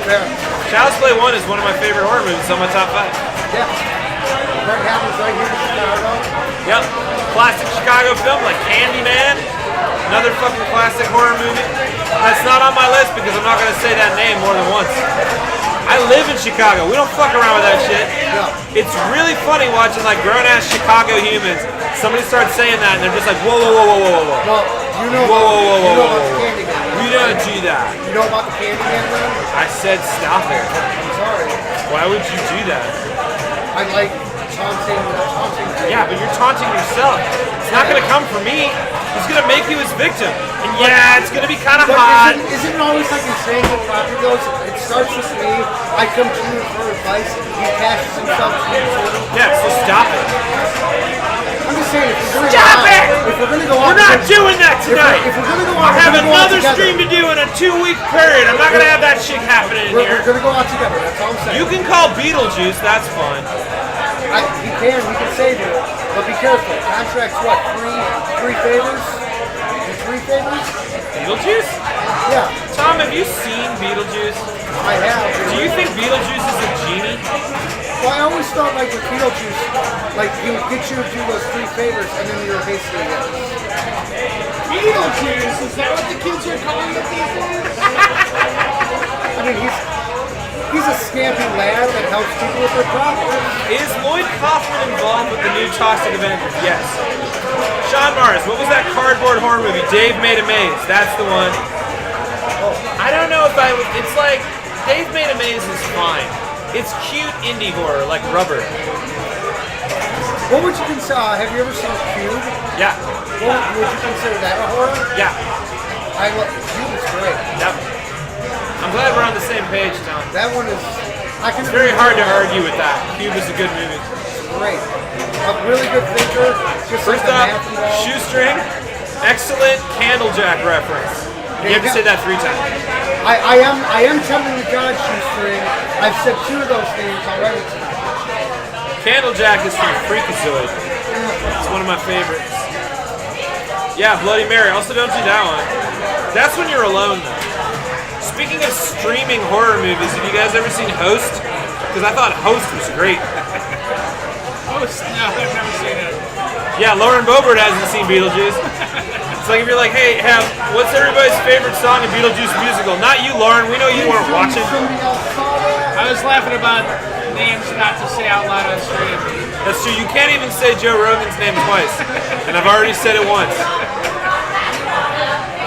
Yeah. Child's Play 1 is one of my favorite horror movies. It's on my top 5. Yeah. That happens right here in Chicago. Yep. Classic Chicago film like Candyman. Another fucking classic horror movie. That's not on my list because I'm not going to say that name more than once. I live in Chicago. We don't fuck around with that shit. No. It's really funny watching like grown-ass Chicago humans. Somebody starts saying that and they're just like, whoa, whoa, whoa, whoa, whoa, whoa. Well, you know, Whoa, whoa, whoa, you know whoa, about whoa. the Candyman. We don't do that. You know about the Candyman then? I said stop it. I'm sorry. Why would you do that? I like taunting. Yeah, but you're taunting yourself. It's not going to come from me. He's going to make you his victim. And yeah, it's going to be kind of hot. Isn't it always like insane when property goes? It starts with me. I come to you for advice. He cashes himself to you too. Yeah, so stop it. I'm just saying, if we're going to Stop it! If we're going to go on, We're not doing that tonight. If we're going to go I on, have we're gonna go out another together. stream to do in a 2-week period. I'm not going to have that shit happening in We're here. going to go out together. That's all I'm saying. You can call Beetlejuice. That's fun. He can save you, but be careful. Contract's what? Three favors? And 3 favors? Beetlejuice? Yeah, Tom, have you seen Beetlejuice? I have. Do you think Beetlejuice is a genie? Well, I always felt like with Beetlejuice, like he would get you to do those 3 favors, and then you're basically yes. Beetlejuice, is that what the kids are calling it these days? I mean, he's a scampy lad that helps people with their problems. Is Lloyd Kaufman involved with the new Toxic Avenger? Yes. Sean Morris, what was that cardboard horror movie? Dave Made a Maze. That's the one. I don't know if I would. It's like, Dave Made a Maze is fine. It's cute indie horror, like Rubber. What would you consider? Have you ever seen Cube? Yeah. What would you consider that a horror? Yeah. Cube is great. Yep. I'm glad we're on the same page, Tom. That one is. It's very hard to argue with that. Cube is a good movie. Great. A really good thinker. Just First like up, the math ball. Shoestring. Excellent Candlejack reference. You have to say that 3 times. I am telling the God Shoestring. I've said 2 of those things already. Candlejack is from Freakazoid. It's one of my favorites. Yeah, Bloody Mary. Also, don't do that one. That's when you're alone, though. Speaking of streaming horror movies, have you guys ever seen Host? Because I thought Host was great. Host? No, I've never seen it. Yeah, Lauren Boebert hasn't seen Beetlejuice. It's like if you're like, hey, what's everybody's favorite song in Beetlejuice musical? Not you, Lauren. We know you weren't watching. I was laughing about names not to say out loud on stream. That's true. You can't even say Joe Rogan's name twice. And I've already said it once.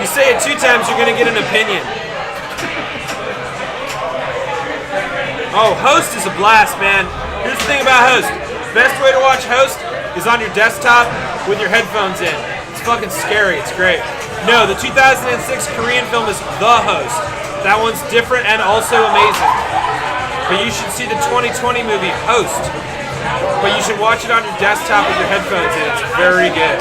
You say it 2 times, you're going to get an opinion. Oh, Host is a blast, man. Here's the thing about Host. Best way to watch Host is on your desktop with your headphones in. It's fucking scary. It's great. No, the 2006 Korean film is The Host. That one's different and also amazing. But you should see the 2020 movie Host. But you should watch it on your desktop with your headphones in. It's very good.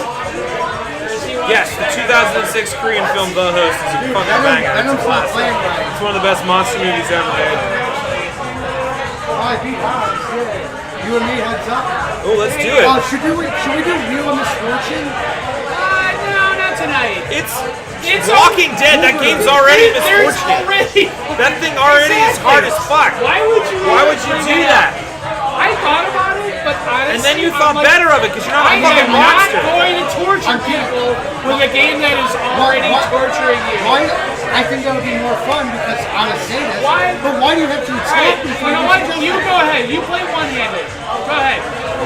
Yes, the 2006 Korean film The Host is a fucking banger. It's a classic. It's one of the best monster movies ever made. You and me heads up. Oh, let's do it. Should we do Wheel of Misfortune? No, not tonight. It's Walking Dead. That game's already misfortunate. That thing already is hard as fuck. Why would you do that? I thought about it, but honestly, and then you thought better of it because you're not a fucking monster. I'm not going to torture people with a game that is already torturing you. Why? I think that would be more fun because I'm a sadist. Why? But why do you have to attack me? You know what? You go ahead. You play one-handed. Go ahead.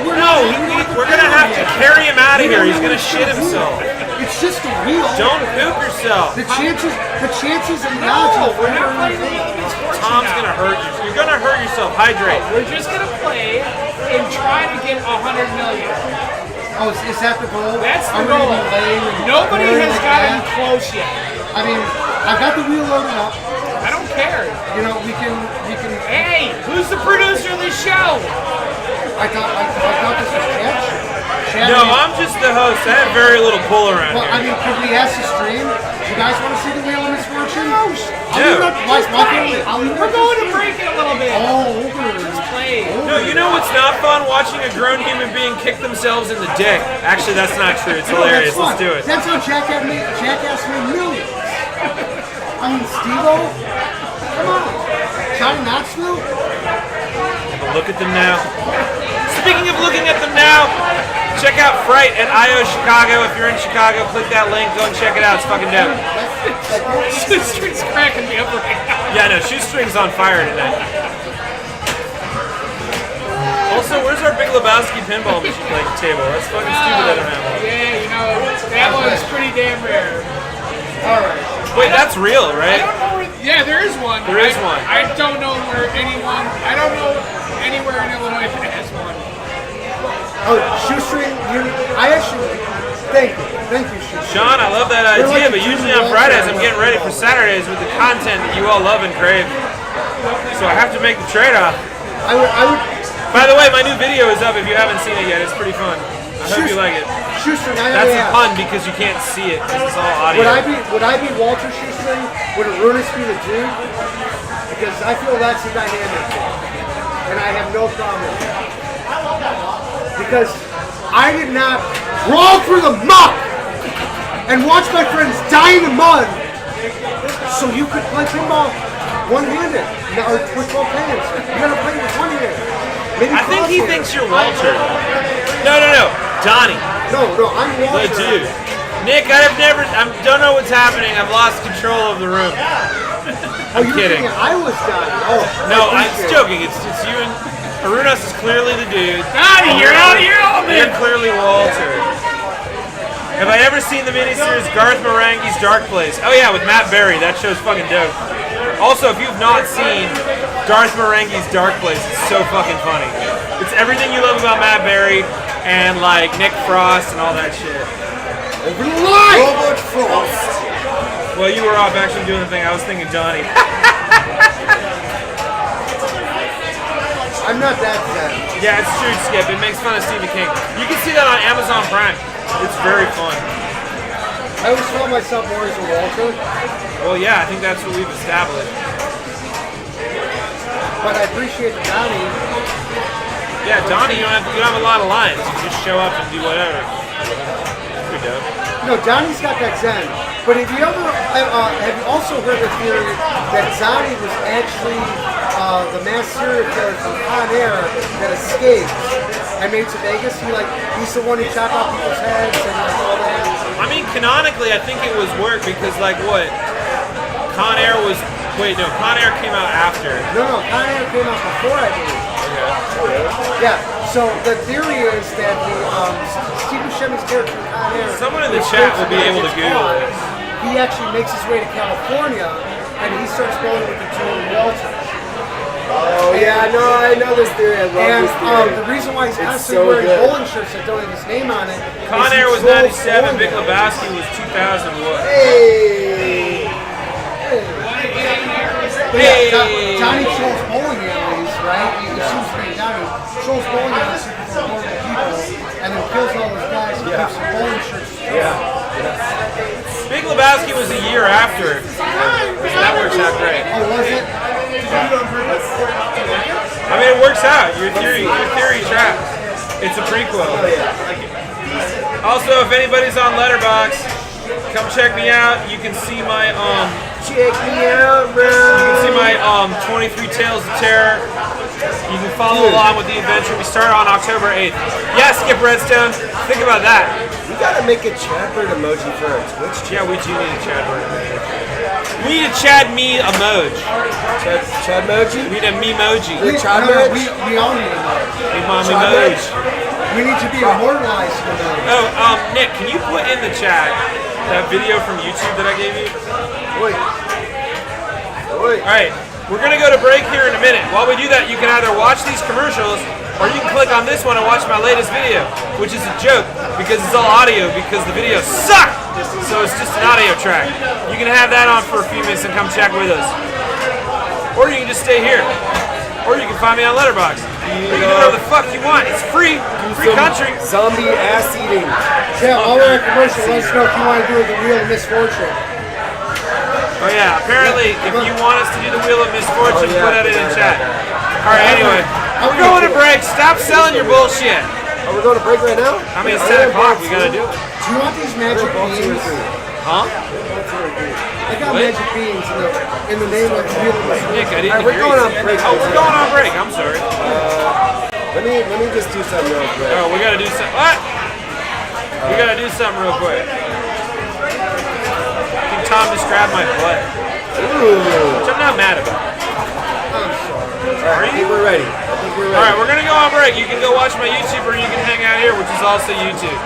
We're gonna have to carry him out of here. He's gonna shit himself. It's just a wheel. Don't poop yourself. The chances and the No, odds. we're not playing Misfortune. Tom's gonna hurt you. You're gonna hurt yourself. Hydrate. We're just gonna play and try to get 100 million. Oh, is that the goal? That's Are the we gonna goal. be laying and Nobody pouring has like gotten that? close yet. I mean, I've got the wheel loaded up. I don't care. You know, we can. Hey, who's the producer of this show? I thought this was Chad. No, I'm just the host. I have very little pull around Well, here. I mean, could we ask the stream? You guys want to see the wheel of misfortune? No. We're going to break it a little bit. Oh, over. Play. No, you know what's not fun? Watching a grown human being kick themselves in the dick. Actually, that's not true. It's hilarious. That's Let's do it. That's how Jackass made millions. I mean, Steve-O, come on. Johnny Knoxville? Have a look at them now. Speaking of looking at them now, check out Fright at I.O. Chicago. If you're in Chicago, click that link. Go and check it out. It's fucking dope. Shoestring's cracking me up right now. Yeah, no, Shoestring's on fire tonight. Also, where's our Big Lebowski pinball machine table? That's fucking stupid that I don't have one. Yeah, you know, that one's pretty damn rare. All right. Wait, that's real, I right? don't know where, yeah, there is one. There is one. I don't know where anyone, I don't know anywhere in Illinois that has one. Oh, Shoestring, I actually, thank you, Shoestring. Sean, I love that They're idea, like but a usually two-year-old on Fridays I'm child. getting ready for Saturdays with the content that you all love and crave. So I have to make the trade-off. I would. By the way, my new video is up if you haven't seen it yet. It's pretty fun. I hope you like it. Shoestring, That's a pun because you can't see it because it's all audio. Would I be Walter Shoestring? Would Arunus be the Dude? Because I feel that's the dynamic, and I have no problem with that. Because I did not crawl through the muck and watch my friends die in the mud, so you could play pinball one-handed or with both hands. You gotta play with one hand. Maybe I think he cross-handed. thinks you're Walter. No, Donnie. No, I'm Walter. The dude. Nick, I don't know what's happening. I've lost control of the room. Oh, you're kidding. thinking I was dying. Oh, No, I'm appreciate it. joking. It's you and Arunas is clearly the dude. Donnie, you're out here all You're man. clearly Walter. Have I ever seen the miniseries Garth Marenghi's Dark Place? Oh yeah, with Matt Berry. That show's fucking dope. Also, if you've not seen Garth Marenghi's Dark Place, it's so fucking funny. It's everything you love about Matt Berry and like Nick Frost and all that shit. Robert Frost. Well, you were off actually doing the thing. I was thinking Johnny. I'm not that sad. Yeah, it's true, Skip. It makes fun of Stephen King. You can see that on Amazon Prime. It's very fun. I always call myself more as a Walter, Well, yeah, I think that's what we've established. but I appreciate the Donnie. Yeah, Donnie, you don't have a lot of lines. You just show up and do whatever. That's pretty dope. No, Donnie's got that Zen. But have you also heard the theory that Donnie was actually the mass serial killer from Con Air that escaped and made it to Vegas? He's the one who chopped off people's heads and all that. I mean, canonically, I think it was work because, like, what? Con Air was. Wait, no, Con Air came out after. No, Con Air came out before, I believe. Yeah, so the theory is that the Steve Buscemi's character in Con Air. Someone in the chat will be able to Google this. He actually makes his way to California and he starts bowling with the two Walters. Oh yeah, I know this theory. I love And this theory. the reason why he's It's constantly so wearing good. bowling shirts that don't have his name on it. Con is he Air was trolls 97, bowling Big alleys. Lebowski was 2000. What? Hey. But yeah, Johnny trolls bowling alleys, right? He assumes to be Johnny. Trolls bowling alleys looking for horrible people and then kills all those guys and keeps the bowling shirts. Big Lebowski was a year after. So that works out great. Oh, was it? I mean, it works out. Your theory tracks. It's a prequel. Also, if anybody's on Letterboxd, come check me out. You can see my Check me out, bro. You can see my 23 Tales of Terror. You can follow along with the adventure. We start on October 8th. Yes, Skip Redstone. Think about that. We gotta make a Chadbird emoji for our Twitch Yeah, we do need a Chad word. We need a Chad me emoji. Chad emoji? We need a memoji. The Chad No, emoji? we all need a mode. We mom Chad emoji. We need to be immortalized in the mode. Oh, Nick, can you put in the chat that video from YouTube that I gave you? Wait. All right, we're gonna go to break here in a minute. While we do that, you can either watch these commercials Or you can click on this one and watch my latest video, which is a joke because it's all audio because the videos suck. So it's just an audio track. You can have that on for a few minutes and come check with us. Or you can just stay here. Or you can find me on Letterboxd. Or you can do whatever the fuck you want. It's free. Free country. Zombie ass eating. Yeah, while we're at commercial, let us know if you want to do the Wheel of Misfortune. Oh yeah, apparently if you want us to do the Wheel of Misfortune, put it in chat. Alright, anyway. We're going to break. Stop selling your bullshit. Are we going to break right now? I mean, it's 10 o'clock. We gotta do it. Do you want these magic beans? Huh? I got magic beans in the name of the Wheel of Misfortune. Nick, I didn't Alright, we're hear going you. on break. Oh, we're going on break. I'm sorry. Let me just do something real quick. Oh, we gotta do something. What? We gotta do something real quick. I think Tom just grabbed my butt. Ooh. Which I'm not mad about. Alright, I think we're ready. Alright, we're gonna go on break. You can go watch my YouTube or you can hang out here, which is also YouTube.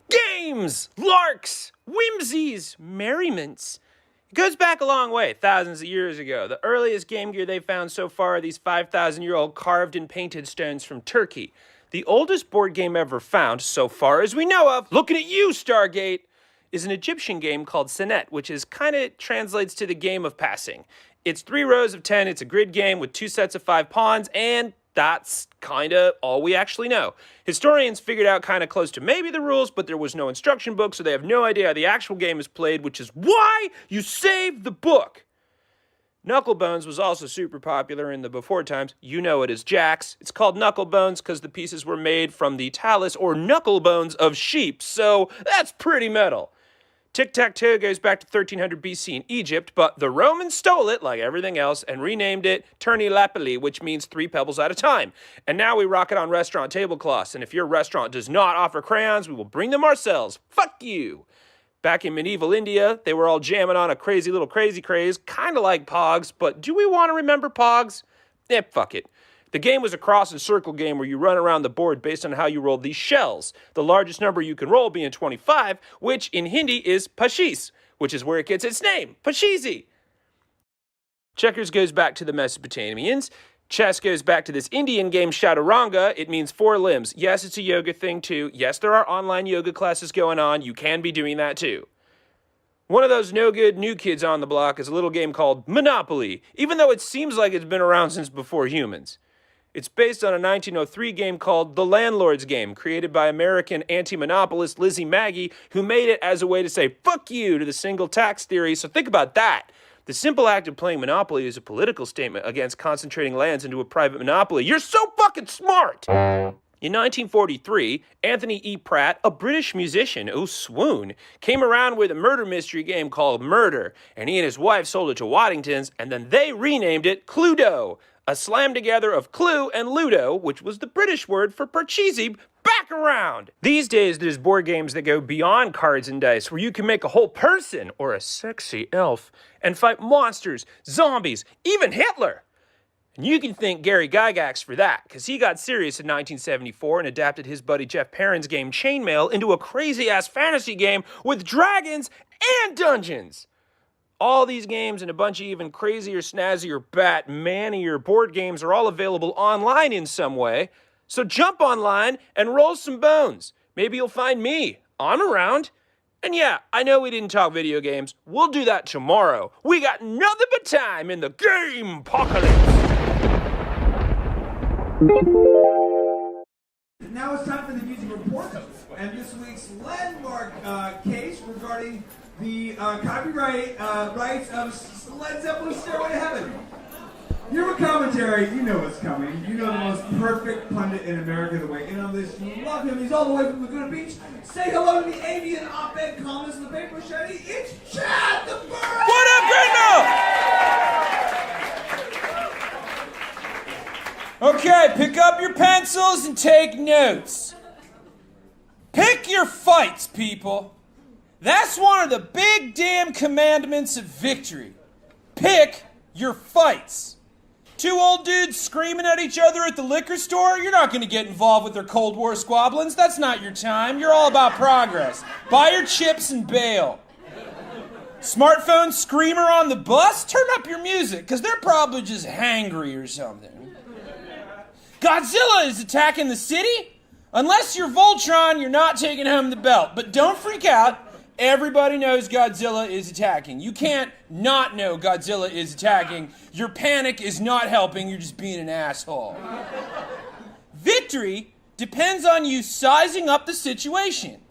Games, larks, whimsies, merriments. It goes back a long way, thousands of years ago. The earliest Game Gear they found so far are these 5,000-year-old carved and painted stones from Turkey. The oldest board game ever found, so far as we know of, looking at you, Stargate, is an Egyptian game called Senet, which is kind of translates to the game of passing. It's 3 rows of 10, it's a grid game with 2 sets of 5 pawns, and that's kind of all we actually know. Historians figured out kind of close to maybe the rules, but there was no instruction book, so they have no idea how the actual game is played, which is why you save the book. Knucklebones was also super popular in the before times. You know it as Jacks. It's called Knucklebones because the pieces were made from the talus or knuckle bones of sheep, so that's pretty metal. Tic-tac-toe goes back to 1300 BC in Egypt, but the Romans stole it, like everything else, and renamed it Turni Lapili, which means 3 pebbles at a time. And now we rock it on restaurant tablecloths, and if your restaurant does not offer crayons, we will bring them ourselves. Fuck you! Back in medieval India, they were all jamming on a crazy little crazy craze, kind of like Pogs, but do we want to remember Pogs? Fuck it. The game was a cross and circle game where you run around the board based on how you rolled these shells. The largest number you can roll being 25, which in Hindi is Pashis, which is where it gets its name, Pashizi. Checkers goes back to the Mesopotamians. Chess goes back to this Indian game Chaturanga. It means 4 limbs. Yes, it's a yoga thing too. Yes, there are online yoga classes going on. You can be doing that too. One of those no-good new kids on the block is a little game called Monopoly, even though it seems like it's been around since before humans. It's based on a 1903 game called The Landlord's Game, created by American anti-monopolist Lizzie Magie, who made it as a way to say, fuck you to the single tax theory, so think about that. The simple act of playing Monopoly is a political statement against concentrating lands into a private monopoly. You're so fucking smart! In 1943, Anthony E. Pratt, a British musician, oh swoon, came around with a murder mystery game called Murder, and he and his wife sold it to Waddingtons, and then they renamed it Cluedo, a slam together of Clue and Ludo, which was the British word for Parcheesi, back around. These days, there's board games that go beyond cards and dice, where you can make a whole person, or a sexy elf, and fight monsters, zombies, even Hitler. And you can thank Gary Gygax for that, because he got serious in 1974 and adapted his buddy Jeff Perrin's game Chainmail into a crazy-ass fantasy game with dragons and dungeons. All these games and a bunch of even crazier, snazzier, Batmanier board games are all available online in some way. So jump online and roll some bones. Maybe you'll find me. I'm around. And yeah, I know we didn't talk video games. We'll do that tomorrow. We got nothing but time in the game apocalypse. Now it's time for the music report, and this week's landmark case regarding the copyright rights of Led Zeppelin's Stairway to Heaven. Your commentary, you know what's coming. You know the most perfect pundit in America, the way in on this. You love him. He's all the way from Laguna Beach. Say hello to the avian op-ed columnist in the paper, Shetty. It's Chad the Bird! What up, Gringo? Okay, pick up your pencils and take notes. Pick your fights, people. That's one of the big damn commandments of victory. Pick your fights. Two old dudes screaming at each other at the liquor store? You're not going to get involved with their Cold War squabblings. That's not your time. You're all about progress. Buy your chips and bail. Smartphone screamer on the bus? Turn up your music, because they're probably just hangry or something. Godzilla is attacking the city? Unless you're Voltron, you're not taking home the belt. But don't freak out. Everybody knows Godzilla is attacking. You can't not know Godzilla is attacking. Your panic is not helping. You're just being an asshole. Victory depends on you sizing up the situation.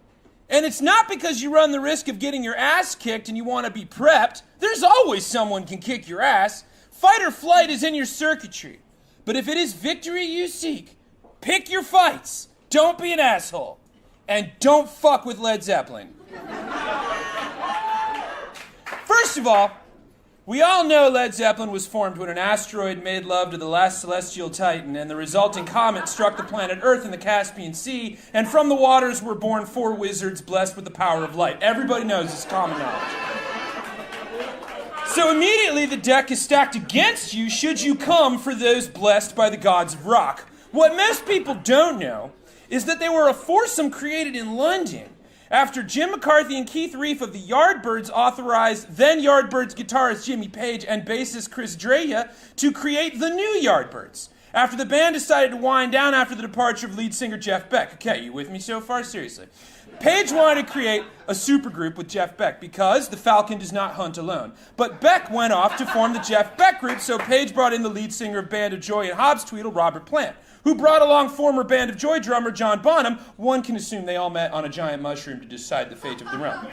And it's not because you run the risk of getting your ass kicked and you want to be prepped. There's always someone can kick your ass. Fight or flight is in your circuitry. But if it is victory you seek, pick your fights. Don't be an asshole. And don't fuck with Led Zeppelin. First of all, we all know Led Zeppelin was formed when an asteroid made love to the last celestial titan, and the resulting comet struck the planet Earth in the Caspian Sea, and from the waters were born 4 wizards blessed with the power of light. Everybody knows it's common knowledge. So immediately the deck is stacked against you should you come for those blessed by the gods of rock. What most people don't know is that they were a foursome created in London after Jim McCarthy and Keith Reef of the Yardbirds authorized then Yardbirds guitarist Jimmy Page and bassist Chris Dreja to create the new Yardbirds, after the band decided to wind down after the departure of lead singer Jeff Beck. Okay, you with me so far? Seriously. Page wanted to create a supergroup with Jeff Beck because the falcon does not hunt alone. But Beck went off to form the Jeff Beck group, so Page brought in the lead singer of Band of Joy and Hobbs Tweedle, Robert Plant, who brought along former Band of Joy drummer John Bonham. One can assume they all met on a giant mushroom to decide the fate of the realm.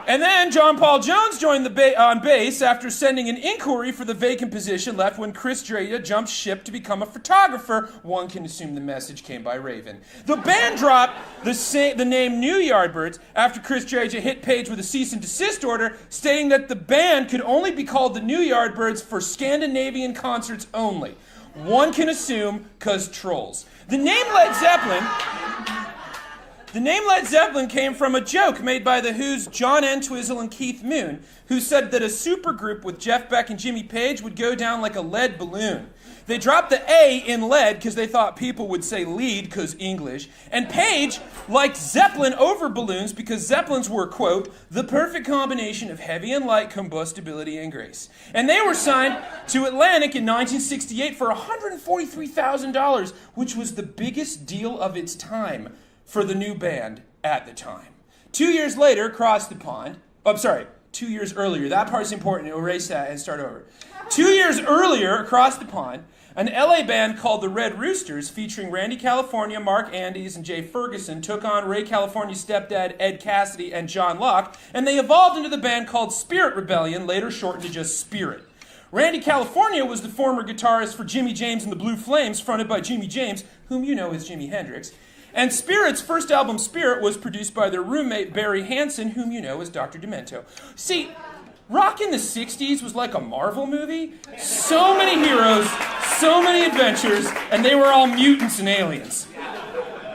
And then John Paul Jones joined on bass after sending an inquiry for the vacant position left when Chris Dreja jumped ship to become a photographer. One can assume the message came by Raven. The band dropped the name New Yardbirds after Chris Dreja hit Page with a cease and desist order, stating that the band could only be called the New Yardbirds for Scandinavian concerts only. One can assume, 'cause trolls. The name Led Zeppelin came from a joke made by The Who's John Entwistle and Keith Moon, who said that a supergroup with Jeff Beck and Jimmy Page would go down like a lead balloon. They dropped the A in lead because they thought people would say lead because English, and Page liked Zeppelin over balloons because Zeppelins were, quote, the perfect combination of heavy and light combustibility and grace. And they were signed to Atlantic in 1968 for $143,000, which was the biggest deal of its time for the new band at the time. 2 years later, across the pond, 2 years earlier, that part's important, erase that and start over. 2 years earlier, across the pond, an LA band called the Red Roosters, featuring Randy California, Mark Andes, and Jay Ferguson, took on Ray California's stepdad, Ed Cassidy, and John Locke, and they evolved into the band called Spirit Rebellion, later shortened to just Spirit. Randy California was the former guitarist for Jimmy James and the Blue Flames, fronted by Jimmy James, whom you know as Jimi Hendrix. And Spirit's first album, Spirit, was produced by their roommate, Barry Hansen, whom you know as Dr. Demento. See, rock in the 60s was like a Marvel movie. So many heroes, so many adventures, and they were all mutants and aliens.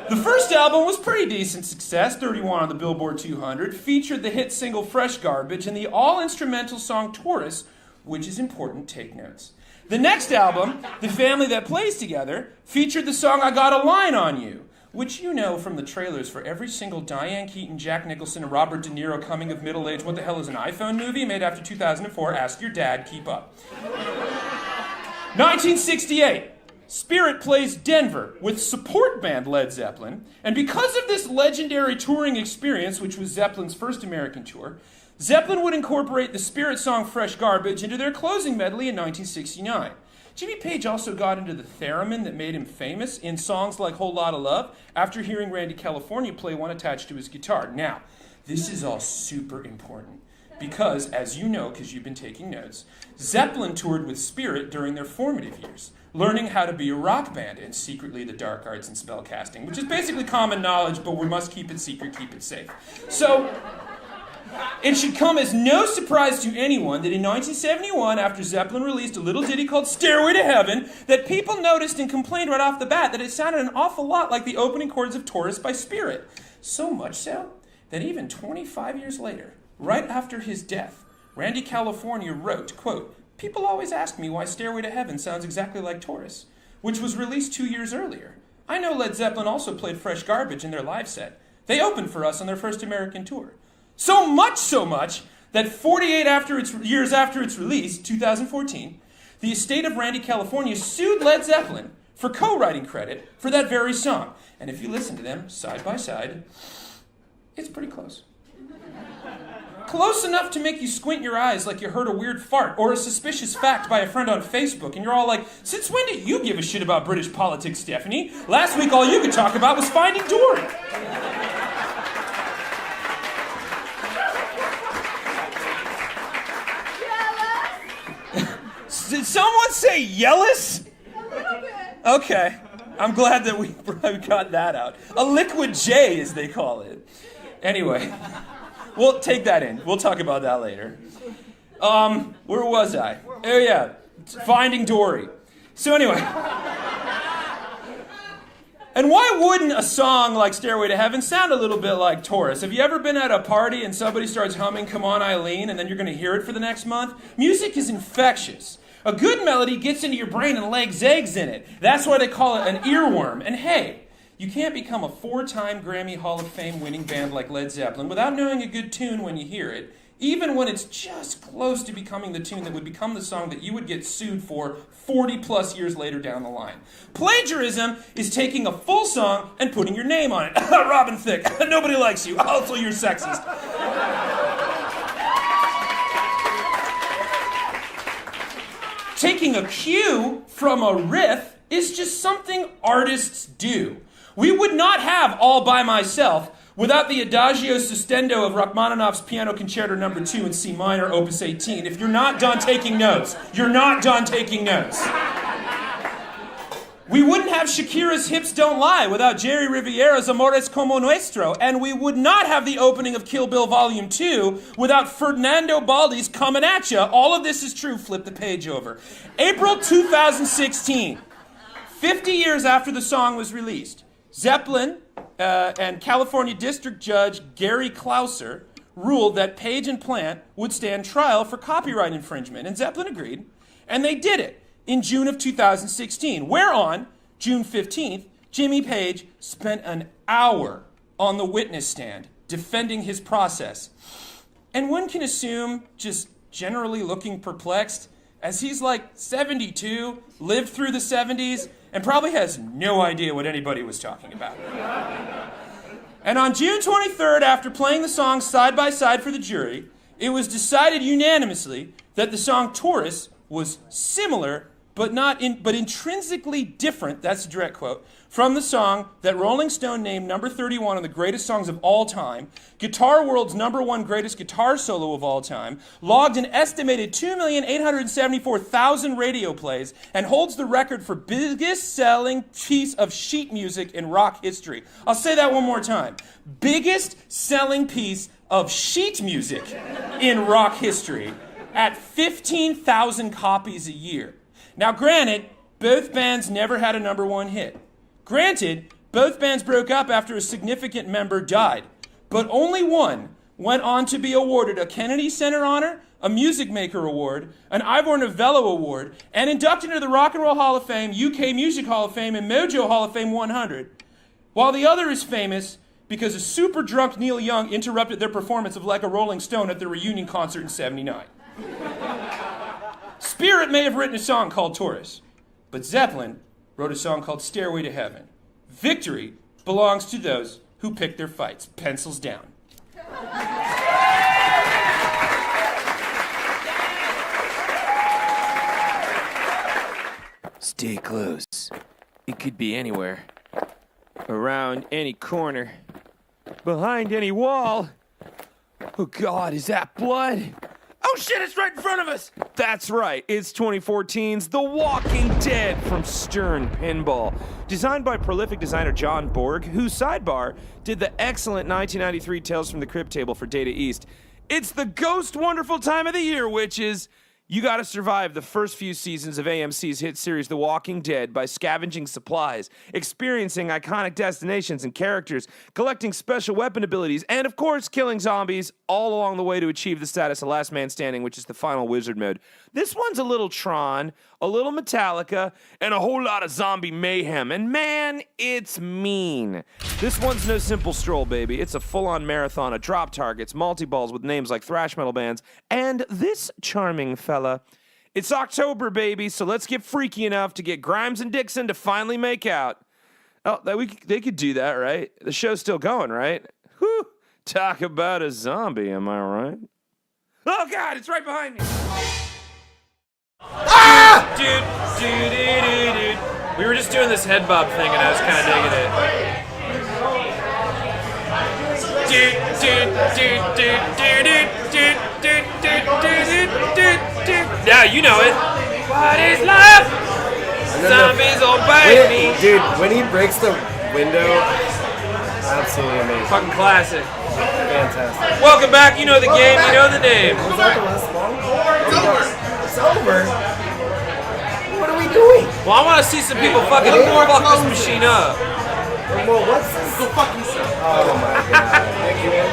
The first album was pretty decent success, 31 on the Billboard 200, featured the hit single Fresh Garbage and the all-instrumental song Taurus, which is important, take notes. The next album, The Family That Plays Together, featured the song I Got a Line on You, which you know from the trailers for every single Diane Keaton, Jack Nicholson, and Robert De Niro coming of middle age, what the hell is an iPhone movie made after 2004? Ask your dad, keep up. 1968, Spirit plays Denver with support band Led Zeppelin, and because of this legendary touring experience, which was Zeppelin's first American tour, Zeppelin would incorporate the Spirit song Fresh Garbage into their closing medley in 1969. Jimmy Page also got into the theremin that made him famous in songs like Whole Lotta Love after hearing Randy California play one attached to his guitar. Now, this is all super important because, as you know, because you've been taking notes, Zeppelin toured with Spirit during their formative years, learning how to be a rock band and secretly the dark arts and spellcasting, which is basically common knowledge, but we must keep it secret, keep it safe. So, it should come as no surprise to anyone that in 1971, after Zeppelin released a little ditty called Stairway to Heaven, that people noticed and complained right off the bat that it sounded an awful lot like the opening chords of Taurus by Spirit. So much so that even 25 years later, right after his death, Randy California wrote, quote, People always ask me why Stairway to Heaven sounds exactly like Taurus, which was released 2 years earlier. I know Led Zeppelin also played Fresh Garbage in their live set. They opened for us on their first American tour. So much, that 48 years after its release, 2014, the estate of Randy California sued Led Zeppelin for co-writing credit for that very song. And if you listen to them side by side, it's pretty close. Close enough to make you squint your eyes like you heard a weird fart or a suspicious fact by a friend on Facebook, and you're all like, since when did you give a shit about British politics, Stephanie? Last week all you could talk about was Finding Dory. Did someone say yellis? Okay. I'm glad that we got that out. A liquid J, as they call it. Anyway, we'll take that in. We'll talk about that later. Where was I? Oh, yeah. Finding Dory. So anyway. And why wouldn't a song like Stairway to Heaven sound a little bit like Taurus? Have you ever been at a party and somebody starts humming Come On Eileen and then you're going to hear it for the next month? Music is infectious. A good melody gets into your brain and lays eggs in it. That's why they call it an earworm. And hey, you can't become a 4-time Grammy Hall of Fame winning band like Led Zeppelin without knowing a good tune when you hear it, even when it's just close to becoming the tune that would become the song that you would get sued for 40 plus years later down the line. Plagiarism is taking a full song and putting your name on it. Robin Thicke, nobody likes you. Also, you're sexist. Taking a cue from a riff is just something artists do. We would not have All By Myself without the Adagio Sostendo of Rachmaninoff's Piano Concerto No. 2 in C minor, Opus 18. If you're not done taking notes, you're not done taking notes. We wouldn't have Shakira's Hips Don't Lie without Jerry Riviera's Amores Como Nuestro, and we would not have the opening of Kill Bill Volume 2 without Fernando Baldi's Comin' At Ya. All of this is true. Flip the page over. April 2016, 50 years after the song was released, Zeppelin and California District Judge Gary Clouser ruled that Page and Plant would stand trial for copyright infringement, and Zeppelin agreed, and they did it in June of 2016, where on June 15th, Jimmy Page spent an hour on the witness stand defending his process. And one can assume, just generally looking perplexed, as he's like 72, lived through the 70s, and probably has no idea what anybody was talking about. And on June 23rd, after playing the song side by side for the jury, it was decided unanimously that the song Taurus was similar but intrinsically different, that's a direct quote, from the song that Rolling Stone named number 31 on the greatest songs of all time, Guitar World's number 1 greatest guitar solo of all time, logged an estimated 2,874,000 radio plays, and holds the record for biggest selling piece of sheet music in rock history. I'll say that one more time. Biggest selling piece of sheet music in rock history at 15,000 copies a year. Now, granted, both bands never had a number 1 hit. Granted, both bands broke up after a significant member died. But only one went on to be awarded a Kennedy Center Honor, a Music Maker Award, an Ivor Novello Award, and inducted into the Rock and Roll Hall of Fame, UK Music Hall of Fame, and Mojo Hall of Fame 100. While the other is famous because a super drunk Neil Young interrupted their performance of Like a Rolling Stone at their reunion concert in '79. Spirit may have written a song called Taurus, but Zeppelin wrote a song called Stairway to Heaven. Victory belongs to those who pick their fights. Pencils down. Stay close. It could be anywhere. Around any corner. Behind any wall. Oh God, is that blood? Oh shit, it's right in front of us! That's right, it's 2014's The Walking Dead from Stern Pinball. Designed by prolific designer John Borg, who, sidebar, did the excellent 1993 Tales from the Crypt table for Data East. It's the ghost wonderful time of the year, witches. You got to survive the first few seasons of AMC's hit series The Walking Dead by scavenging supplies, experiencing iconic destinations and characters, collecting special weapon abilities, and of course, killing zombies all along the way to achieve the status of Last Man Standing, which is the final wizard mode. This one's a little Tron, a little Metallica, and a whole lot of zombie mayhem. And man, it's mean. This one's no simple stroll, baby. It's a full-on marathon of drop targets, multi-balls with names like thrash metal bands, and this charming fella. It's October, baby, so let's get freaky enough to get Grimes and Dixon to finally make out. Oh, they could do that, right? The show's still going, right? Whew. Talk about a zombie, am I right? Oh, God, it's right behind me. Ah! Dude. We were just doing this head bob thing, and I was kind of digging it. Now you know it. What is love? Zombies will bite me. Dude, when he breaks the window, absolutely amazing. Fucking classic. Fantastic. Welcome back. You know the game. You know the name. Was that the last long? It's over. What are we doing? Well, I want to see some people fucking fuck this machine up. Well, what's this? Go fuck yourself. Oh my god. Thank you, man.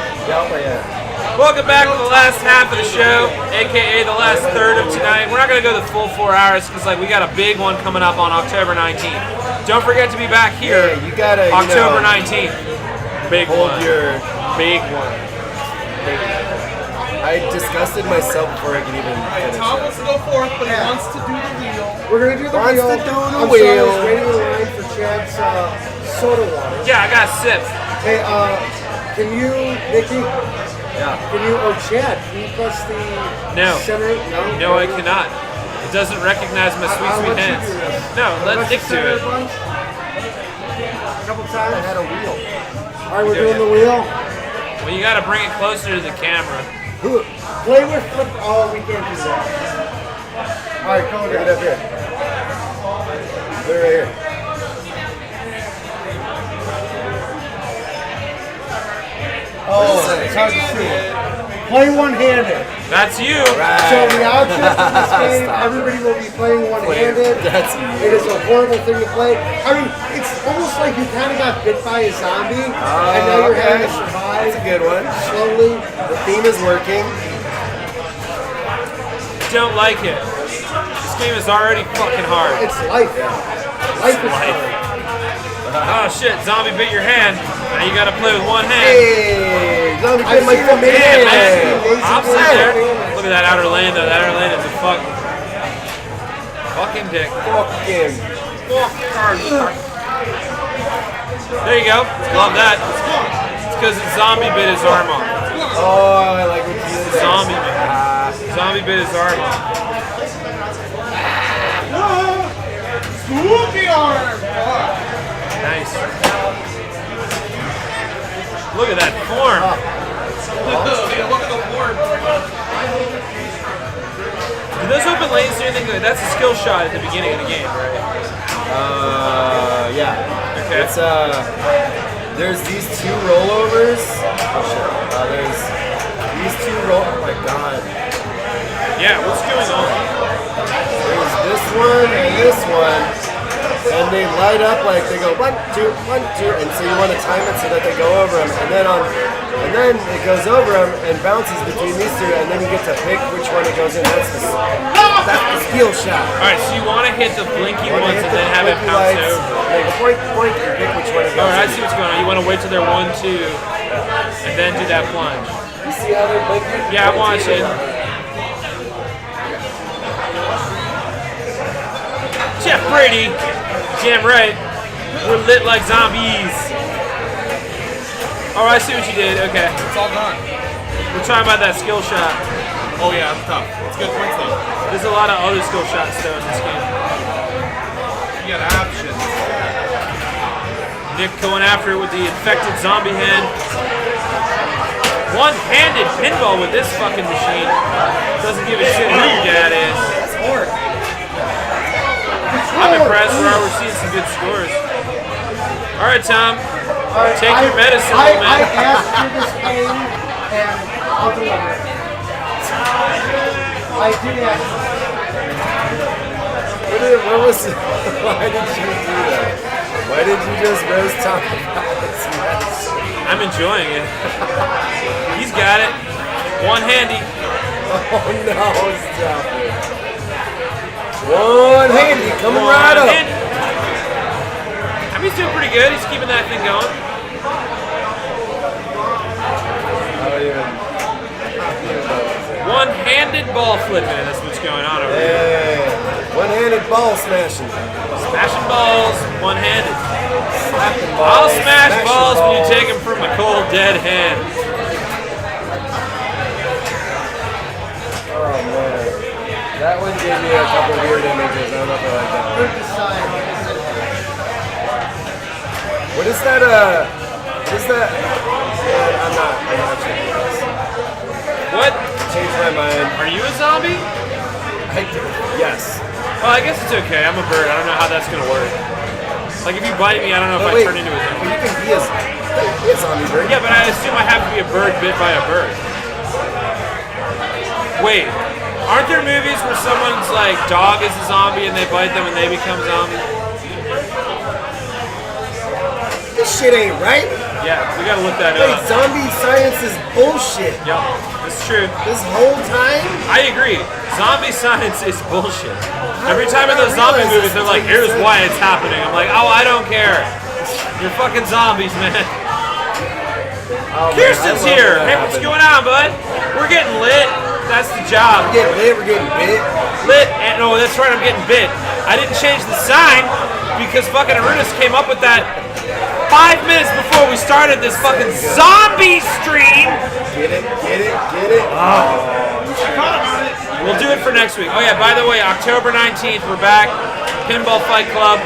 Welcome back to the last half of the show, aka the last third of tonight. We're not gonna go the full 4 hours because we got a big one coming up on October 19th. Don't forget to be back here. Yeah, you gotta, October 19th. Big hold one. your big one. I disgusted myself before I could even finish Tom it. wants to go forth, but he wants to do the wheel. We're gonna do the Wants wheel. to do the I'm wheel. sorry, I was waiting in line for Chad's soda water. Yeah, I got a sip. Hey, can you, Nikki? Yeah. Can you, Chad, can you press the center? No, I cannot. It doesn't recognize my sweet hands. No, let Nick do it. A couple times. I had a wheel. All right, we're doing the wheel. Well, you gotta bring it closer to the camera. Play with flip. Oh, we can't do that. All right, come on, Bring it up here. Put it right here. Oh, it's hard to see. Play one-handed. That's you. So the options in this game, everybody will be playing one-handed. That's you. It is a horrible thing to play. I mean, it's almost like you kind of got bit by a zombie, and now you're having to survive. That's a good one. Slowly. The theme is working. Don't like it. This game is already fucking hard. It's life. Life is hard. Oh shit, zombie bit your hand. Now you gotta play with one hand. Hey, zombie bit my fucking Man, hand. I'm sitting there. Look at that outer Lando. That outer Lando's a fucking dick. Fucking. There you go. Love that. It's because the zombie bit his arm off. Oh, I like what you did. Zombie bit. Zombie bit his arm off. Spooky arm! Nice. Look at that form. Look at the form. Do those open lanes do anything good? That's a skill shot at the beginning of the game, right? Yeah. Okay. It's there's these two rollovers. Oh shit. There's these two oh my god. Yeah, what's going on? There's this one and this one. And they light up like they go 1, 2, 1, 2, and so you want to time it so that they go over them, and then it goes over them and bounces between these two, and then you get to pick which one it goes in. That's the skill shot. All right, so you want to hit the blinky ones and then have it Blinky bounce lights, over. Like point, and pick which one it goes All right, I in. see what's going on. You want to wait till they're 1, 2, and then do that plunge. You see how they're blinking? Yeah, I'm watching. Jeff Brady. Damn right. We're lit like zombies. Oh, I see what you did. Okay. It's all gone. We're talking about that skill shot. Oh yeah, it's tough. It's good points though. There's a lot of other skill shots though in this game. You got options. Nick going after it with the infected zombie hand. One-handed pinball with this fucking machine. Doesn't give a shit who your dad is. That's hard. I'm impressed. We're seeing some good scores. All right, Tom. Take your medicine, old man. I asked for this game, and I'll deliver it. I did ask. What was it? Why did you do that? Why did you just roast Tom about this mess? I'm enjoying it. He's got it. One handy. Oh no, stop it. One handy coming right up. Handy. I mean, he's doing pretty good. He's keeping that thing going. One-handed ball flipping. That's what's going on over here. One-handed ball smashing. Smashing balls, one-handed. Slapping balls. I'll smash balls when you take them from a cold, dead hand. Oh man, that one gave me a couple weird images. I don't know if I like that one. What is that? What is that? I'm not checking this. What? Changed my mind. Are you a zombie? Yes. Well, I guess it's okay. I'm a bird. I don't know how that's gonna work. Like if you bite me, I don't know if I turn into a zombie. You can be a zombie bird. Yeah, but I assume I have to be a bird bit by a bird. Wait, aren't there movies where someone's like dog is a zombie and they bite them and they become zombies? This shit ain't right. Yeah, we gotta look that Wait, up. zombie science is bullshit. Yep, that's true. This whole time? I agree. Zombie science is bullshit. Every time in those zombie movies, they're like, here's why it's happening. I'm like, oh, I don't care. You're fucking zombies, man. Oh, Kirsten's man, here. Hey, what's going on, bud? We're getting lit. That's the job. We're getting lit, we're getting bit. Lit. And, no, that's right, I'm getting bit. I didn't change the sign because fucking Arunus came up with that 5 minutes before we started this fucking zombie stream. Get it, get it, get it. We'll do it for next week. Oh yeah, by the way, October 19th, we're back. Pinball Fight Club.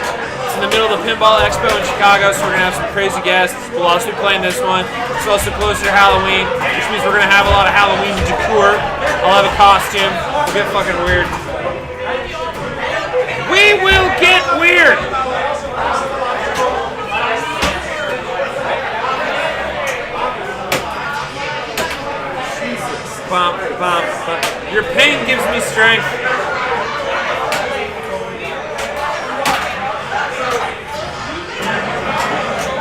It's in the middle of the Pinball Expo in Chicago, so we're going to have some crazy guests. We'll also be playing this one. It's also closer to Halloween, which means we're going to have a lot of Halloween decor. I'll have a costume. We'll get fucking weird. We will get weird! Bump, bump, bump. Your pain gives me strength.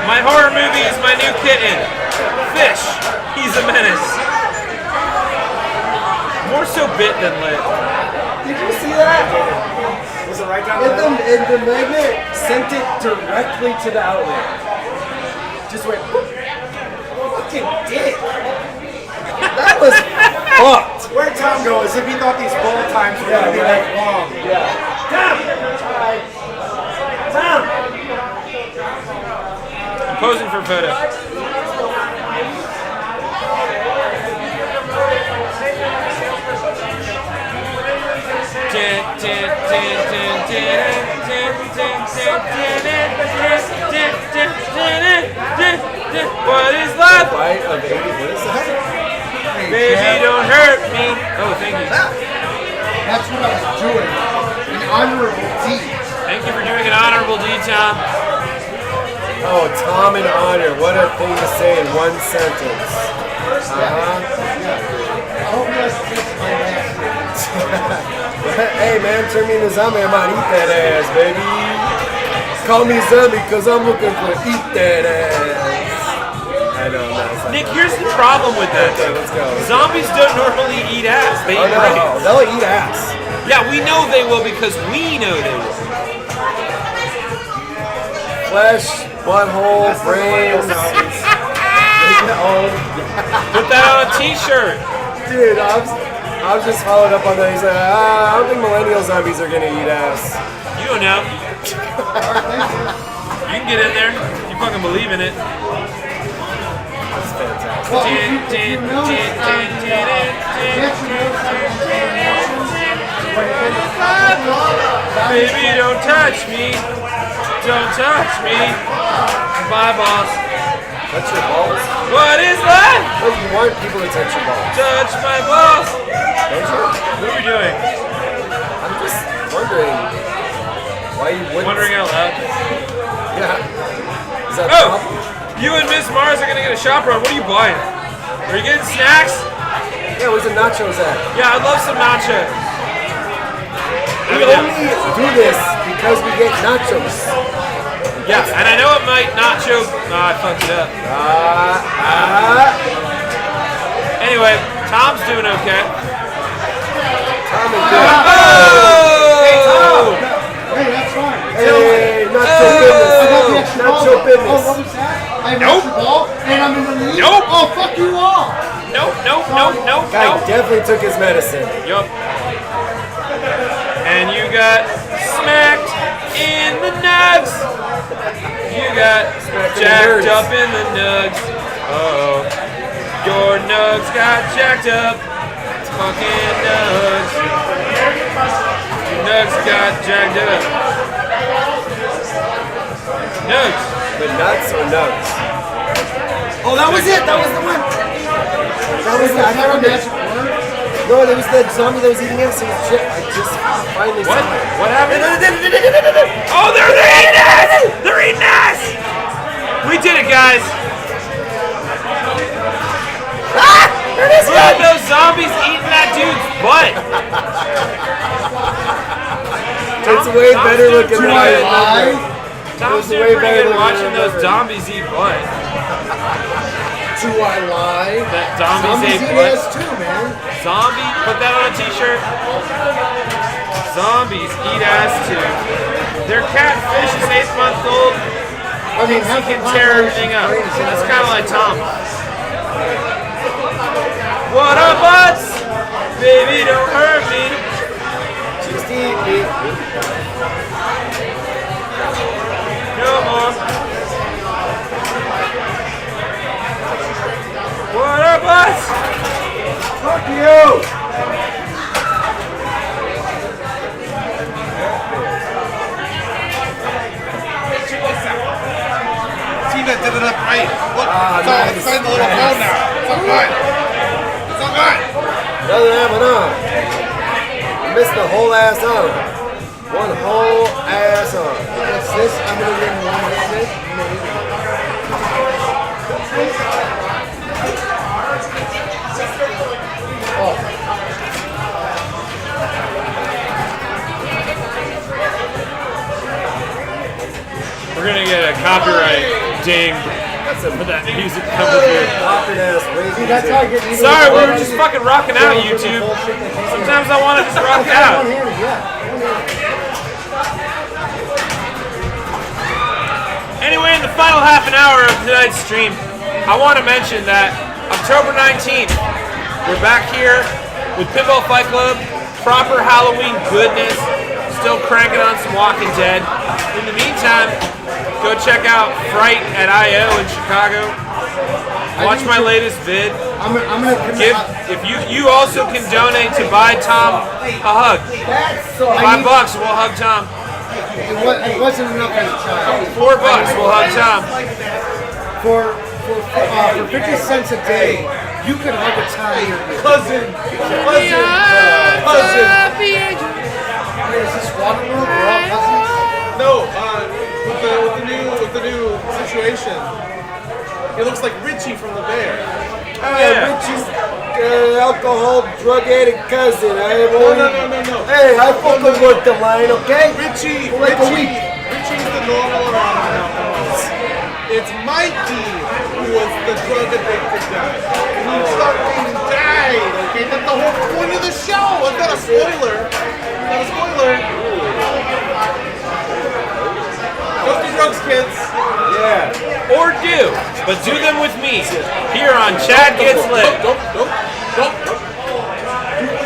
My horror movie is my new kitten. Fish. He's a menace. More so bit than lit. Did you see that? Was it right down the And the magnet sent it directly to the outlet. Just went, fucking dick. That was fucked. Where'd Tom go? As if he thought these bullet times were going to be like long. Yeah. Tom! I'm posing for a photo. What is left? Bite of 80. What is that? Baby, don't hurt me. Oh, thank you. That's what I was doing. An honorable deed. Thank you for doing an honorable deed, Tom. Oh, Tom and honor. What a thing to say in one sentence. I hope you guys fix my last name. Hey man, turn me into zombie. I might eat that ass, baby. Call me zombie because I'm looking for eat that ass. I know, that's Nick, here's the problem with that. Okay, let's go. Zombies don't normally eat ass. They eat brains. No, they'll eat ass. Yeah, we know they will because we know they will. Flesh, butthole, brains. Put that on a t-shirt. Dude, I was just following up on that. He's like, I don't think millennial zombies are gonna eat ass. You don't know. You can get in there. You fucking believe in it. That's fantastic. Well, if you Baby, don't touch me. Don't touch me. Bye, boss. Touch your balls? What is that? Oh, you want people to touch your balls. Touch my balls. Don't you? What are we doing? I'm just wondering why you wouldn't. Wondering out loud. Yeah. Is that Oh! You and Miss Mars are gonna get a shop run. What are you buying? Are you getting snacks? Yeah, where's the nachos at? Yeah, I'd love some nachos. We only do this because we get nachos. Yeah, and I know it might not choke. I fucked it up. Anyway, Tom's doing okay. Tom is good. Hey, Tom! Hey, that's fine. Hey, nacho business. I got the extra ball. Nacho business. Oh, what was that? I have an Nope. extra ball, and I'm in the lead? Nope. Oh, fuck you all! Nope. Guy definitely took his medicine. Yup. And you got smacked in the nugs. You got jacked up in the nugs. Uh-oh. Your nugs got jacked up. Fucking nugs. Your nugs got jacked up. Nugs. The nuts or nugs? Oh, that was it. That was the one. That was the magic word. No, there was the zombie that was eating us. Shit, I just finally What? saw it. What happened? Oh, they're eating us! They're eating us! We did it, guys. Look at those zombies eating that dude's butt. It's way Tom's better doing looking than pretty I good. remember. Tom's It was way doing pretty better good than watching I those remember. zombies eat butt. Do I lie? That zombies Zombies ate eat butt. ass too, man. Zombie, put that on a t-shirt. Zombies eat ass too. Their catfish is 8 months old. I mean, He can tear everything up. That's kind of like Tom. What up, butts? Baby, don't hurt me. Just eat me. No more. What up, butts? Fuck you. Tina did it up right. Look, Ah, it's all nice. inside the little phone now. It's all good. It's all good. Doesn't have an arm. Missed the whole ass arm. One whole ass arm. What's this? I'm gonna win one with it. We're gonna get a copyright ding for that music coming through. Popping ass See, that's how I get me. Sorry, we were just fucking rocking out, YouTube. Sometimes I want to just rock out. One-handed, yeah. Anyway, in the final half an hour of tonight's stream, I want to mention that October 19th, we're back here with Pinball Fight Club, proper Halloween goodness, still cranking on some Walking Dead. In the meantime, go check out Fright at I.O. in Chicago. Watch my latest vid. I'm gonna Give if you also can donate to buy Tom a hug. $5, we'll hug Tom. It wasn't enough as a child. $4, we'll hug Tom. For 50 cents a day, you could hug a tiny Cousin. Wait, is this water room? We're all cousins? No, with the new situation, he looks like Richie from the Bear. Richie's alcohol drug addict cousin. No. Hey, I fucking worked the line, okay? Richie's the normal around the alcoholics. It's Mikey who was the drug addicted guy. He fucking died. Okay, that's the whole point of the show. It's not a spoiler. Don't do drugs, kids. Yeah. Or do, but do them with me here on Chad Gets Lit. Don't.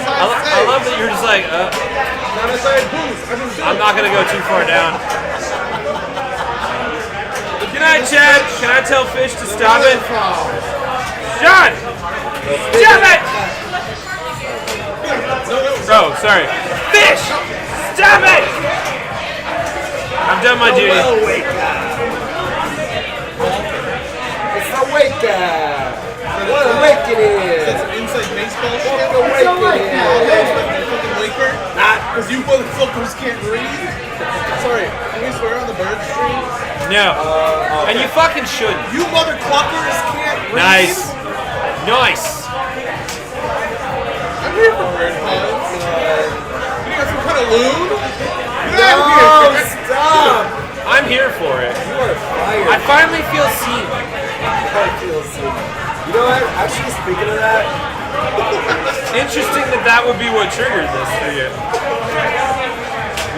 I love that you're just like, I'm not gonna go too far down. Good night, Chad. Can I tell Fish to stop it? Sean! Stop it! Oh, sorry. Fish! Stop it! I've done my duty. It's the wake What awakening! That's some inside baseball shit. Awakening! Because you motherfuckers can't read. Sorry, can we swear on the bird stream? No. And you fucking shouldn't. You mother cluckers can't read. Nice. I'm here for bird puns. You got some want to lube? No, stop! I'm here for it. You are fired. I finally feel seen. I feel sick. You know what? Actually, speaking of that, Interesting that would be what triggered this for you.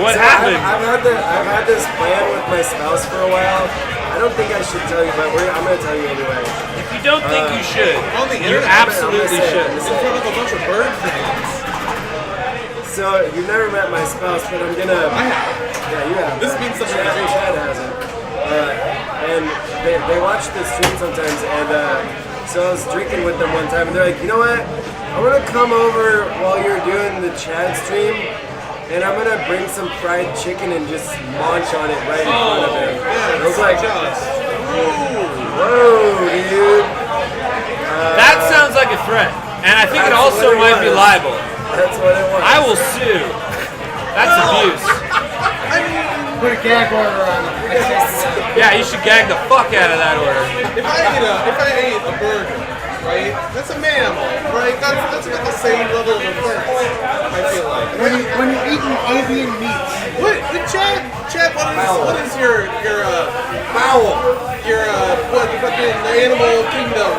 What so happened? I've had this plan with my spouse for a while. I don't think I should tell you, but I'm going to tell you anyway. If you don't think you should, On the you internet, absolutely should. in front of a bunch of bird fans. So, you've never met my spouse, but I'm going to... I have. Yeah, you have. This means something to me. Chad hasn't. And they watch the stream sometimes, and so I was drinking with them one time, and they're like, you know what? I'm going to come over while you're doing the Chad stream, and I'm going to bring some fried chicken and just munch on it right in front of him. Yeah, I was like, jealous. whoa, dude. That sounds like a threat, and I think it That's also what it might be was. libel. That's what it was. I will sue. That's abuse. Put a gag order on him. Yeah, you should gag the fuck out of that order. If I ate a burger, right? That's a mammal, right? That's about the same level of offense. I feel like. When you're eating avian meats. What, Chad? What is your foul? Your what fucking animal kingdom?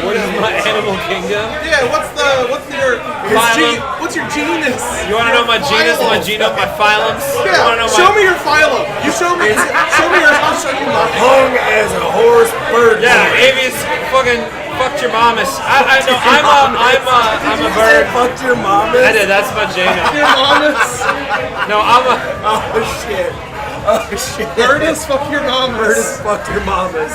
What is my animal kingdom? Yeah, what's Phylum. what's your genus? You want to know my genus, my genome, my phylums? You Yeah, want to know show me your phylum. You show me I'll show you mine. Hung as a horse bird. Yeah, Avius fucking fucked your mamas. I know. I'm a bird. Fucked your mama? I did. That's my genome. Your mamas. No, I'm a. Oh shit. Oh shit. Birdus, fuck your mamas. Birdus, fuck your mamas.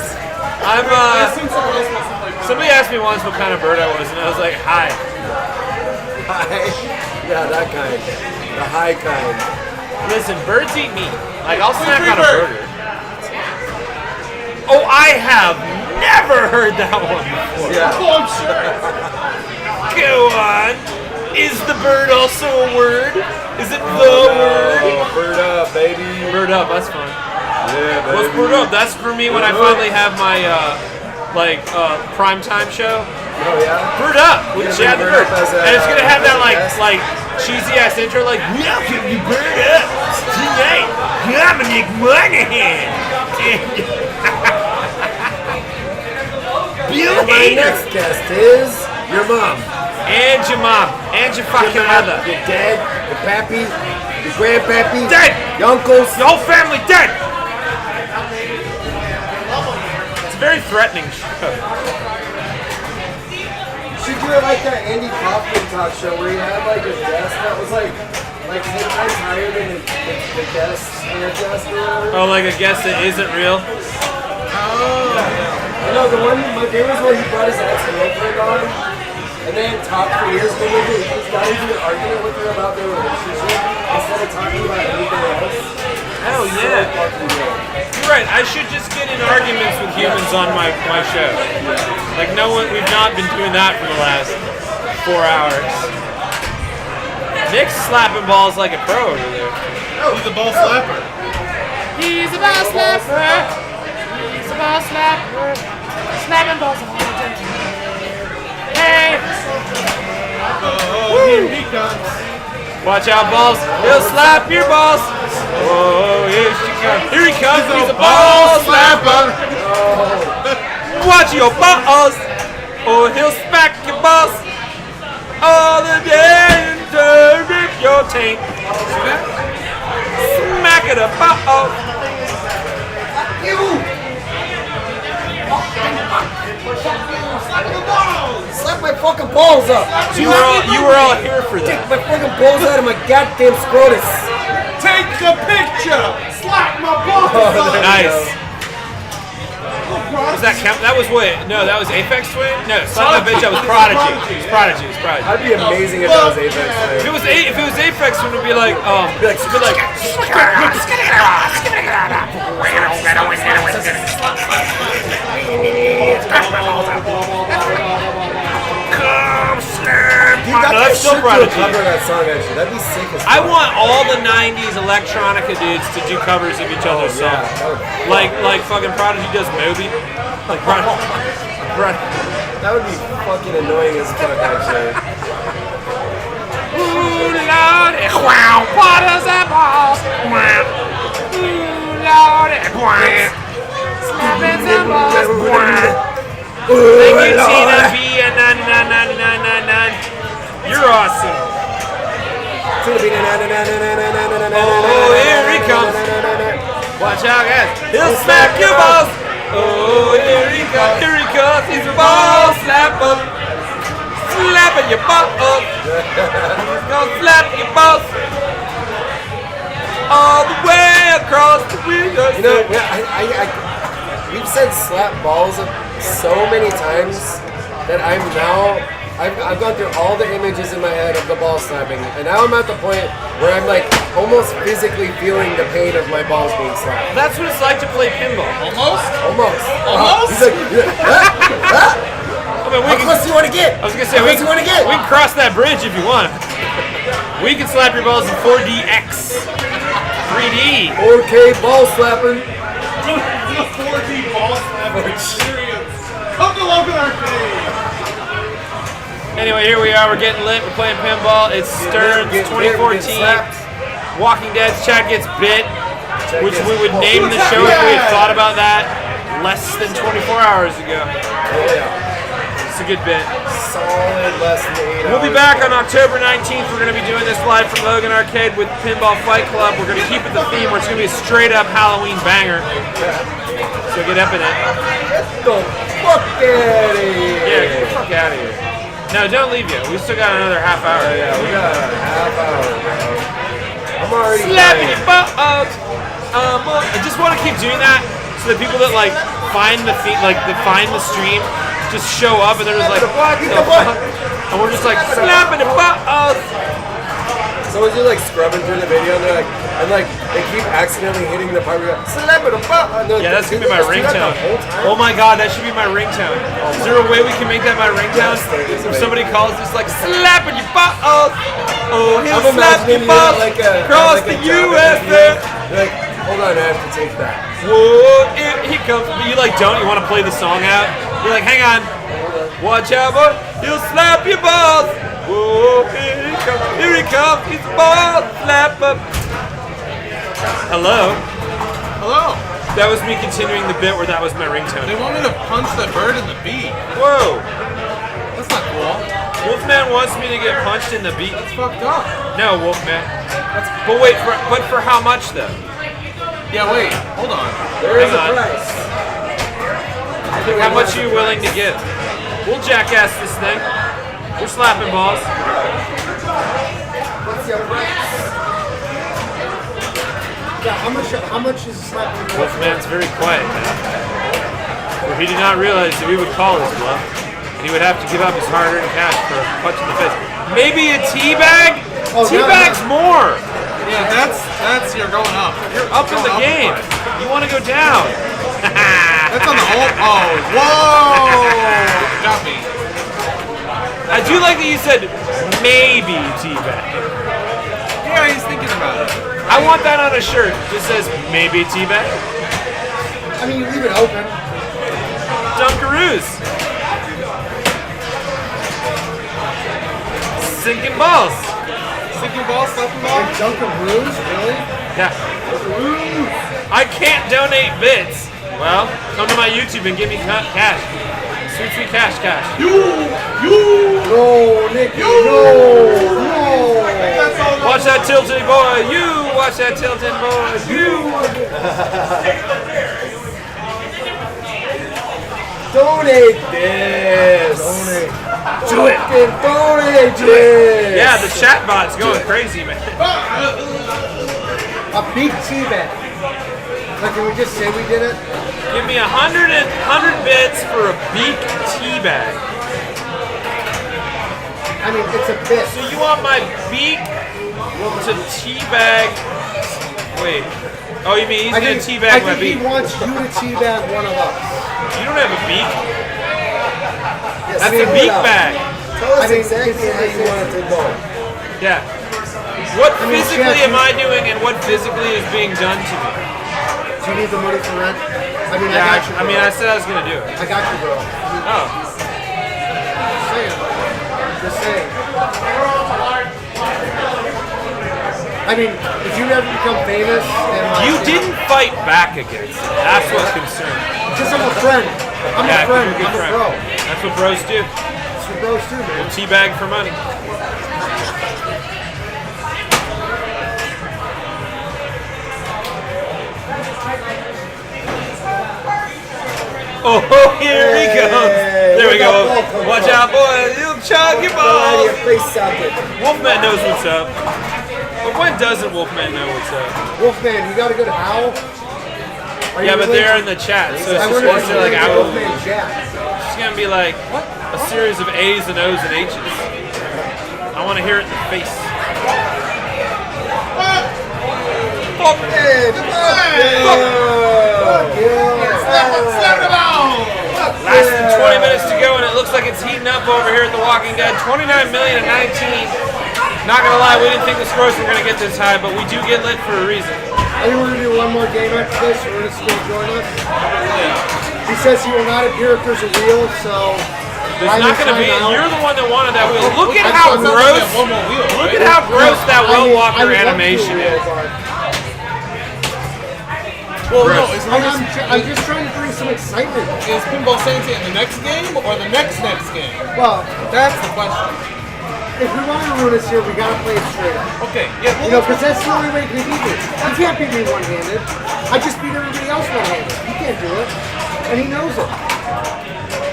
I'm I assume someone else wants to play. Somebody asked me once what kind of bird I was, and I was like, hi. Hi. Yeah, that kind. The high kind. Listen, birds eat meat. Like, I'll snack free on a bird. burger. Oh, I have never heard that one before. Yeah. Oh, I'm sure. Go on. Is the bird also a word? Is it the word? Oh, bird up, baby. Bird up, that's fun. Yeah, baby. What's bird up? That's for me when I finally have my, primetime show. Oh, yeah? Bird up with You're Chad the gonna Bird. bring Bird Up as a- And it's gonna have as that a like guest? cheesy ass intro like welcome to Bird Up. Tonight, Dominic Moynihan. Bill And my Hader. next guest is your mom. And your mom. And your fucking mother. Your dad, your pappy, your grandpappy. Dead. Your uncles. The whole family dead. It's a very threatening show. You should do it like that Andy Kaufman talk show where he had like a guest that was like 10 times higher than the guest and a guest or whatever. Oh, like a guess that isn't real? You know, my favorite was when he brought his ex-girlfriend on and they had talked for years and then this guy was in an argument with her about their relationship instead of talking about anything else. Hell yeah. You're right, I should just get in arguments with humans on my show. Like we've not been doing that for the last 4 hours. Nick's slapping balls like a pro over there. He's a ball slapper. He's a ball slapper. He's a ball slapper. Slapping balls all the time. Hey! Oh, here he comes. Watch out, balls. He'll slap your balls. Oh, here she comes. Here he comes. He's a ball slapper. Watch your balls. Oh, he'll smack your balls all the day and rip your taint. Smack it up. Slap my fucking balls up. You were all here for Take that. my fucking balls out of my goddamn scrotus. Take a picture. Slap my balls. Nice. Was that count? That was what? No, that was Aphex Twin? No, son of a bitch, that was Prodigy. It was Prodigy. It was Prodigy. That'd be amazing if that was Apex. If it was Aphex Twin, it would be like, Come snap. You got No, that's still Prodigy. cover that song actually. That'd be sick as I fuck. want all the '90s electronica dudes to do covers of each other's Yeah, songs, that would, like fucking Prodigy does Moby, like Prodigy. that would be fucking annoying as fuck actually. Lordy, wow, what is that balls? Wow. Ooh, Lordy, wow. Slapping some balls, wow. Thank you, Tina B and 999999. You're awesome. Oh, here he comes. Watch out, guys. He'll slap your balls. Oh, here he comes. Here he comes. He's a ball slapper. Slapping your balls. He's gonna slap your balls all the way across the window. You know, we've said slap balls so many times that I've gone through all the images in my head of the ball slapping, and now I'm at the point where I'm like almost physically feeling the pain of my balls being slapped. That's what it's like to play pinball. Almost. Almost? He's like, I mean, how close do you want to get? I was gonna say, how close do you want to get? We can cross that bridge if you want. We can slap your balls in 4DX, 3D. 4K ball slapping. 4D ball slapping experience. Come to Logan Arcade. Anyway, here we are. We're getting lit. We're playing pinball. It's Stearns 2014. Walking Dead's Chad Gets Bit, which we would name the show if we had thought about that less than 24 hours ago. Oh yeah. It's a good bit. Solid less than 8 hours. We'll be back on October 19th. We're going to be doing this live from Logan Arcade with Pinball Fight Club. We're going to keep it the theme where it's going to be a straight up Halloween banger. So get up in it. Get the fuck out of here. Yeah, get the fuck out of here. No, don't leave yet. We still got another half hour. Yeah, we got a half hour, bro. I'm already slapping your butt. I just want to keep doing that so that people that like find the stream just show up and they're just like, what the fuck? And we're just like slapping the butt. Someone's just like scrubbing through the video and they keep accidentally hitting the part where you're like, slapping the butt. Yeah, that's gonna be my ringtone. Oh my god, that should be my ringtone. Is there a way we can make that my ringtone? If somebody calls this like slapping your butt. Oh, he'll slap your butt across the USA. Like, hold on, I have to take that. Whoa, here he comes. But you like don't. You want to play the song out? You're like, hang on. Watch out, boy. He'll slap your balls. Whoa, here he comes. Here he comes. He's a ball slapper. Hello. Hello. That was me continuing the bit where that was my ringtone. They want me to punch the bird in the beak. Whoa. That's not cool. Wolfman wants me to get punched in the beak. That's fucked up. No, Wolfman. But wait, for how much though? Yeah, wait. Hold on. There is a price. How much are you willing to give? We'll jackass this thing. We're slapping balls. What's your price? Yeah, how much is slapping the Wolfman's very quiet now. For he did not realize that we would call his bluff. And he would have to give up his hard-earned cash for a punch in the face. Maybe a tea bag? Tea bag's more. Yeah, that's you're going up. You're up in the game. You want to go down. That's on the whole. Oh, whoa! Got me. I do like that you said maybe teabag. Yeah, he's thinking about it. I want that on a shirt. Just says maybe teabag. I mean, you leave it open. Dunkaroos. Sinking balls. Sinking balls, slapping balls. Like Dunkaroos, really? Yeah. I can't donate bits. Well, come to my YouTube and give me cash. Sweet cash. No, Nick, no. Watch that tilted boy, you. Watch that tilted boy, you. Donate this. Do it. Donate this. Yeah, the chat bot's going crazy, man. A big tea bag. Like, can we just say we did it? Give me 100 bits for a beak tea bag. I mean, it's a bit. So you want my beak to tea bag? Wait. Oh, you mean he's gonna tea bag my beak? I think he wants you to tea bag one of us. You don't have a beak. Yes, That's a beak bag. Tell us exactly how you want it to go. Yeah. What physically am I doing and what physically is being done to me? Do you need the money for rent? I mean, Yeah, I got you, bro. I said I was gonna do it. I got you, bro. Oh. Just saying. mean, if you never become famous and You didn't fight back against it. That's what concerns me. because I'm a friend. I'm a friend. You're a good I'm a friend. bro. That's what bros do. That's what bros do, man. Teabag for money. Oh, here he comes. There we go. Watch out, boy. You'll chug your balls. Wolfman knows what's up. But when doesn't Wolfman know what's up? Wolfman, you gotta go to Howl. Yeah, but they're in the chat, so it's just going to like Owl. It's just going to be like a series of A's and O's and H's. I want to hear it in the face. Fuck. Less than 20 minutes to go, and it looks like it's heating up over here at The Walking Dead. 29 million and 19. Not gonna lie, we didn't think the scores were gonna get this high, but we do get lit for a reason. I think we're gonna do one more game after this. Ernest will join us. He says he will not appear if there's a wheel, so. There's not gonna be. You're the one that wanted that wheel. Look at how gross. Look at how gross that Well Walker animation is. Well, no, I'm just trying to bring some excitement. Is Pinball Saints in the next game or the next game? Well, that's the question. If we want to ruin this here, we gotta play it straight up. Okay, yeah. You know, because that's the only way he can beat me. He can't beat me one-handed. I just beat everybody else one-handed. He can't do it, and he knows it.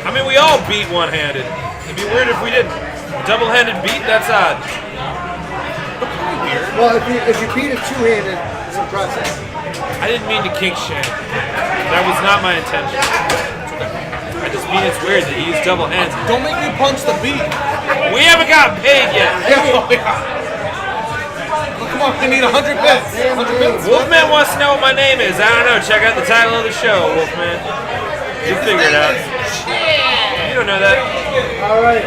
I mean, we all beat one-handed. It'd be weird if we didn't. Double-handed beat, that's odd. Well, if you beat it two-handed, it's impressive. I didn't mean to kink shame. That was not my intention. I just mean it's weird that he used double hands. Don't make me punch the beat. We haven't got paid yet. Come on, we need 100 bits. 100 bits. Wolfman wants to know what my name is. I don't know. Check out the title of the show, Wolfman. You'll figure it out. You don't know that. All right.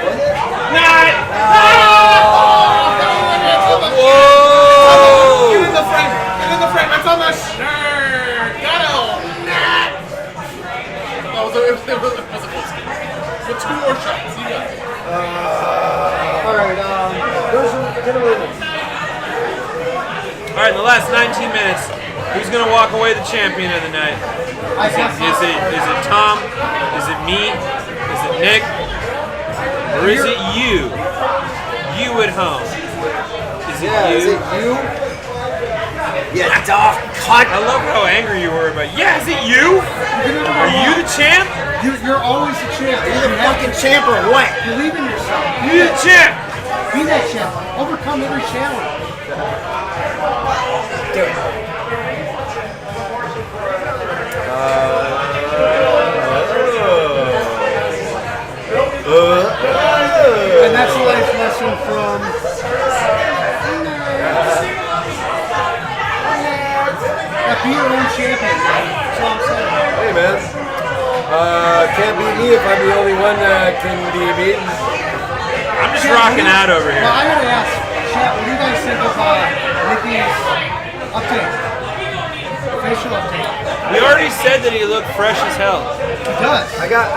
Not. Whoa! Get in the frame. Get in the frame. It's on the shirt. Got him. That was a close game. So 2 more shots. You got it. All right. All right, in the last 19 minutes, who's going to walk away the champion of the night? Is it Tom? Is it me? Is it Nick? Or is it you? You at home. Is it you? Is it you? Yeah, dog. Cut. I love how angry you were about. Yeah, is it you? Are you the champ? You're always the champ. Are you the fucking champ or what? Believe in yourself. You're the champ. Be that champ. Overcome every challenge. Do it. And that's a life lesson from. Be your own champion. That's all I'm saying. Hey, man. Can't beat me if I'm the only one that can be beaten. I'm just rocking out over here. Well, I gotta ask, chat, what do you guys think of Nikki's update? Official update. We already said that he looked fresh as hell. He does. I got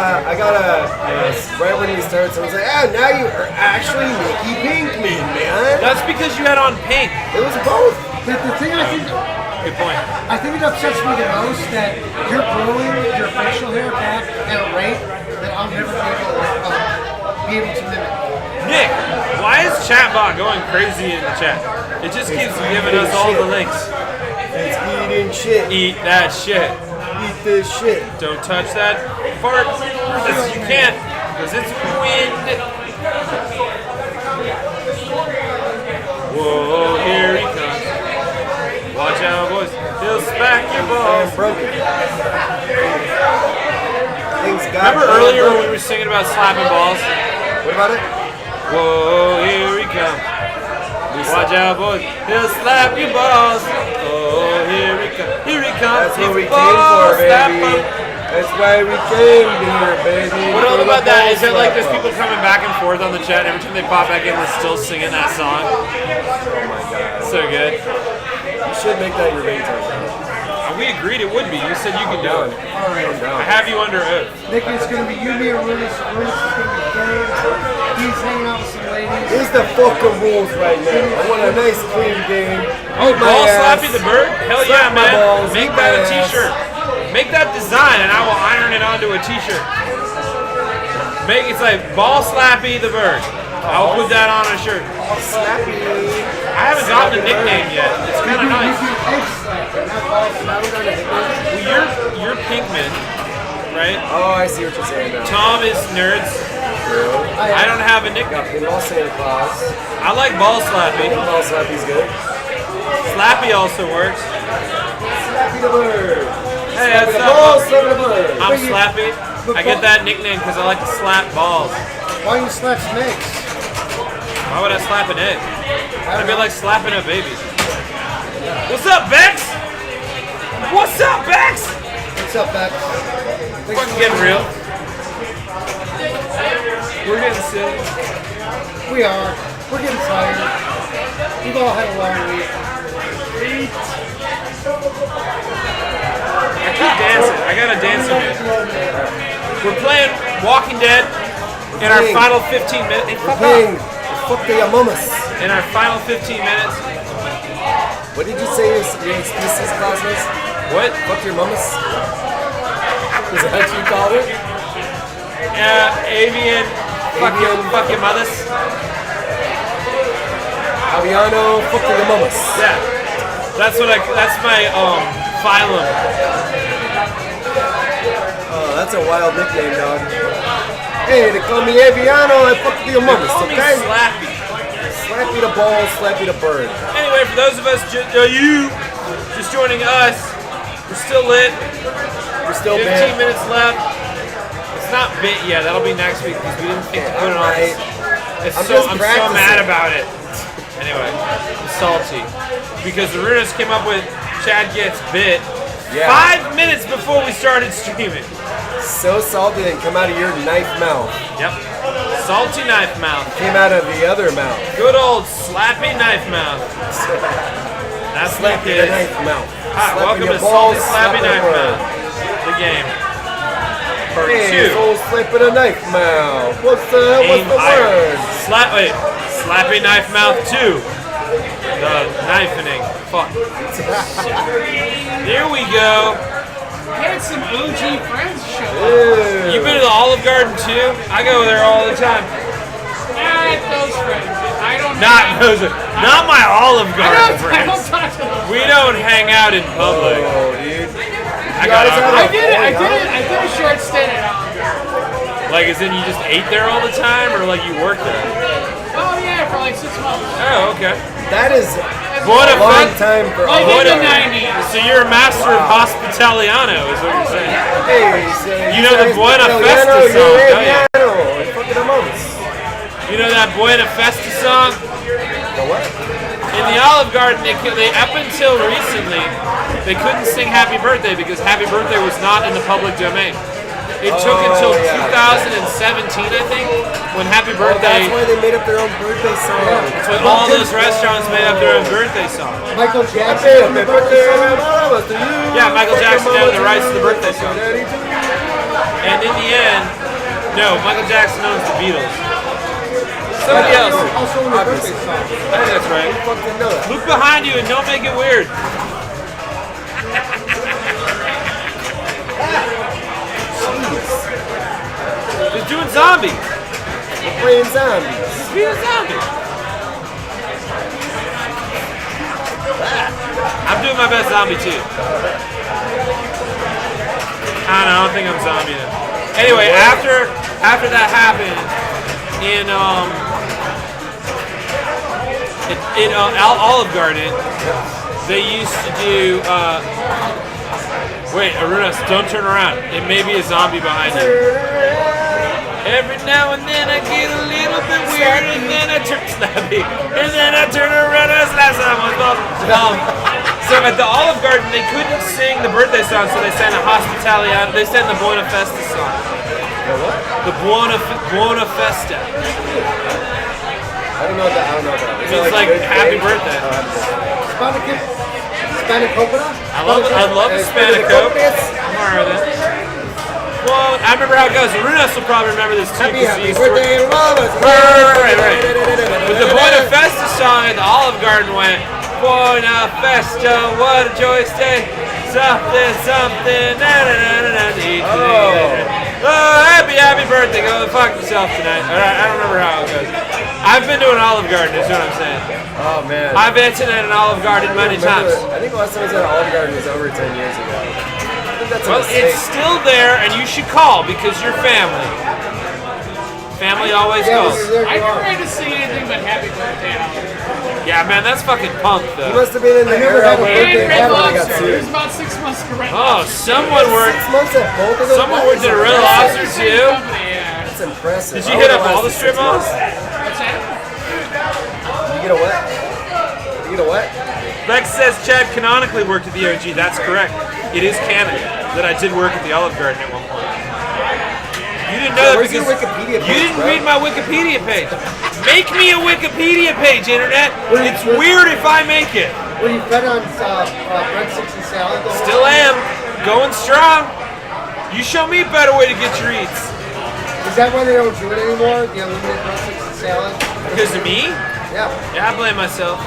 right when he started, someone's like, now you are actually Nikki Pinkman, man. That's because you had on pink. It was both. The thing I think. Good point. I think it upsets me the most that you're growing your facial hair back at a rate that I'll never be able to mimic. Nick, why is Chatbot going crazy in the chat? It just keeps giving us all the links. It's eating shit. Eat that shit. Eat this shit. Don't touch that fart. You can't, because it's wind. Whoa, here he comes. Watch out, boys. He'll smack your balls. Broken. Remember earlier when we were singing about slapping balls? What about it? Whoa, here he comes. Watch out, boys. He'll slap your balls. Oh, here he comes. Here he comes. That's what we came for, baby. That's why we came here, baby. What all about that? Is it like there's people coming back and forth on the chat, and every time they pop back in, they're still singing that song? Oh my god. So good. You should make that your ringtone. We agreed it would be. You said you could do it. All right. I have you under oath. Nick, it's going to be you, me, and Runas. Runas is going to be third. He's hanging out with some ladies. Here's the fucking rules right now. I want a nice clean game. Oh, Eat my ball ass. slappy the bird? Hell yeah, Slap my man. balls, Make eat that my a ass. t-shirt. Make that design and I will iron it onto a t-shirt. Make it's like ball slappy the bird. I'll put that on a shirt. Ball slappy. I haven't gotten a nickname yet. It's kind of nice. Well, you're Pinkman, right? Oh, I see what you're saying now. Tom is Nerds. I don't have a nickname. Got Pinball Santa Claus. I like ball slappy. Ball slappy's good. Slappy also works. Slappy the bird. Hey, Slappy that's the not ball, slappy the bird. I'm Slappy. I get that nickname because I like to slap balls. Why you slap snakes? Why would I slap an egg? That'd be like slapping a baby. What's up, Bex? What's up, Bex? What's up, Bex? Fucking getting real. We're getting silly. We are. We're getting tired. We've all had a long week. I keep dancing. I got a dancing move. We're playing Walking Dead in our final 15 minutes. Hey, fuck Playing off. Fuck the mamas. In our final 15 minutes. What did you say your species class was? What? Fuck your mamas? Is that what you called it? Avian. Fuck your mothers. Aviano, fuck your mamas. Yeah. That's my phylum. Oh, that's a wild nickname, dog. Hey, they call me Aviano, I fuck your mamas, Call me okay? Slappy. Slappy the ball, slappy the bird. Anyway, for those of us, you just joining us, we're still lit. We're still 15 bad. minutes left. It's not bit yet. That'll be next week because we didn't think to put it on. I'm so mad about it. Anyway, I'm salty because the Runas came up with Chad gets bit 5 minutes before we started streaming. So salty and come out of your knife mouth. Yep. Salty knife mouth. Came out of the other mouth. Good old slappy knife mouth. That's what Slappy it the is. knife mouth. Hi, Slapping welcome your to balls, Salty Slappy slapping Knife the Mouth. bird. The game. Part Hey, 2. old slapping a knife mouth. What's the Aim word? Slappy Knife Mouth 2. The knifening. Fuck. There we go. Had some OG friends show up. Ew. You been to the Olive Garden too? I go there all the time. Not those friends. I don't. Not my Olive Garden I don't friends. talk to them. We don't hang out in public. Oh, dude. I got I did a short stint at Olive Garden. Like, as in you just ate there all the time, or like you worked there? Oh yeah, for like 6 months. Oh, okay. That is What a long time for Like all in the of them. 90s. So you're a master of hospitaliano, is what you're saying. Hey, You know the Buena Festa song, don't you? Fucking the mamas. You know that Buena Festa song? The what? In the Olive Garden, they up until recently, they couldn't sing Happy Birthday because Happy Birthday was not in the public domain. It took until 2017, I think, when Happy Birthday. That's why they made up their own birthday song. That's when all those restaurants made up their own birthday song. Michael Jackson. Happy birthday to you. Yeah, Michael Jackson had the rights to the birthday song. And in the end, no, Michael Jackson owns the Beatles. Somebody else. Also in the birthday song. I think that's right. Fucking know that. Look behind you and don't make it weird. They're doing zombies. We're playing zombies. Just be a zombie. I'm doing my best zombie too. I don't think I'm zombie now. Anyway, after that happened in Olive Garden, they used to do. Wait, Arunas, don't turn around. It may be a zombie behind you. Every now and then I get a little bit weird, and then I turn snappy, and then I turn around and slap someone. So at the Olive Garden, they couldn't sing the birthday song, so they sang the Hospitaliano. They sang the Buena Festa song. The what? The Buena Festa. I don't know that. It means like happy birthday. Hispanic coconut? I love Hispanic Coke. I'm alright with it. Well, I remember how it goes. Runas will probably remember this too. Happy Right. birthday, mamas. Right. song at the Olive Garden went, Buena Festa, what a joyous day. Something, Oh, happy birthday. Go fuck yourself tonight. I don't remember how it goes. I've been to an Olive Garden, is what I'm saying. Oh, man. I've been to an Olive Garden many times. I think the last time I was at Olive Garden was over 10 years ago. I think that's a Well, mistake. it's still there, and you should call because you're family. Family always calls. I never had to see anything but happy birthday out. Yeah, man, that's fucking punk, though. You must have been in the era where And they Red had when they got Lobster. It was sued. about 6 months to Red Oh, Lobster. someone worked. 6 months at both of those Someone worked at a places? Red Lobster too. Yeah. That's impressive. Did you I hit would've up all the lasted strip 6 malls? months. What's that? Did you get a what? Did you get a what? Bex says Chad canonically worked at the OG. That's correct. It is canon that I did work at the Olive Garden at one point. You didn't know that Where's because your Wikipedia page, you didn't bro? read my Wikipedia page. Make me a Wikipedia page, internet. It's weird if I make it. Were you fed on breadsticks and salad? the whole Still time? am. Going strong. You show me a better way to get your eats. Is that why they don't do it anymore? The unlimited breadsticks and salad? Because of me? Yeah. Yeah, I blame myself.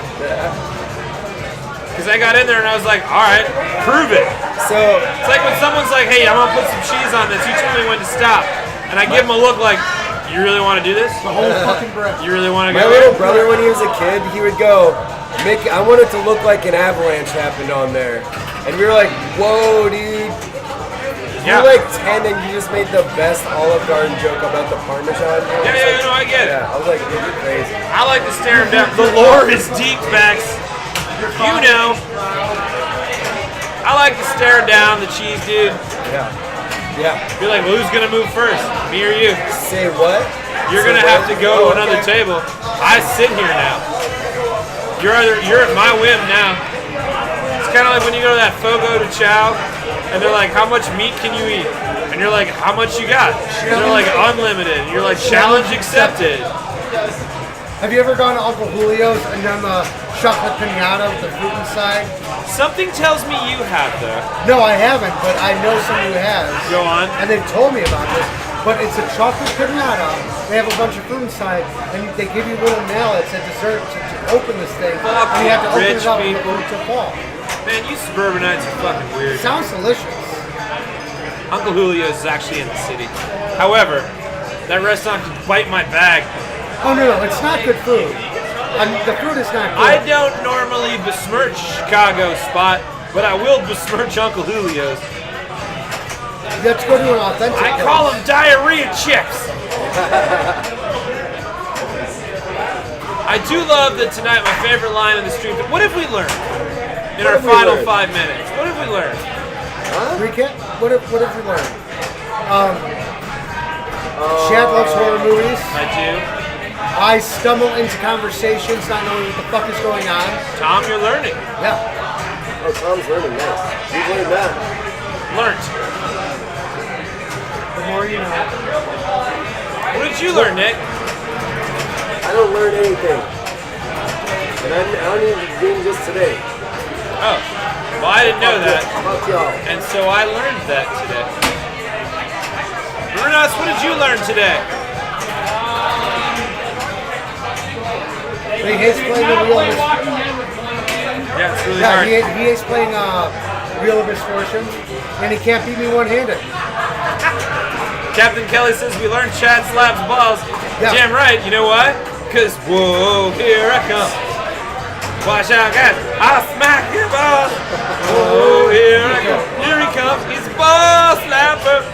Because I got in there and I was like, all right, prove it. So, It's like when someone's like, hey, I'm going to put some cheese on this. You tell me when to stop. And I give them a look like, you really want to do this? The whole fucking bread. You really want to my go little there? brother, when he was a kid, he would go, I want it to look like an avalanche happened on there. And we were like, whoa, dude. Yeah. You're like 10 and you just made the best Olive Garden joke about the Parmesan. Yeah, no, I get it. Yeah, I was like, dude, you're crazy. I like to stare him down. The lore is deep, Bex. You know. I like to stare down the cheese dude. Yeah. Yeah. Be like, well, who's going to move first? Me or you? Say what? You're Say going to what? have to go to Oh, another okay. table. I sit here now. You're at my whim now. It's kind of like when you go to that Fogo de Chao, and they're like, how much meat can you eat? And you're like, how much you got? And they're like, unlimited. And you're like, challenge accepted. Have you ever gone to Uncle Julio's and done the chocolate pinata with the fruit inside? Something tells me you have, though. No, I haven't, but I know someone who has. Go on. And they've told me about this. But it's a chocolate pinata. They have a bunch of fruit inside, and they give you little mallets at dessert to open this thing. Fuck and you have to open rich it up people. to fall. Man, you suburbanites are fucking weird. Sounds delicious. Uncle Julio's is actually in the city. However, that restaurant could bite my bag. Oh no, it's not good food. The fruit is not good. I don't normally besmirch Chicago spot, but I will besmirch Uncle Julio's. Let's go to an authentic I place. call them diarrhea chips. I do love that tonight my favorite line in the stream. What have we learned in our final 5 minutes? What have we learned? Recap? What have we learned? Chad loves horror movies. I do. I stumble into conversations not knowing what the fuck is going on. Tom, you're learning. Yeah. Oh, Tom's learning this. You've learned that. Learned. The more you know. What did you learn, Nick? I don't learn anything. And I don't even doing this today. Oh, well, I didn't know that. Fuck y'all. And so I learned that today. Brunos, what did you learn today? He hates playing the Wheel of Yeah, it's really Yeah, hard. he hates playing Wheel of Misfortune, and he can't beat me one-handed. Captain Kelly says we learned Chad slaps balls. Yeah. Damn right. You know why? Because, whoa, here I come. Watch out, guys. I'll smack your balls. Whoa, here I come. Here he comes. He's a ball slapper.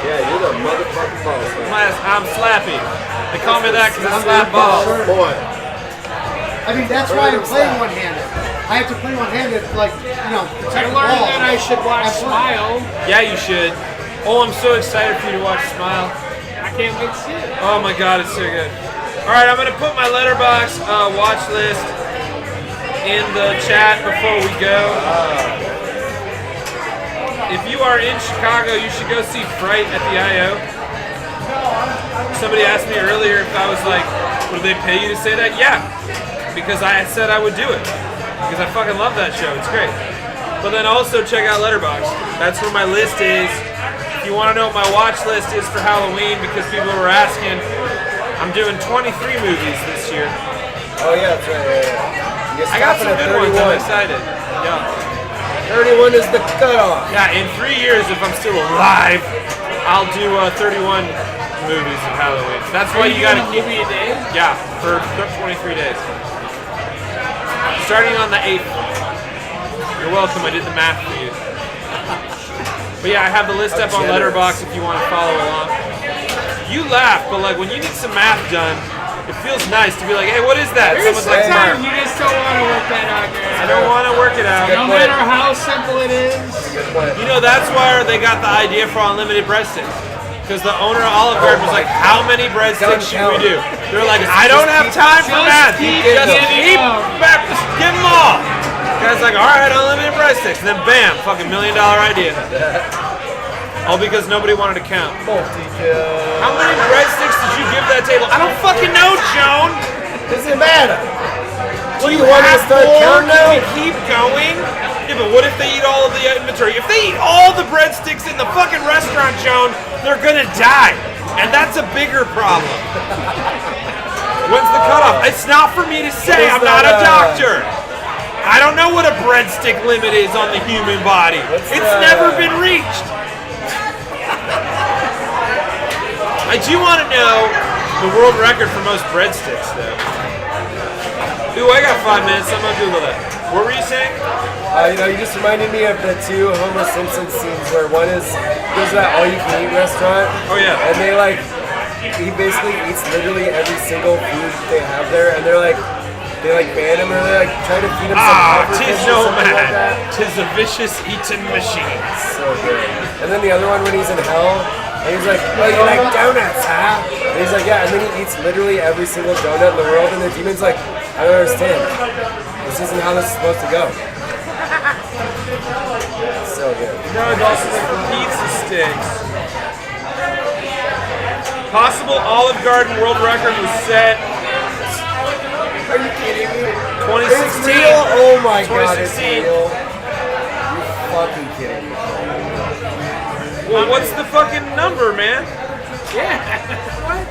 Yeah, you're the motherfucking boss, man. I'm slappy. They call me that because I slap balls. Boy. I mean, that's why I'm playing one-handed. I have to play one-handed, like, protect I the learned ball. that I should watch Smile. Yeah, you should. Oh, I'm so excited for you to watch Smile. I can't wait to see it. Oh my god, it's so good. Alright, I'm going to put my Letterboxd watch list in the chat before we go. If you are in Chicago, you should go see Fright at the I.O. Somebody asked me earlier if I was like, would they pay you to say that? Yeah, because I said I would do it. Because I fucking love that show, it's great. But then also check out Letterboxd. That's where my list is. If you want to know what my watch list is for Halloween, because people were asking, I'm doing 23 movies this year. Oh yeah, that's right. Yeah. You I got stopping some at good ones. I'm 31. excited. Yeah. 31 is the cutoff. Yeah, in 3 years, if I'm still alive, I'll do 31 movies of Halloween. That's why you gotta keep movie a day. Yeah, for 23 days. Starting on the 8th. You're welcome. I did the math for you. But yeah, I have the list up on Letterboxd if you want to follow along. You laugh, but like when you need some math done, it feels nice to be like, hey, what is that? Someone's like, Sometimes you just don't want to work that out, guys. I don't want to work it out. No matter how simple it is. You know, that's why they got the idea for unlimited breadsticks. Because the owner of Olive Garden was like, how many breadsticks should we do? They're like, I don't have time for math. Just keep back, just give them all. The guy's like, all right, unlimited breadsticks. And then bam, fucking $1 million idea. All because nobody wanted to count. How many breadsticks did you give that table? I don't fucking know, Joan. Doesn't matter. Do you want have to start more? counting now? Can we keep going? Yeah, but what if they eat all of the inventory? If they eat all the breadsticks in the fucking restaurant, Joan, they're gonna die. And that's a bigger problem. When's the cutoff? It's not for me to say. I'm not a doctor. I don't know what a breadstick limit is on the human body. It's never been reached. I do want to know the world record for most breadsticks, though. Ooh, I got 5 minutes. I'm gonna Google that. What were you saying? You just reminded me of the 2 Homer Simpson scenes where one is goes to that all-you-can-eat restaurant. Oh yeah. And he basically eats literally every single food they have there, and they ban him or they try to feed him some tis pufferfish no or something like man. that. Tis a vicious eating machine. So good. And then the other one when he's in hell, and he's like, oh, you like donuts, huh? And he's like, yeah, and then he eats literally every single donut in the world, and the demon's like, I don't understand. This isn't how this is supposed to go. So good. No, this is for pizza sticks. Possible Olive Garden world record was set. Are you kidding me? 2016. It's real? Oh my god, it's 2016. real. You're fucking kidding me. Well, what's the fucking number, man? Yeah. What?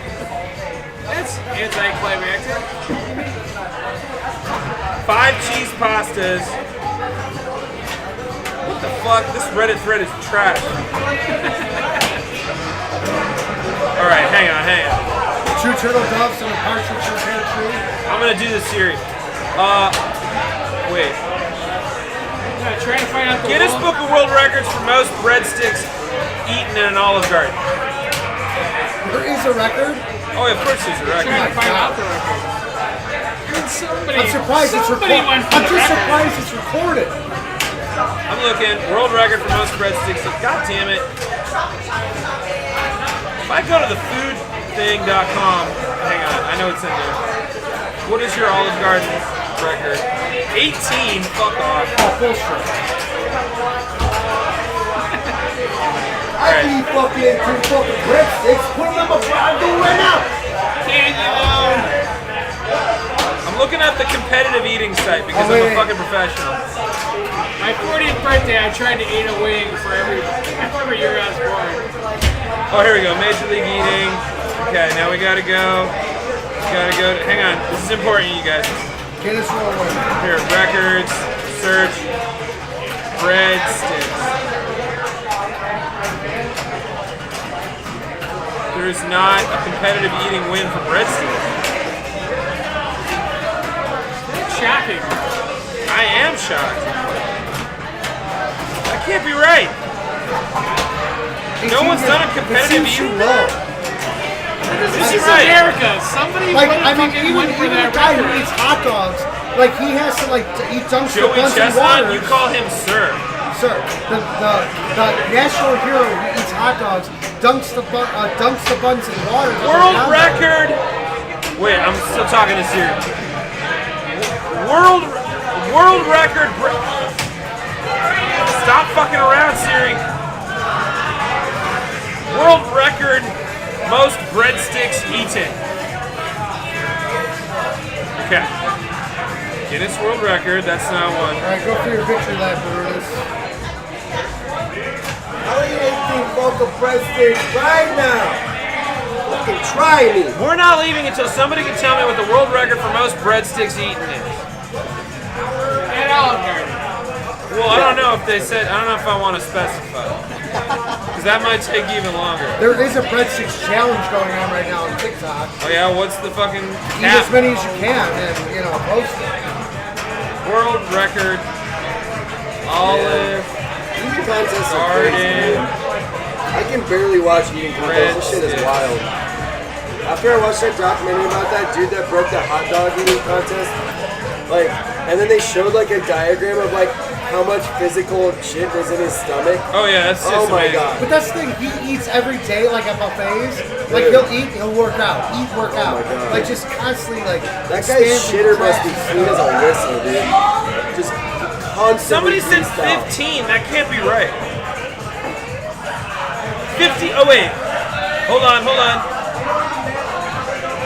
That's anticlimactic. 5 cheese pastas. What the fuck? This Reddit thread is trash. Alright, hang on. 2 turtle doves and a partridge in a pear tree. I'm gonna do this series. Wait. Yeah, trying to find out the Guinness Book of World Records for most breadsticks eaten in an Olive Garden. There is a record? Oh, of course there's a record. Trying to find out the record. I'm surprised it's recorded. I'm just surprised it's recorded. I'm looking. World record for most breadsticks. God damn it. If I go to the foodthing.com, hang on, I know it's in there. What is your Olive Garden record? 18. Fuck off. Oh, bullshit. I can eat fucking 2 fucking breadsticks. Put them in my fry. I'm doing right now. Can you know? I'm looking at the competitive eating site because I'm a fucking professional. My 40th birthday, I tried to eat a wing for every year I was born. Oh, here we go. Major League Eating. Okay, now we gotta go. Hang on. This is important, you guys. Guinness World Record. Here, records, search, breadsticks. There is not a competitive eating win for breadsticks. Shocking. I am shocked. That can't be right. No one's done a competitive eating. This This is is right. America. Somebody even went for the that guy who record. eats hot dogs, like he has to eat dunkster Joey buns and Chestnut, waters. you call him Sir. Sir, the national hero who eats hot dogs dunks the buns in water. World record. Wait, I'm still talking to Siri. World record. Stop fucking around, Siri. World record most breadsticks eaten. Okay. Guinness World Record. That's not one. All right, go for your victory lap, Brutus. I'll eat 18 fucking breadsticks right now. Fucking try me. We're not leaving until somebody can tell me what the world record for most breadsticks eaten is. At Olive Garden. Well, I don't know if they said. I don't know if I want to specify. Because that might take even longer. There is a breadsticks challenge going on right now on TikTok. Oh yeah, what's the fucking Eat as many as you can and, post it. world record? Olive Eating contests are crazy. Garden. I can barely watch eating contests. This shit is wild. After I watched that documentary about that dude that broke the hot dog eating contest, and then they showed a diagram of how much physical shit was in his stomach. Oh yeah, that's just oh my amazing. god. But that's the thing, he eats every day at buffets. He'll eat, he'll work out, work out. Oh my God. Just constantly That guy's shitter must be clean as a whistle, dude. Just constantly. Somebody said 15. That can't be right. 50. Oh wait. Hold on.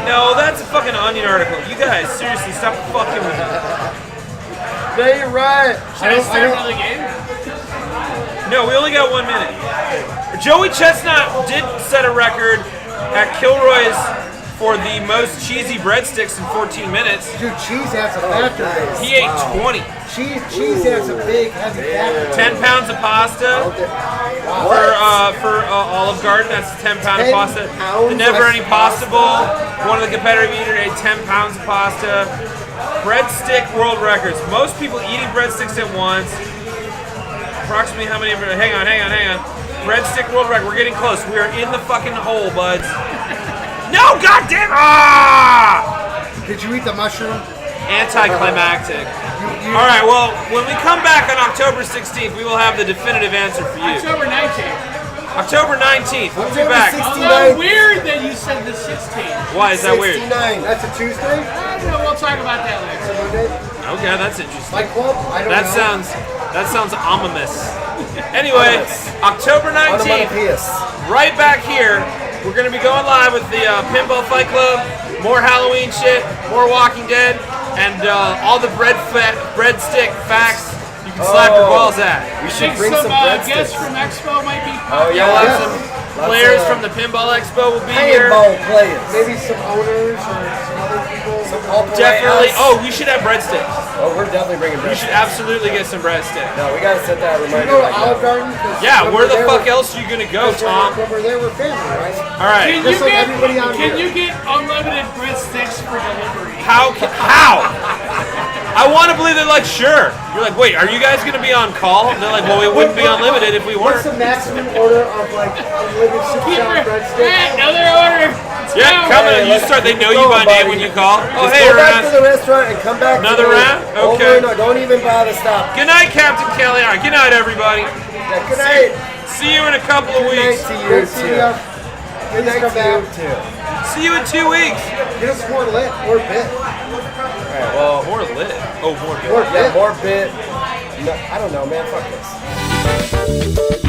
No, that's a fucking Onion article. You guys, seriously, stop fucking with me. No, you're right. Should I start another game? No, we only got 1 minute. Joey Chestnut did set a record at Kilroy's for the most cheesy breadsticks in 14 minutes. Dude, cheese has a factor. He ate 20. Cheese has a big, heavy factor. 10 pounds of pasta for Olive Garden. That's 10 pound of pasta. The Never Ending Pasta Bowl. One of the competitive eaters ate 10 pounds of pasta. Breadstick world records. Most people eating breadsticks at once. Approximately how many? Hang on. Breadstick world record. We're getting close. We are in the fucking hole, buds. No, goddamn! Did you eat the mushroom? Anticlimactic. All right. Well, when we come back on October 16th, we will have the definitive answer for you. October 19th. October 19th. We'll be back. Although weird that you said the 16th. Why is that weird? 69. That's a Tuesday? I don't know. We'll talk about that later. Okay, that's interesting. Like what? I don't know. That sounds ominous. Anyway, October 19th, right back here. We're gonna be going live with the Pinball Fight Club. More Halloween shit, more Walking Dead, and all the breadstick facts you can slap your balls at. We should Think bring some guests breadsticks. from Expo might be. Yeah, we'll have some players from the Pinball Expo will be here. Pinball players. Maybe some owners or some other people. Definitely. Oh, we should have breadsticks. Oh, we're definitely bringing We breadsticks. should absolutely get some breadsticks. No, we gotta set that You reminder. go to Olive Garden? 'Cause Yeah, when where we're the there, fuck else are you gonna go, Tom? When we're there, we're family, right? All right. Can Just like everybody on here. you get unlimited breadsticks for delivery? How? I want to believe they're like, sure. You're like, wait, are you guys gonna be on call? And they're like, well, we wouldn't be unlimited if we What's weren't. the maximum order of unlimited six-pound breadsticks? Another order. Yeah, come in. You start. They know you by name when you call. Oh, Just hey, go back to Ernest. the restaurant and come back. Another to me. round? Over Okay. and over. Don't even bother stop. Good night, Captain Kelly. All right, good night, everybody. Yeah, good night. See you in a couple of Good night weeks. to you Good to see too. ya. Good night Come to back. you too. See you in 2 weeks. Get us more lit or bit. Well, more lit. Oh, more More bit. No, I don't know, man. Fuck this.